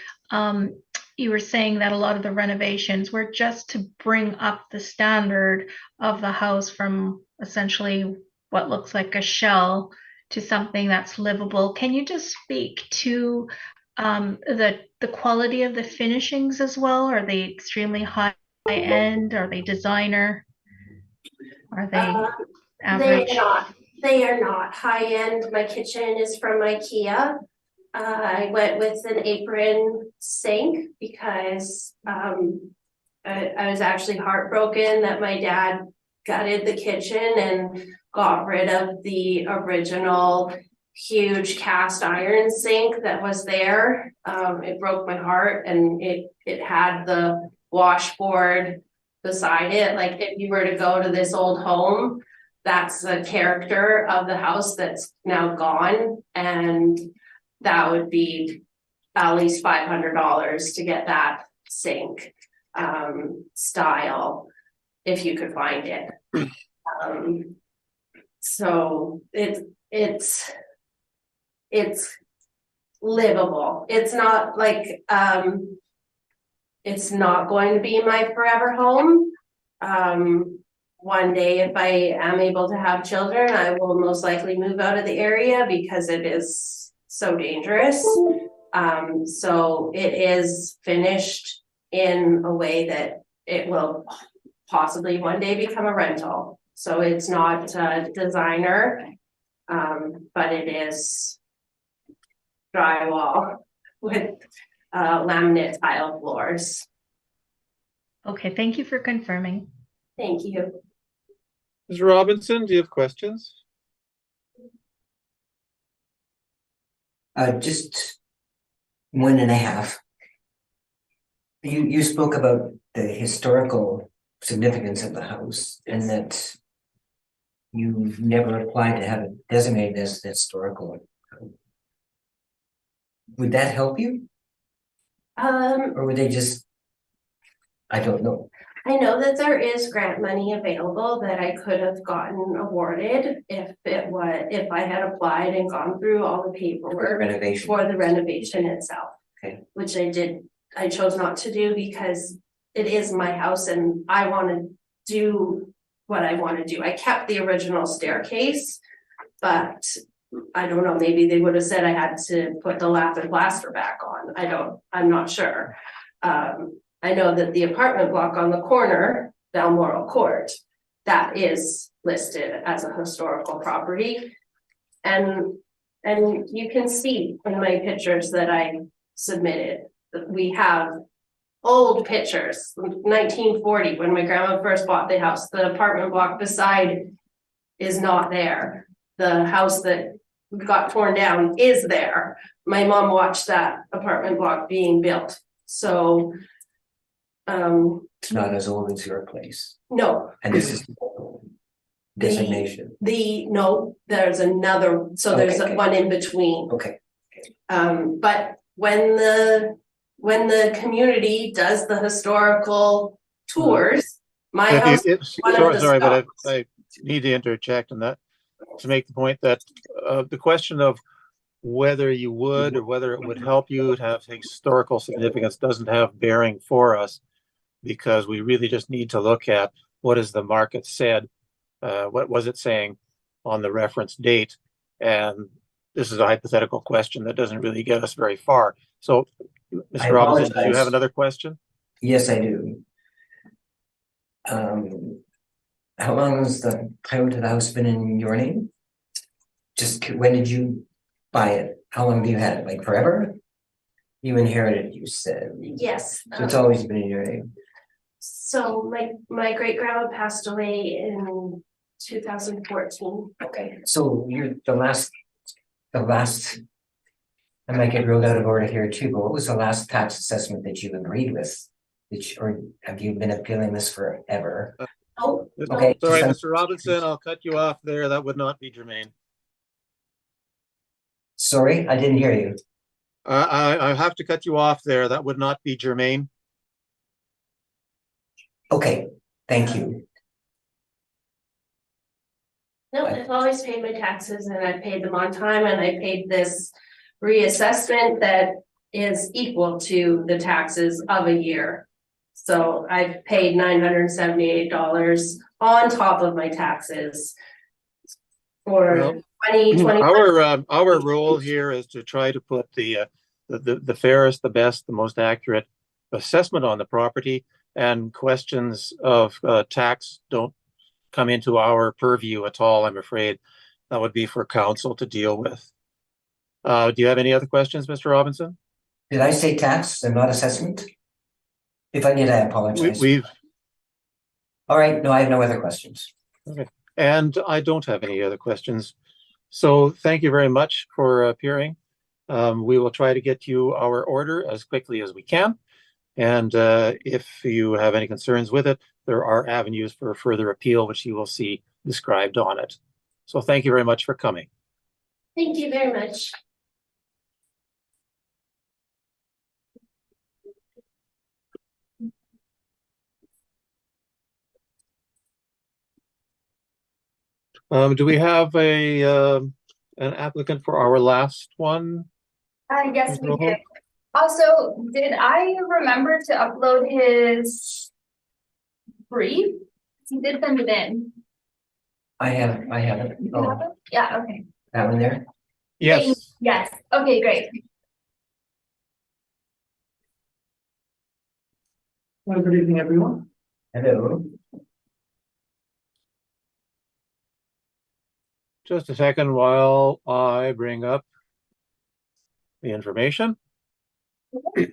you were saying that a lot of the renovations were just to bring up the standard of the house from essentially what looks like a shell to something that's livable. Can you just speak to the quality of the finishings as well? Are they extremely high high end? Are they designer? Are they They average? are not, they are not high end. My kitchen is from IKEA. I went with an apron sink because I was actually heartbroken that my dad gutted the kitchen and got rid of the original huge cast iron sink that was there. It broke my heart, and it had the washboard beside it. Like, if you were to go to this old home, that's the character of the house that's now gone, and that would be at least $500 to get that sink style, if you could find it. So it's livable. It's not like it's not going to be my forever home. One day, if I am able to have children, I will most likely move out of the area because it is so dangerous. So it is finished in a way that it will possibly one day become a rental. So it's not designer, but it is drywall with laminate tile floors. Okay, thank you for confirming. Thank you. Ms. Robinson, do you have questions? Just 1.5. You spoke about the historical significance of the house and that you've never applied to have it designated as historical. Would that help you? Or would they just, I don't know. I know that there is grant money available that I could have gotten awarded if I had applied and gone through all the paperwork Renovation. for the renovation itself. Okay. Which I chose not to do because it is my house and I want to do what I want to do. I kept the original staircase, but I don't know, maybe they would have said I had to put the lath and plaster back on. I'm not sure. I know that the apartment block on the corner, Balmoral Court, that is listed as a historical property. And you can see in my pictures that I submitted that we have old pictures, 1940, when my grandma first bought the house. The apartment block beside is not there. The house that got torn down is there. My mom watched that apartment block being built. So it's not as old as your place. No. And this is designation. No, there's another, so there's Okay. one in between. Okay. But when the community does the historical tours, my house. one of the Sorry, but stops. I need to interject on that to make the point that the question of whether you would or whether it would help you to have historical significance doesn't have bearing for us, because we really just need to look at what has the market said, what was it saying on the reference date, and this is a hypothetical question that doesn't really get us very far. So, I Mr. Robinson, do you apologize. have another question? Yes, I do. How long has the title to the house been in your name? Just when did you buy it? How long have you had it? Like forever? You inherited, you said. Yes. So it's always been in your name. So my great grandma passed away in 2014. Okay, so you're the last, I might get ruled out of order here too, but what was the last tax assessment that you agreed with? Or have you been appealing this forever? Oh, Okay. Sorry, just- Mr. Robinson, I'll cut you off there. That would not be germane. Sorry, I didn't hear you. I have to cut you off there. That would not be germane. Okay, thank you. no, I've always paid my taxes and I paid them on time, and I paid this reassessment that is equal to the taxes of a year. So I've paid $978 on top of my taxes for Well, 2020. Our role here is to try to put the fairest, the best, the most accurate assessment on the property. and questions of tax don't come into our purview at all, I'm afraid. That would be for council to deal with. Do you have any other questions, Mr. Robinson? Did I say tax and not assessment? If I did, I apologize. We've All right, no, I have no other questions. Okay. And I don't have any other questions. So thank you very much for appearing. We will try to get you our order as quickly as we can. And if you have any concerns with it, there are avenues for further appeal, which you will see described on it. So thank you very much for coming. Thank you very much. Do we have an applicant for our last one? Yes, Mr. we Rojo? did. Also, did I remember to upload his brief? He did send it in. I have it. You Oh, have it? Yeah, okay. that one there? Yes. Yes, okay, great. Well, good evening, everyone. Hello. Just a second while I bring up the information. Okay,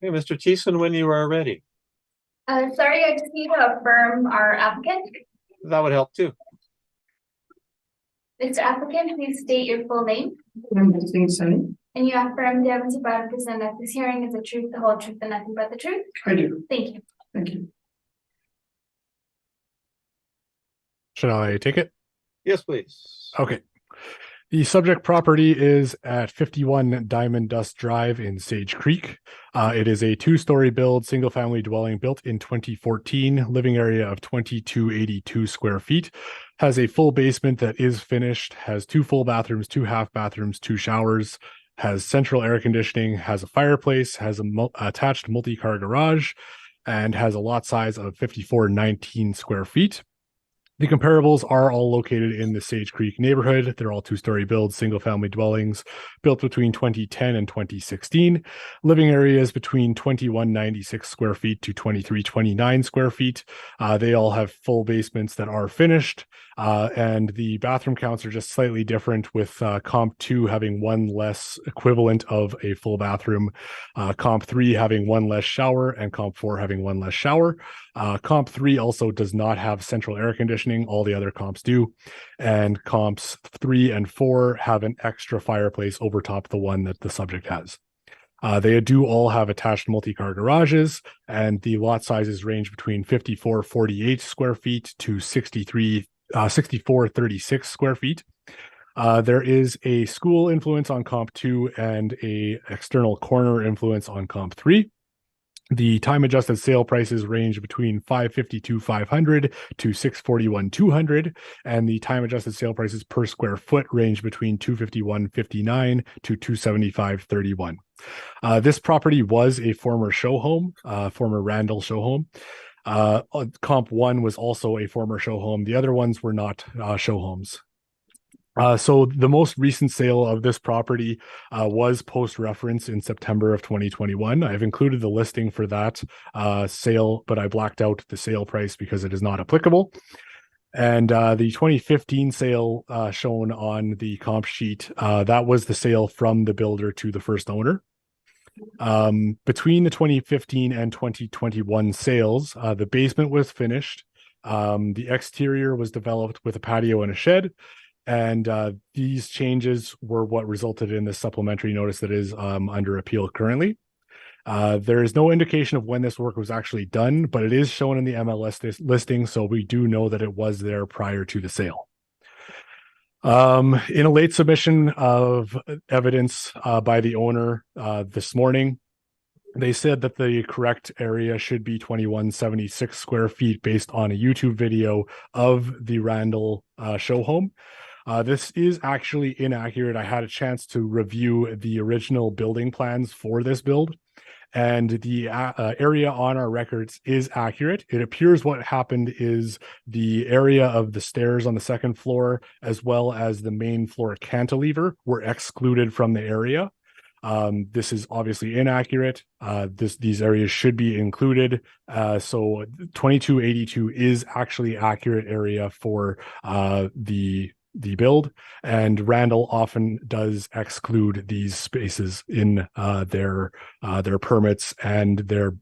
Mr. Thiessen, when you are ready. Sorry, I just need to affirm our applicant. That would help too. Mr. Applicant, please state your full name. I'm listening, Sunny. And you affirm the evidence about to present at this hearing is the truth, the whole truth, and nothing but the truth. I do. Thank you. Thank you. Should I take it? Yes, please. Okay. The subject property is at 51 Diamond Dust Drive in Sage Creek. It is a two-story build, single-family dwelling built in 2014, living area of 2282 square feet, has a full basement that is finished, has 2 full bathrooms, 2 half bathrooms, 2 showers, has central air conditioning, has a fireplace, has a attached multi-car garage, and has a lot size of 5419 square feet. The comparables are all located in the Sage Creek neighborhood. They're all two-story builds, single-family dwellings built between 2010 and 2016. Living areas between 2196 square feet to 2329 square feet. They all have full basements that are finished, and the bathroom counts are just slightly different, with Comp 2 having 1 less equivalent of a full bathroom, Comp 3 having 1 less shower, and Comp 4 having 1 less shower. Comp 3 also does not have central air conditioning. All the other comps do. And comps 3 and 4 have an extra fireplace over top the one that the subject has. They do all have attached multi-car garages, and the lot sizes range between 5448 square feet to 6436 square feet. There is a school influence on Comp 2 and a external corner influence on Comp 3. The time adjusted sale prices range between $552,500 to $641,200, and the time adjusted sale prices per square foot range between $251.59 to $275.31. This property was a former show home, former Randall show home. Comp 1 was also a former show home. The other ones were not show homes. So the most recent sale of this property was post-reference in September of 2021. I've included the listing for that sale, but I blacked out the sale price because it is not applicable. And the 2015 sale shown on the comp sheet, that was the sale from the builder to the first owner. Between the 2015 and 2021 sales, the basement was finished. The exterior was developed with a patio and a shed. And these changes were what resulted in the supplementary notice that is under appeal currently. There is no indication of when this work was actually done, but it is shown in the MLS listing, so we do know that it was there prior to the sale. In a late submission of evidence by the owner this morning, they said that the correct area should be 2176 square feet based on a YouTube video of the Randall show home. This is actually inaccurate. I had a chance to review the original building plans for this build, and the area on our records is accurate. It appears what happened is the area of the stairs on the second floor, as well as the main floor cantilever, were excluded from the area. This is obviously inaccurate. These areas should be included. So 2282 is actually accurate area for the build, and Randall often does exclude these spaces in their permits and their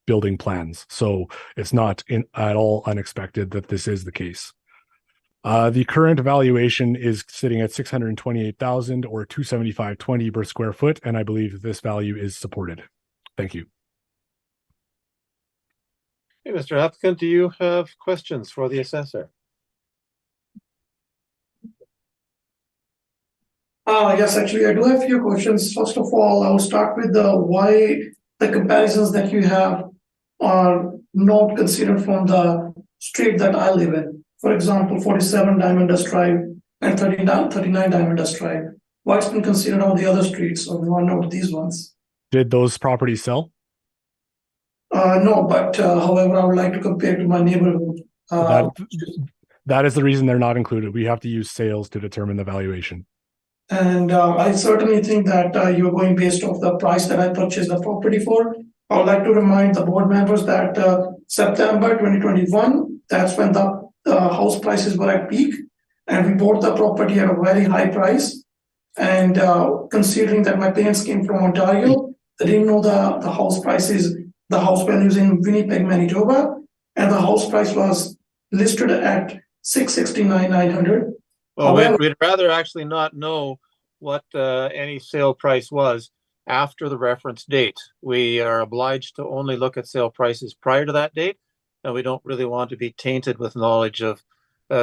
building plans. So it's not at all unexpected that this is the case. The current valuation is sitting at 628,000 or 275.20 per square foot, and I believe that this value is supported. Thank you. Hey, Mr. Applicant, do you have questions for the assessor? Yes, actually, I do have a few questions. First of all, I'll start with the why the comparisons that you have are not considered from the street that I live in. For example, 47 Diamond Dust Drive and 39 Diamond Dust Drive. Why it's been considered on the other streets or why not these ones? Did those properties sell? No, but however, I would like to compare to my neighborhood. That is the reason they're not included. We have to use sales to determine the valuation. And I certainly think that you're going based off the price that I purchased the property for. I would like to remind the board members that September 2021, that's when the house prices were at peak, and we bought the property at a very high price. And considering that my parents came from Ontario, they didn't know the house prices, the house values in Winnipeg, Manitoba, and the house price was listed at 669,900. Well, we'd rather actually not know what any sale price was after the reference date. We are obliged to only look at sale prices prior to that date, and we don't really want to be tainted with knowledge of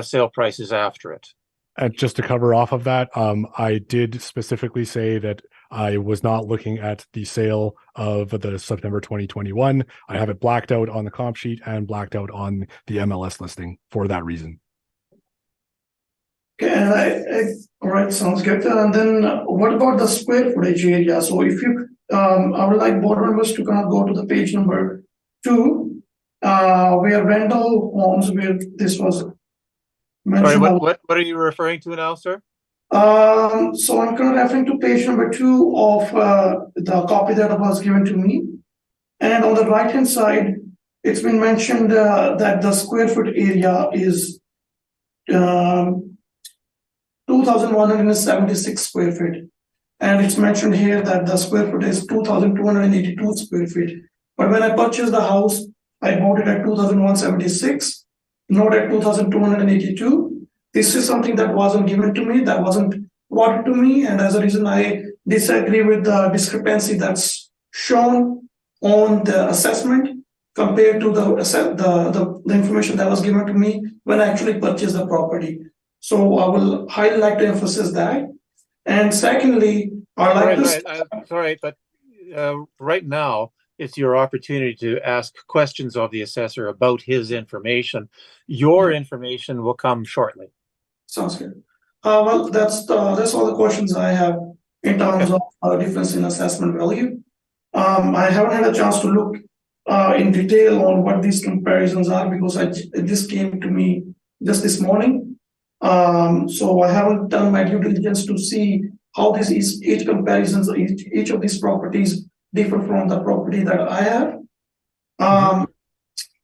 sale prices after it. And just to cover off of that, I did specifically say that I was not looking at the sale of the September 2021. I have it blacked out on the comp sheet and blacked out on the MLS listing for that reason. Okay, all right, sounds good. And then what about the square footage area? So if you, I would like board members to kind of go to the page number 2, where Randall Homes, where this was mentioned. Sorry, what are you referring to now, sir? So I'm kind of referring to page number 2 of the copy that was given to me. And on the right-hand side, it's been mentioned that the square foot area is 2,176 square feet. And it's mentioned here that the square foot is 2,282 square feet. But when I purchased the house, I bought it at 2,176, not at 2,282. This is something that wasn't given to me, that wasn't brought to me. And as a reason, I disagree with the discrepancy that's shown on the assessment compared to the information that was given to me when I actually purchased the property. So I will highly like to emphasize that. And secondly, I'd like to... Sorry, but right now, it's your opportunity to ask questions of the assessor about his information. Your information will come shortly. Sounds good. Well, that's all the questions I have in terms of difference in assessment value. I haven't had a chance to look in detail on what these comparisons are because this came to me just this morning. So I haven't done my due diligence to see how each comparisons, each of these properties differ from the property that I have.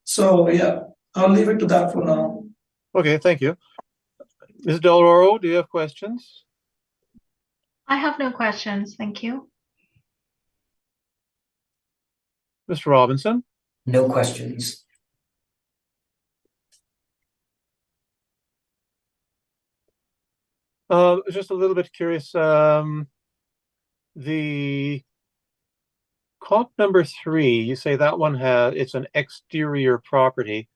So yeah, I'll leave it to that for now. Okay, thank you. Ms. Del Oro, do you have questions? I have no questions, thank you. Mr. Robinson? No questions. Just a little bit curious. The comp number 3, you say that one it's an exterior property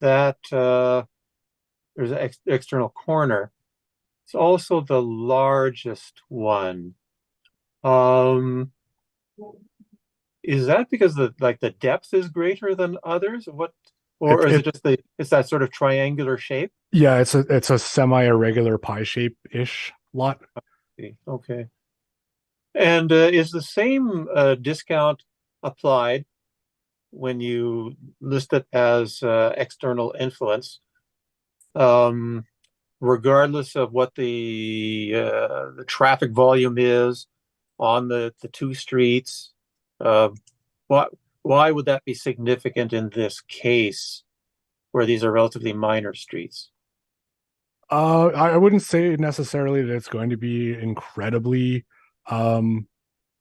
that there's an external corner. It's also the largest one. Is that because the depth is greater than others? Or is it just it's that sort of triangular shape? Yeah, it's a semi-irregular pie shape-ish lot. Okay. And is the same discount applied when you list it as external influence, regardless of what the traffic volume is, on the two streets. Why would that be significant in this case where these are relatively minor streets? I wouldn't say necessarily that it's going to be incredibly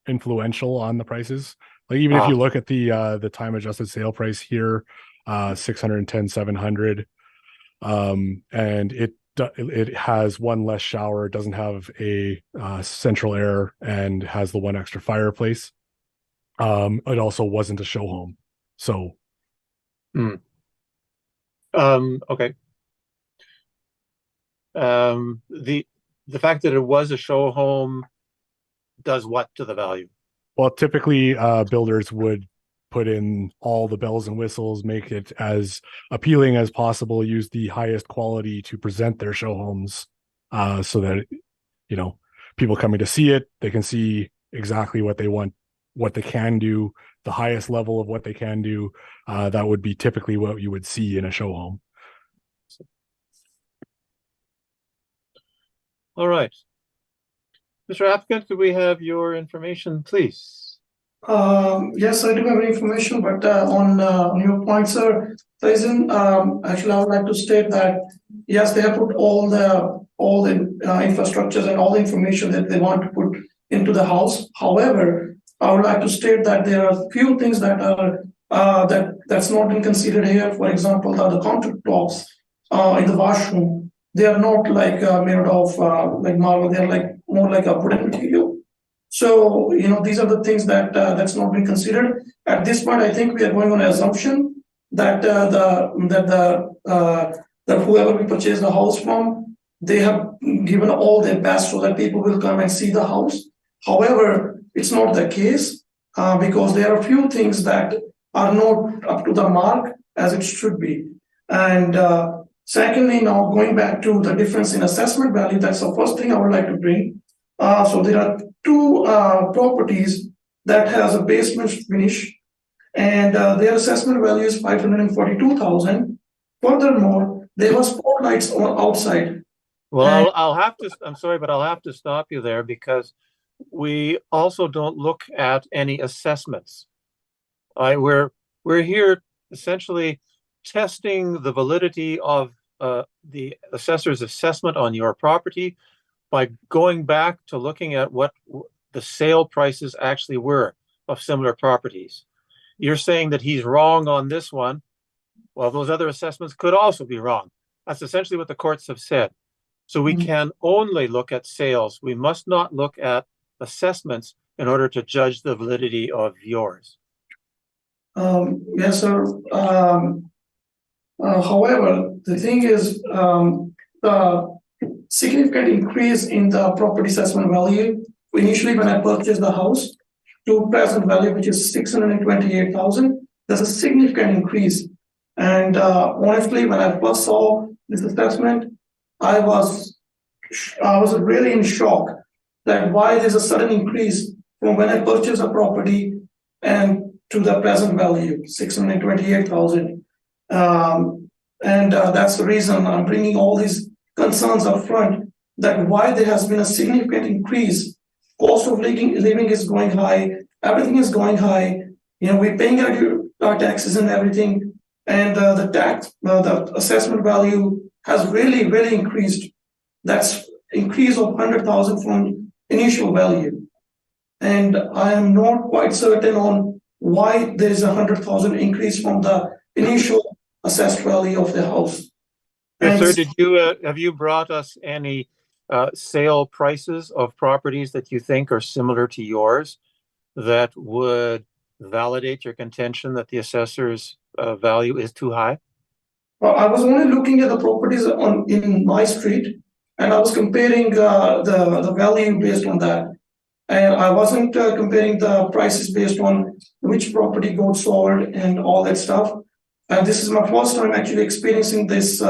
influential on the prices. Like even if you look at the time adjusted sale price here, 610, 700, and it has one less shower, doesn't have a central air, and has the one extra fireplace. It also wasn't a show home, so. Okay. The fact that it was a show home does what to the value? Well, typically builders would put in all the bells and whistles, make it as appealing as possible, use the highest quality to present their show homes, so that, you know, people coming to see it, they can see exactly what they want, what they can do, the highest level of what they can do. That would be typically what you would see in a show home. All right. Mr. Applicant, could we have your information, please? Yes, I do have information, but on your point, sir, Tyson, actually, I would like to state that yes, they have put all the infrastructures and all the information that they want to put into the house. However, I would like to state that there are a few things that are that's not been considered here. For example, the countertops in the washroom, they are not like made of like marble. They are like more like a wooden material. So, you know, these are the things that that's not been considered at this point. I think we are going on an assumption that that whoever we purchase the house from, they have given all their best so that people will come and see the house. However, it's not the case because there are a few things that are not up to the mark as it should be. And secondly, now going back to the difference in assessment value, that's the first thing I would like to bring. So there are two properties that has a basement finish, and their assessment value is 542,000. Furthermore, there was spotlights outside. Well, I'll have to. I'm sorry, but I'll have to stop you there because we also don't look at any assessments. We're here essentially testing the validity of the assessor's assessment on your property by going back to looking at what the sale prices actually were of similar properties. You're saying that he's wrong on this one. Well, those other assessments could also be wrong. That's essentially what the courts have said. So we can only look at sales. We must not look at assessments in order to judge the validity of yours. Yes, sir. However, the thing is, the significant increase in the property assessment value initially when I purchased the house to present value, which is 628,000. There's a significant increase. And honestly, when I first saw this assessment, I was really in shock that why there's a sudden increase from when I purchased a property and to the present value, 628,000. And that's the reason I'm bringing all these concerns up front, that why there has been a significant increase. Cost of living is going high, everything is going high. You know, we're paying our taxes and everything, and the assessment value has really increased. That's increase of 100,000 from initial value, and I am not quite certain on why there is 100,000 increase from the initial assessed value of the house. Yes, sir, have you brought us any sale prices of properties that you think are similar to yours that would validate your contention that the assessor's value is too high? Well, I was only looking at the properties in my street, and I was comparing the value based on that. And I wasn't comparing the prices based on which property got sold and all that stuff. And this is my first time actually experiencing this,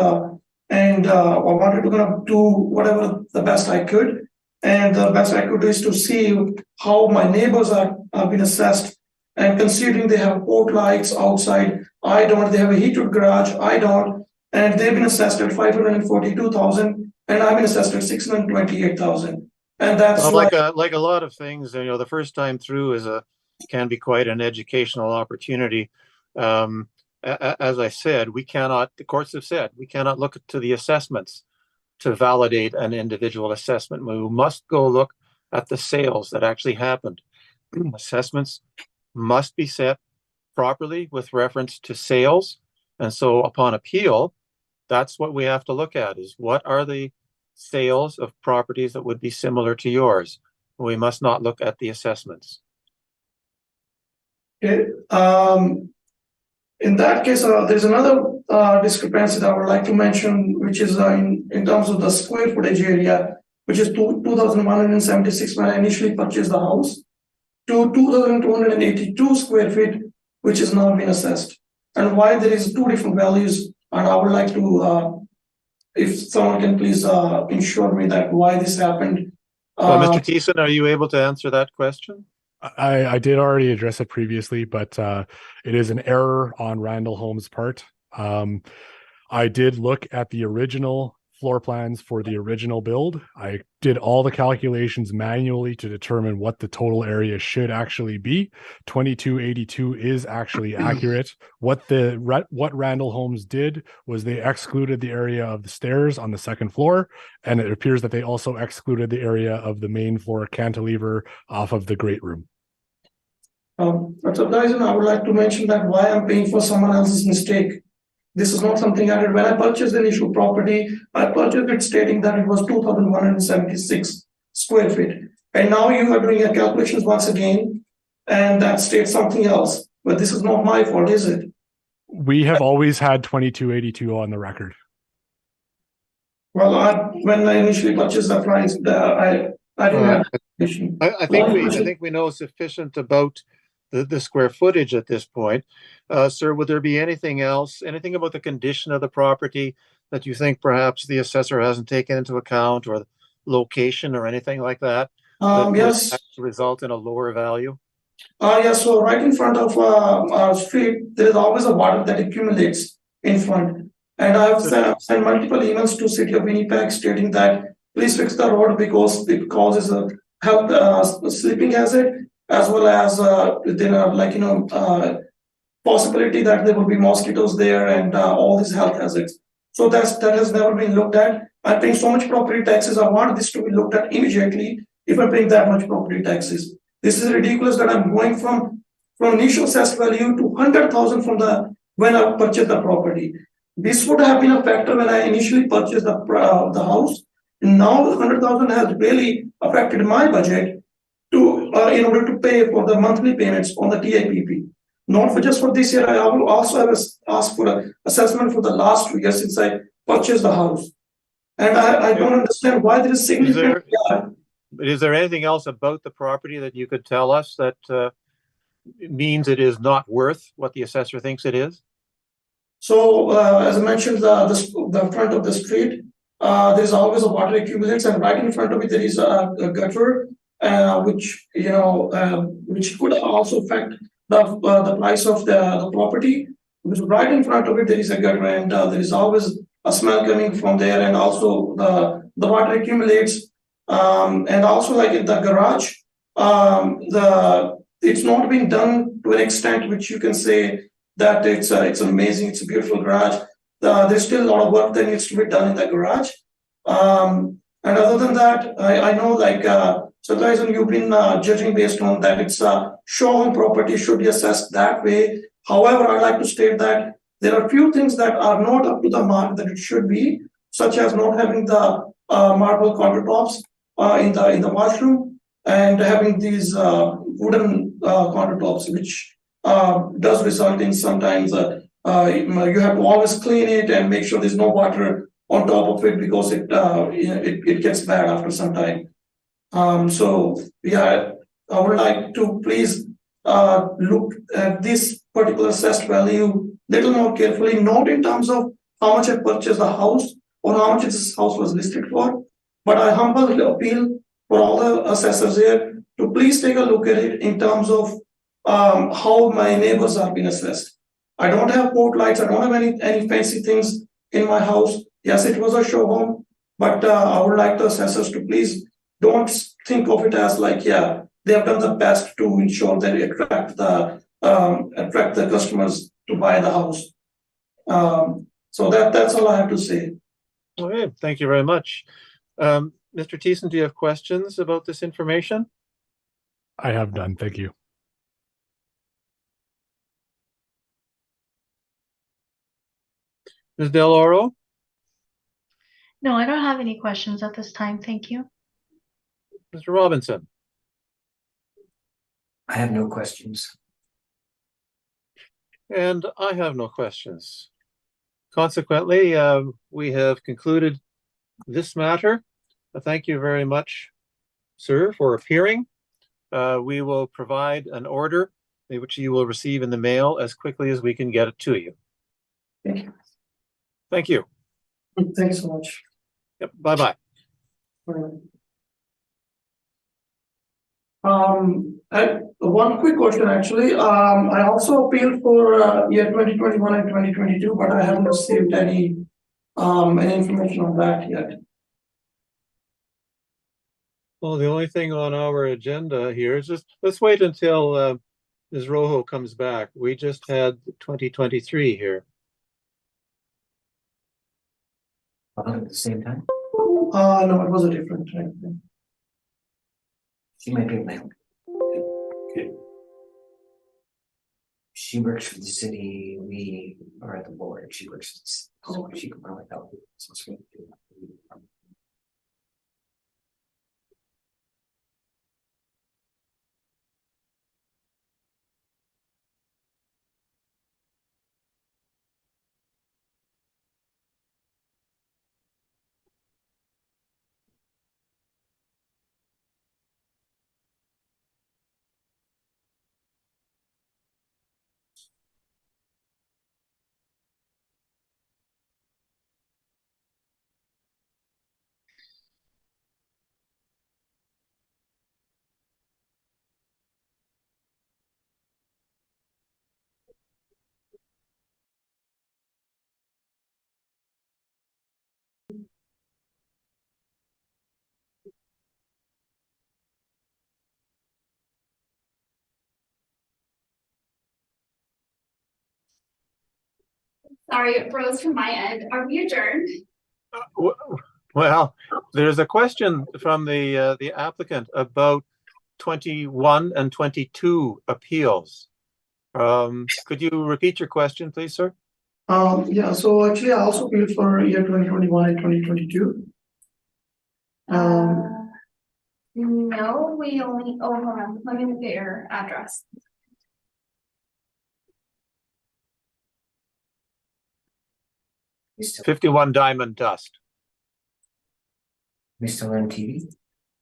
and I wanted to do whatever the best I could. And the best I could do is to see how my neighbors are being assessed. And considering they have port lights outside, I don't. They have a heated garage, I don't. And they've been assessed at 542,000, and I've been assessed at 628,000. And that's Well, why, like a lot of things, the first time through can be quite an educational opportunity. As I said, the courts have said, we cannot look to the assessments to validate an individual assessment. We must go look at the sales that actually happened. Assessments must be set properly with reference to sales. And so upon appeal, that's what we have to look at, is what are the sales of properties that would be similar to yours. We must not look at the assessments. okay, in that case, there's another discrepancy that I would like to mention, which is in terms of the square footage area, which is 2,176 when I initially purchased the house, to 2,282 square feet, which is now been assessed. And why there is two different values, and I would like to, if someone can please ensure me that why this happened. Well, Mr. Thiessen, are you able to answer that question? I did already address it previously, but it is an error on Randall Holmes' part. I did look at the original floor plans for the original build. I did all the calculations manually to determine what the total area should actually be. 2282 is actually accurate. What Randall Holmes did was they excluded the area of the stairs on the second floor, and it appears that they also excluded the area of the main floor cantilever off of the great room. But Tyson, I would like to mention that why I'm paying for someone else's mistake. This is not something I did. When I purchased the initial property, I purchased it stating that it was 2,176 square feet. And now you are doing your calculations once again, and that states something else. But this is not my fault, is it? We have always had 2282 on the record. Well, when I initially purchased the price, I didn't have calculation. I think we know sufficient about the square footage at this point. Sir, would there be anything else, anything about the condition of the property that you think perhaps the assessor hasn't taken into account, or the location or anything like that? Yes. Would result in a lower value? Yes, so right in front of our street, there is always a water that accumulates in front. And I've sent multiple emails to City of Winnipeg stating that please fix the road because it causes a health sleeping hazard, as well as there are possibility that there will be mosquitoes there and all these health hazards. So that has never been looked at. I'm paying so much property taxes. I want this to be looked at immediately if I'm paying that much property taxes. This is ridiculous that I'm going from initial assessed value to 100,000 from when I purchased the property. This would have been a factor when I initially purchased the house. And now the 100,000 has really affected my budget in order to pay for the monthly payments on the TIPP. Not for just for this year, I will also have asked for an assessment for the last 2 years since I purchased the house. And I don't understand why there is significant. Is there anything else about the property that you could tell us that means it is not worth what the assessor thinks it is? So, as I mentioned, the front of the street, there is always a water accumulates, and right in front of it there is a gutter, which could also affect the price of the property. Because right in front of it there is a gutter, and there is always a smell coming from there, and also the water accumulates. And also, like in the garage, it's not been done to an extent which you can say that it's amazing, it's a beautiful garage. There's still a lot of work that needs to be done in the garage. And other than that, I know so guys, you've been judging based on that it's a show home property should be assessed that way. However, I'd like to state that there are a few things that are not up to the mark that it should be, such as not having the marble countertops in the washroom, and having these wooden countertops, which does result in sometimes you have to always clean it and make sure there's no water on top of it because it gets bad after some time. So yeah, I would like to please look at this particular assessed value little more carefully, not in terms of how much I purchased the house or how much this house was listed for, but I humbly appeal for all the assessors here to please take a look at it in terms of how my neighbors are being assessed. I don't have port lights. I don't have any fancy things in my house. Yes, it was a show home, but I would like the assessors to please don't think of it as like, yeah, they have done the best to ensure they attract the customers to buy the house. So that's all I have to say. Okay, thank you very much. Mr. Thiessen, do you have questions about this information? I have none. Thank you. Ms. Del Oro? No, I don't have any questions at this time. Thank you. Mr. Robinson? I have no questions. And I have no questions. Consequently, we have concluded this matter. Thank you very much, sir, for appearing. We will provide an order which you will receive in the mail as quickly as we can get it to you. Thank you. Thank you. Thanks so much. Yep, bye-bye. One quick question, actually. I also appealed for year 2021 and 2022, but I haven't received any information on that yet. Well, the only thing on our agenda here is just, let's wait until Ms. Rojo comes back. We just had 2023 here. At the same time, No, it was a different thing. she might be my. Okay. She works for the city. We are at the board. She works for the city, so she can probably help. So it's good. Sorry, it froze from my end. Are we adjourned? Well, there's a question from the applicant about 21 and 22 appeals. Could you repeat your question, please, sir? Yeah, so actually I also appealed for year 2021 and 2022. No, we only, oh, hold on, let me look at your address. We still, 51 Diamond Dust. we still on TV?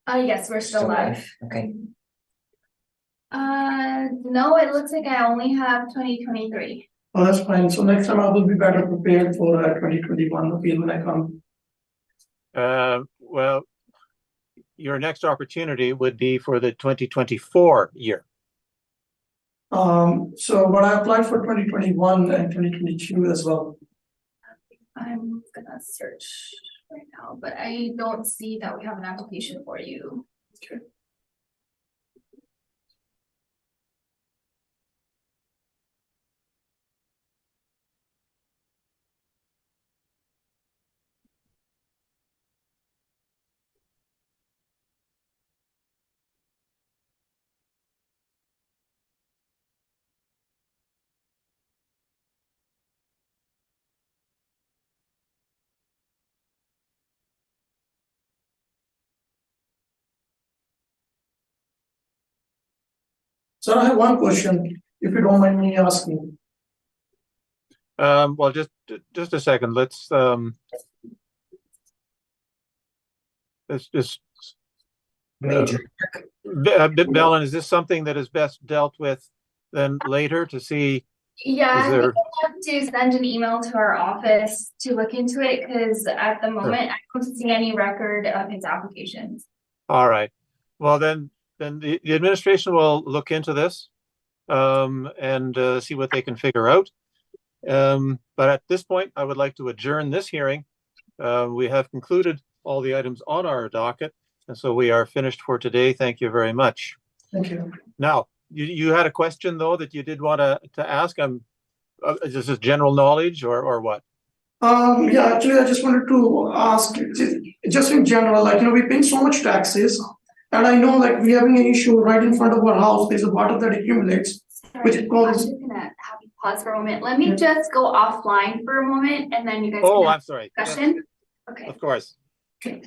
Yes, we're still live. Okay. No, it looks like I only have 2023. Oh, that's fine. So next time I will be better prepared for 2021 appeal when I come. Well, your next opportunity would be for the 2024 year. So but I applied for 2021 and 2022 as well. I'm gonna search right now, but I don't see that we have an application for you. Okay. So I have one question, if you don't mind me asking. Well, just a second. Let's just Major. Bellen, is this something that is best dealt with then later to see? Yeah, Is there- we have to send an email to our office to look into it, because at the moment, I don't see any record of his applications. All right. Well, then the administration will look into this and see what they can figure out. But at this point, I would like to adjourn this hearing. We have concluded all the items on our docket. And so we are finished for today. Thank you very much. Thank you. Now, you had a question though that you did want to ask. Is this general knowledge or what? Yeah, actually, I just wanted to ask, just in general, like, we pay so much taxes. And I know, like, we're having an issue right in front of our house. There's a water that accumulates, which Sorry, I'm causes. just gonna have you pause for a moment. Let me just go offline for a moment and then you guys. Oh, can have I'm sorry. discussion. Okay. Of course. Okay.